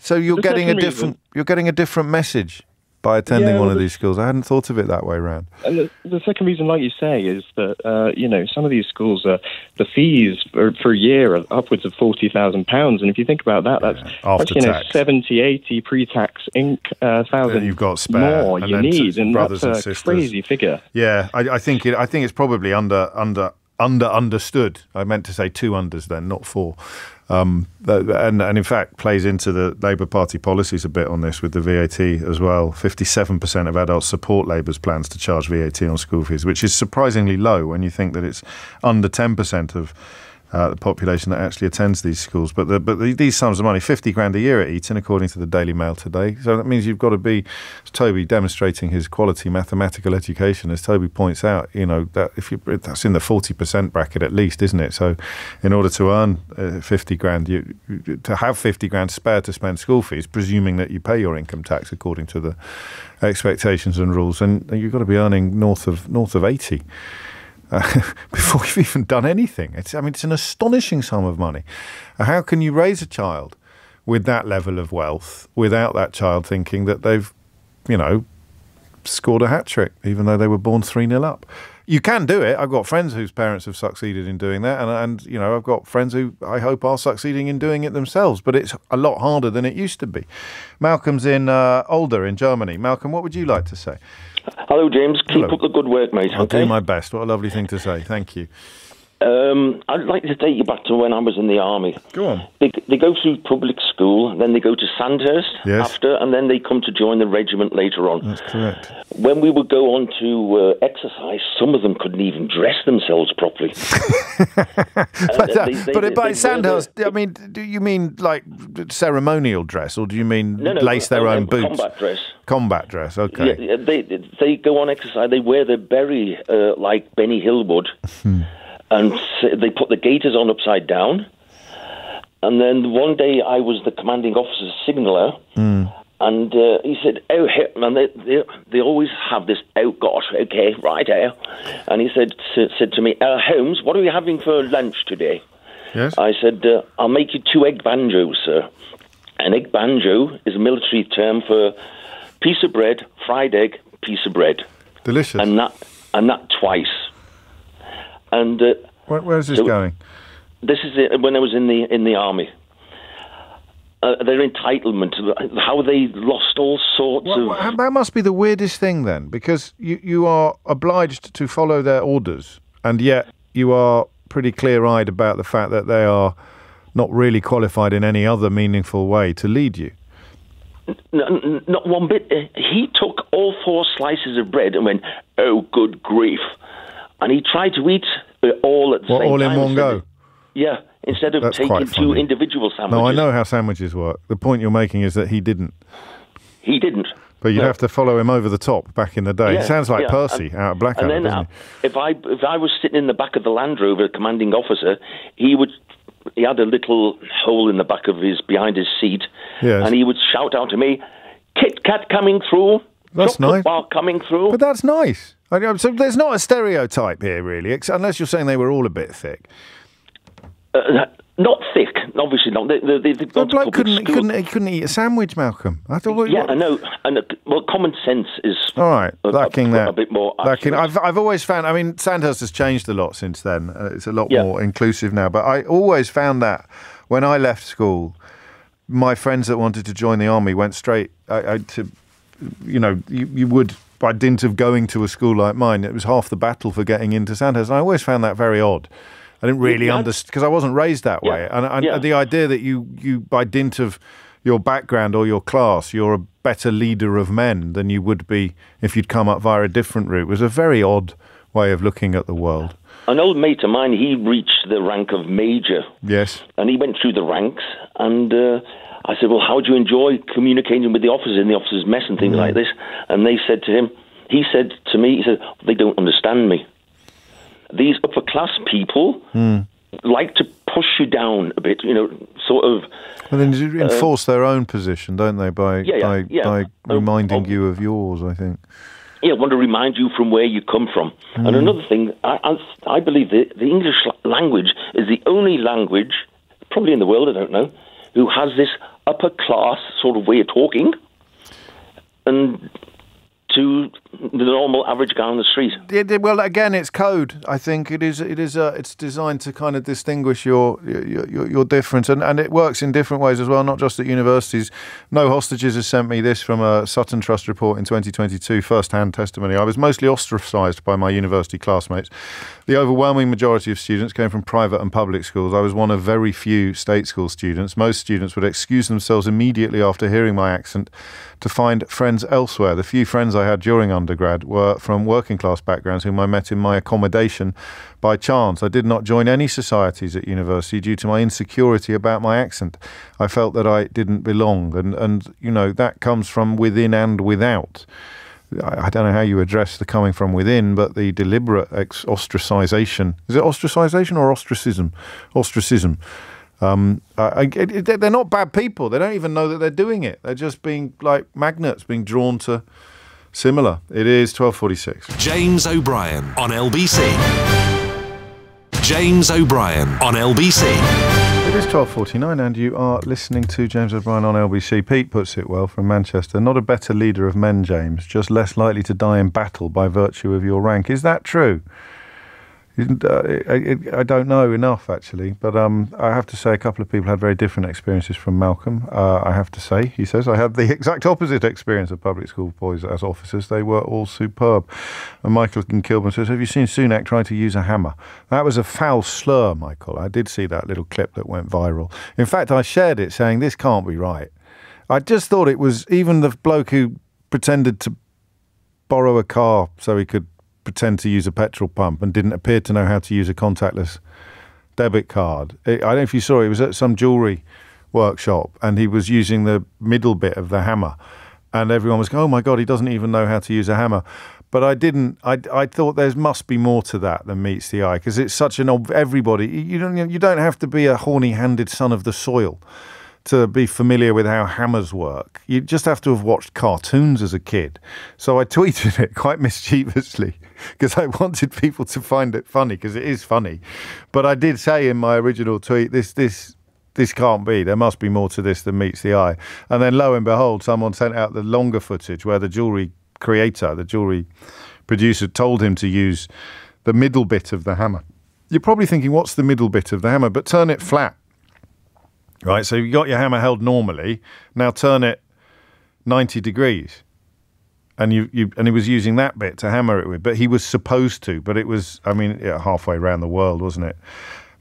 So you're getting a different messse by attending one of these schools. I hadn't thought of it that way round. And the second reason, like you say, is that some of these schools, the fees for a year are upwards of £40,000, and if you think about that, that's 70, 80 pre-tax thousand you've got spare, more you need, and that's a crazy figure. Yeah, I think it's probably understood. I meant to say two unders then, not four. And in fact plays into the Labour Party policies a bit on this with the VAT as well. 57% of adults support Labour's plans to charge VAT on school fees, which is surprisingly low when you think that it's under 10% of the population that actually attends these schools. But these sums of money, 50 grand a year at Eton, according to the Daily Mail today. So that means you've got to be, as Toby demonstrating his quality mathematical education, as Toby points out, that that's in the 40% bracket at least, isn't it? So in order to earn 50 grand, to have 50 grand spare to spend school fees, presuming that you pay your income tax according to the expectations and rules, and you've got to be earning north of 80. Before you've even done anything. It's an astonishing sum of money. How can you raise a child with that level of wealth without that child thinking that they've, scored a hat-trick, even though they were born 3-0 up? You can do it. I've got friends whose parents have succeeded in doing that, and you know, I've got friends who I hope are succeeding in doing it themselves, but it's a lot harder than it used to be. Malcolm's in Older in Germany. Malcolm, what would you like to say? Hello, James. Keep up the good work, mate. I'll do my best. What a lovely thing to say. Thank you. I'd like to take you back to when I was in the army. Go on. They go through public school, then they go to Sandhurst after, and then they come to join the regiment later on. That's correct. When we would go on to exercise, some of them couldn't even dress themselves properly. But Sandhurst, I mean, do you mean like ceremonial dress, or do you mean lace their own boots? Combat dress. Combat dress, okay. Yeah, they go on exercise, they wear their berry like Benny Hill would. And they put the gaiters on upside down. And then one day I was the commanding officer's signaller, and he said, "Oh, and they always have this. Oh gosh, okay, right here." And he said to me, "Holmes, what are we having for lunch today?" Yes. I said, "I'll make you 2 egg banjos, sir." An egg banjo is a military term for piece of bread, fried egg, piece of bread. Delicious. And that twice. And where's this going? This is when I was in the army. Their entitlement, how they lost all sorts of. That must be the weirdest thing then, because you are obliged to follow their orders, and yet you are pretty clear-eyed about the fact that they are not really qualified in any other meaningful way to lead you. Not one bit. He took all 4 slices of bread and went, "Oh, good grief." And he tried to eat all at the same time. All in one go? Yeah, instead of taking 2 individual sandwiches. No, I know how sandwiches work. The point you're making is that he didn't. He didn't. But you'd have to follow him over the top back in the day. It sounds like Percy out of Blackadder, doesn't he? If I was sitting in the back of the Land Rover, commanding officer, he had a little hole in the back of behind his seat, and he would shout out to me, "Kit Kat coming through." That's nice. Bar coming through. But that's nice. So there's not a stereotype here, really, unless you're saying they were all a bit thick. Not thick, obviously not. The bloke couldn't eat a sandwich, Malcolm. I know. And common sense is all right. Lacking that a bit more. I've always found. I mean, Sandhurst has changed a lot since then. It's a lot more inclusive now. But I always found that when I left school, my friends that wanted to join the army went straight to. You know, you would, by dint of going to a school like mine, it was half the battle for getting into Sandhurst. And I always found that very odd. I didn't really understand, because I wasn't raised that way. And the idea that you, by dint of your background or your class, you're a better leader of men than you would be if you'd come up via a different route was a very odd way of looking at the world. An old mate of mine, he reached the rank of major. Yes. And he went through the ranks, and I said, "Well, how do you enjoy communicating with the officers in the officers' mess and things like this?" And they said to him, he said to me, "They don't understand me. These upper class people like to push you down a bit, you know, sort of." Well, then you enforce their own position, don't they, by reminding you of yours, I think. Yeah, I want to remind you from where you come from. And another thing, I believe the English language is the only language, probably in the world, I don't know, who has this upper class sort of way of talking, and to the normal average guy on the street. Well, again, it's code. I think it's designed to kind of distinguish your difference, and it works in different ways as well, not just at universities. No Hostages has sent me this from a Sutton Trust report in 2022, first-hand testimony. I was mostly ostracised by my university classmates. The overwhelming majority of students came from private and public schools. I was one of very few state school students. Most students would excuse themselves immediately after hearing my accent to find friends elsewhere. The few friends I had during undergrad were from working class backgrounds whom I met in my accommodation by chance. I did not join any societies at university due to my insecurity about my accent. I felt that I didn't belong, and you know, that comes from within and without. I don't know how you address the coming from within, but the deliberate ostracization. Is it ostracization or ostracism? Ostracism. They're not bad people. They don't even know that they're doing it. They're just being like magnets, being drawn to similar. It is 12:46. James O'Brien on LBC. James O'Brien on LBC. It is 12:49 and you are listening to James O'Brien on LBC. Pete puts it well from Manchester. Not a better leader of men, James, just less likely to die in battle by virtue of your rank. Is that true? I don't know enough, actually, but I have to say a couple of people had very different experiences from Malcolm. I have to say, he says, I had the exact opposite experience of public school boys as officers. They were all superb. And Michael in Kilburn says, have you seen Sunak try to use a hammer? That was a foul slur, Michael. I did see that little clip that went viral. In fact, I shared it saying, this can't be right. I just thought it was even the bloke who pretended to borrow a car so he could pretend to use a petrol pump and didn't appear to know how to use a contactless debit card. I don't know if you saw it. He was at some jewellery workshop and he was using the middle bit of the hammer and everyone was going, oh my God, he doesn't even know how to use a hammer. But I didn't. I thought there must be more to that than meets the eye, because it's such everybody. You don't have to be a horny-handed son of the soil to be familiar with how hammers work. You just have to have watched cartoons as a kid. So I tweeted it quite mischievously because I wanted people to find it funny, because it is funny. But I did say in my original tweet, this can't be. There must be more to this than meets the eye. And then lo and behold, someone sent out the longer footage where the jewellery creator, the jewellery producer, told him to use the middle bit of the hammer. You're probably thinking, what's the middle bit of the hammer? But turn it flat. Right, so you got your hammer held normally. Now turn it 90 degrees, and and he was using that bit to hammer it with. But he was supposed to. But it was, halfway around the world, wasn't it?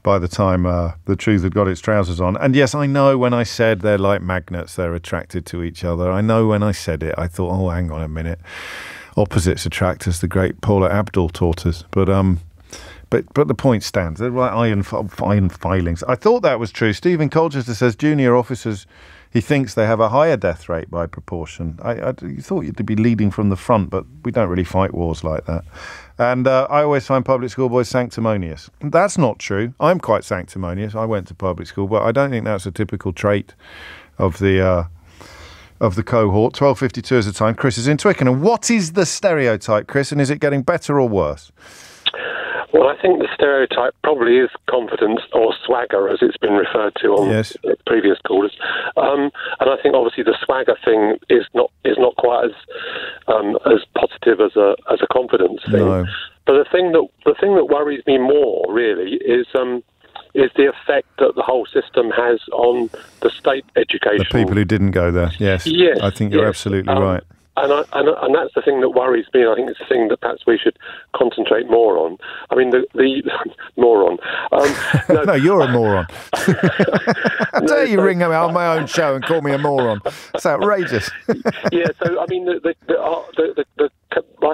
By the time the truth had got its trousers on. And yes, I know when I said they're like magnets, they're attracted to each other. I know when I said it, I thought, oh, hang on a minute, opposites attract, as the great Paula Abdul taught us. But the point stands. They're like iron filings. I thought that was true. Stephen Colchester says junior officers, he thinks they have a higher death rate by proportion. You thought you'd be leading from the front, but we don't really fight wars like that. And I always find public school boys sanctimonious. That's not true. I'm quite sanctimonious. I went to public school, but I don't think that's a typical trait of the cohort. 12:52 is the time. Chris is in Twickenham. What is the stereotype, Chris, and is it getting better or worse? Well, I think the stereotype probably is confidence, or swagger, as it's been referred to on previous callers. And I think obviously the swagger thing is not quite as positive as a confidence thing. No. But the thing that worries me more really is the effect that the whole system has on the state education. The people who didn't go there. Yes. I think you're absolutely right. And that's the thing that worries me, and I think it's the thing that perhaps we should concentrate more on. I mean, the moron. No, you're a moron. How dare you ring me on my own show and call me a moron? It's outrageous. Yeah, so, I mean, I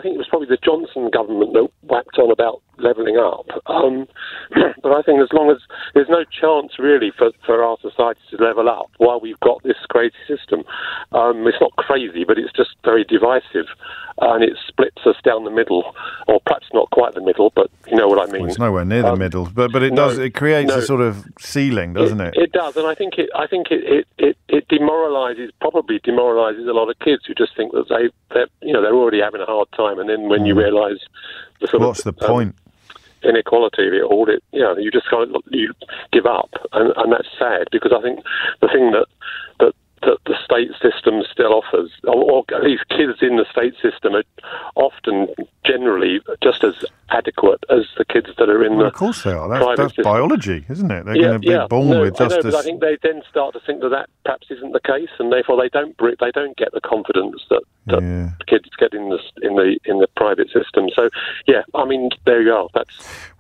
think it was probably the Johnson government that whacked on about levelling up. But I think as long as there's no chance really for our society to level up while we've got this crazy system, it's not crazy, but it's just very divisive, and it splits us down the middle, or perhaps not quite the middle, but you know what I mean. Well, it's nowhere near the middle, but it does. It creates a sort of ceiling, doesn't it? It does, and I think it probably demoralises a lot of kids who just think that they're already having a hard time, and then when you realise what's the point? Inequality of it all, you just you give up, and that's sad, because I think the thing that the state system still offers, or at least kids in the state system, are often generally just as adequate as the kids that are in the. Of course they are. That's biology, isn't it? They're going to be born with just as. But I think they then start to think that perhaps isn't the case, and therefore they don't get the confidence that kids get in the private system. So I mean, there you are.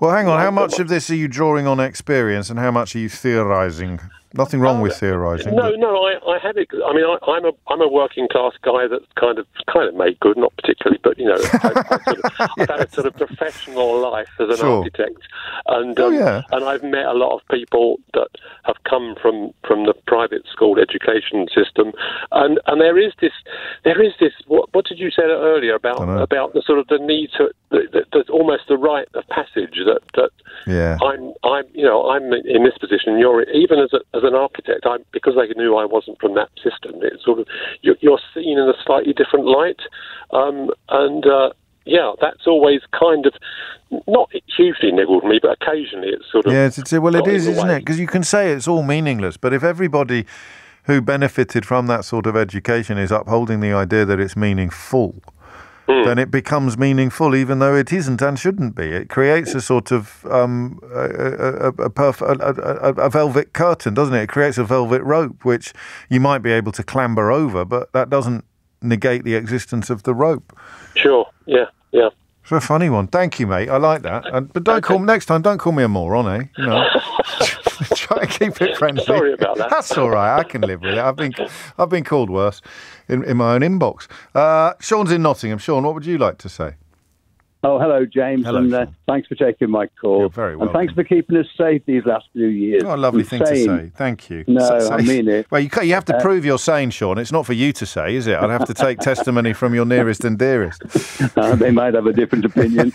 Well, hang on. How much of this are you drawing on experience, and how much are you theorising? Nothing wrong with theorising. No, I have it. I mean, I'm a working class guy that's kind of made good, not particularly, but I've had a sort of professional life as an architect, and I've met a lot of people that have come from the private school education system, and there is this. What did you say earlier about the sort of the need to there's almost the rite of passage that I'm in this position. You're even as an architect, because they knew I wasn't from that system. It's sort of you're seen in a slightly different light, and that's always kind of not hugely niggled me, but occasionally it's sort of... Yeah, it is, isn't it? Because you can say it's all meaningless, but if everybody who benefited from that sort of education is upholding the idea that it's meaningful, then it becomes meaningful, even though it isn't and shouldn't be. It creates a sort of a velvet curtain, doesn't it? It creates a velvet rope, which you might be able to clamber over, but that doesn't negate the existence of the rope. Sure, yeah. It's a funny one. Thank you, mate. I like that. But next time, don't call me a moron, eh? You know, try and keep it friendly. Sorry about that. That's all right. I can live with it. I've been called worse in my own inbox. Sean's in Nottingham. Sean, what would you like to say? Oh, hello, James, and thanks for taking my call. You're very welcome. And thanks for keeping us safe these last few years. Oh, a lovely thing to say. Thank you. No, I mean it. Well, you have to prove you're sane, Sean. It's not for you to say, is it? I'd have to take testimony from your nearest and dearest. They might have a different opinion.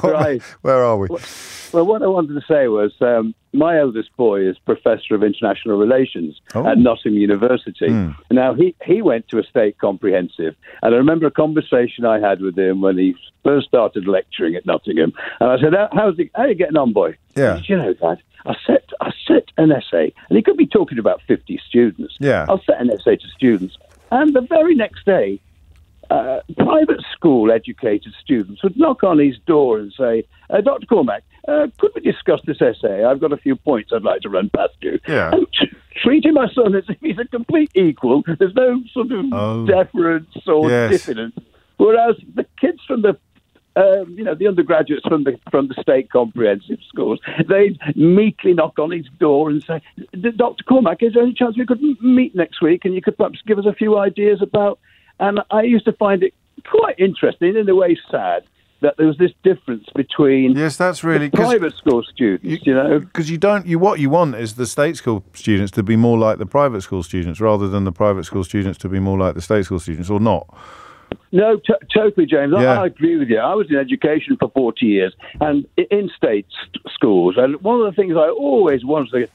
Right. Where are we? Well, what I wanted to say was my eldest boy is Professor of International Relations at Nottingham University. Now, he went to a state comprehensive, and I remember a conversation I had with him when he first started lecturing at Nottingham, and I said, how are you getting on, boy? Yeah. He said, you know, Dad, I set an essay, and he could be talking about 50 students. Yeah. I'll set an essay to students, and the very next day, private school educated students would knock on his door and say, Dr. Cormack, could we discuss this essay? I've got a few points I'd like to run past you. Yeah. And treating my son as if he's a complete equal. There's no sort of deference or diffidence. Whereas the kids from the the undergraduates from the state comprehensive schools, they'd meekly knock on his door and say, Dr. Cormack, is there any chance we could meet next week and you could perhaps give us a few ideas about... And I used to find it quite interesting, in a way sad, that there was this difference between that's really the private school students, because what you want is the state school students to be more like the private school students rather than the private school students to be more like the state school students, or not. No, totally, James. I agree with you. I was in education for 40 years and in state schools, and one of the things I always wanted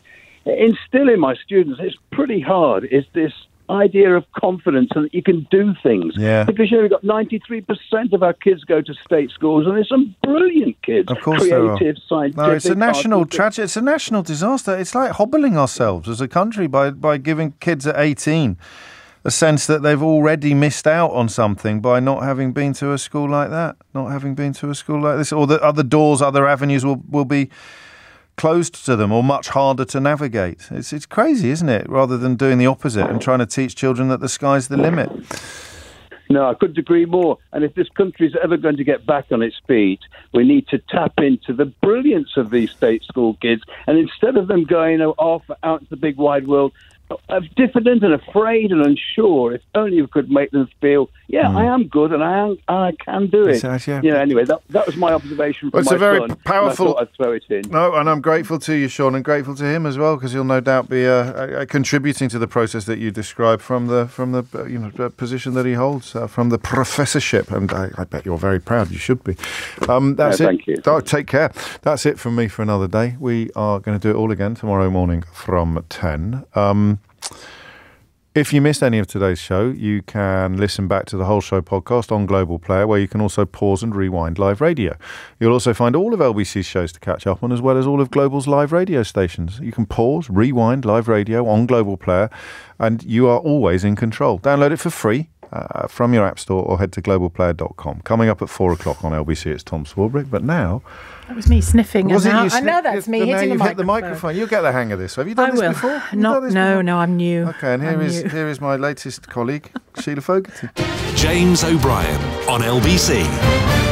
to instill in my students, it's pretty hard, is this idea of confidence and that you can do things. Yeah. Because we've got 93% of our kids go to state schools, and there's some brilliant kids. Of course, creative, scientific. No, it's a national tragedy. It's a national disaster. It's like hobbling ourselves as a country by giving kids at 18 a sense that they've already missed out on something by not having been to a school like that, not having been to a school like this, or that other avenues will be closed to them or much harder to navigate. It's crazy, isn't it? Rather than doing the opposite and trying to teach children that the sky's the limit. No, I couldn't agree more. And if this country is ever going to get back on its feet, we need to tap into the brilliance of these state school kids. And instead of them going off out into the big wide world, diffident and afraid and unsure, if only we could make them feel, I am good and I can do it. Anyway, that was my observation from my son. It's a very powerful... I thought I'd throw it in. No, and I'm grateful to you, Sean, and grateful to him as well, because he'll no doubt be contributing to the process that you described from the position that he holds, from the professorship, and I bet you're very proud. You should be. That's it. Thank you. Oh, take care. That's it from me for another day. We are going to do it all again tomorrow morning from 10. If you missed any of today's show, you can listen back to the whole show podcast on Global Player, where you can also pause and rewind live radio. You'll also find all of LBC's shows to catch up on, as well as all of Global's live radio stations. You can pause, rewind live radio on Global Player, and you are always in control. Download it for free from your app store or head to globalplayer.com. Coming up at 4 o'clock on LBC, it's Tom Swarbrick, but now... That was me sniffing. Was it you I know that's me hitting the microphone. You'll get the hang of this. Have you done this before? No, I'm new. Okay, and here is my latest colleague, Sheila Fogarty. James O'Brien on LBC.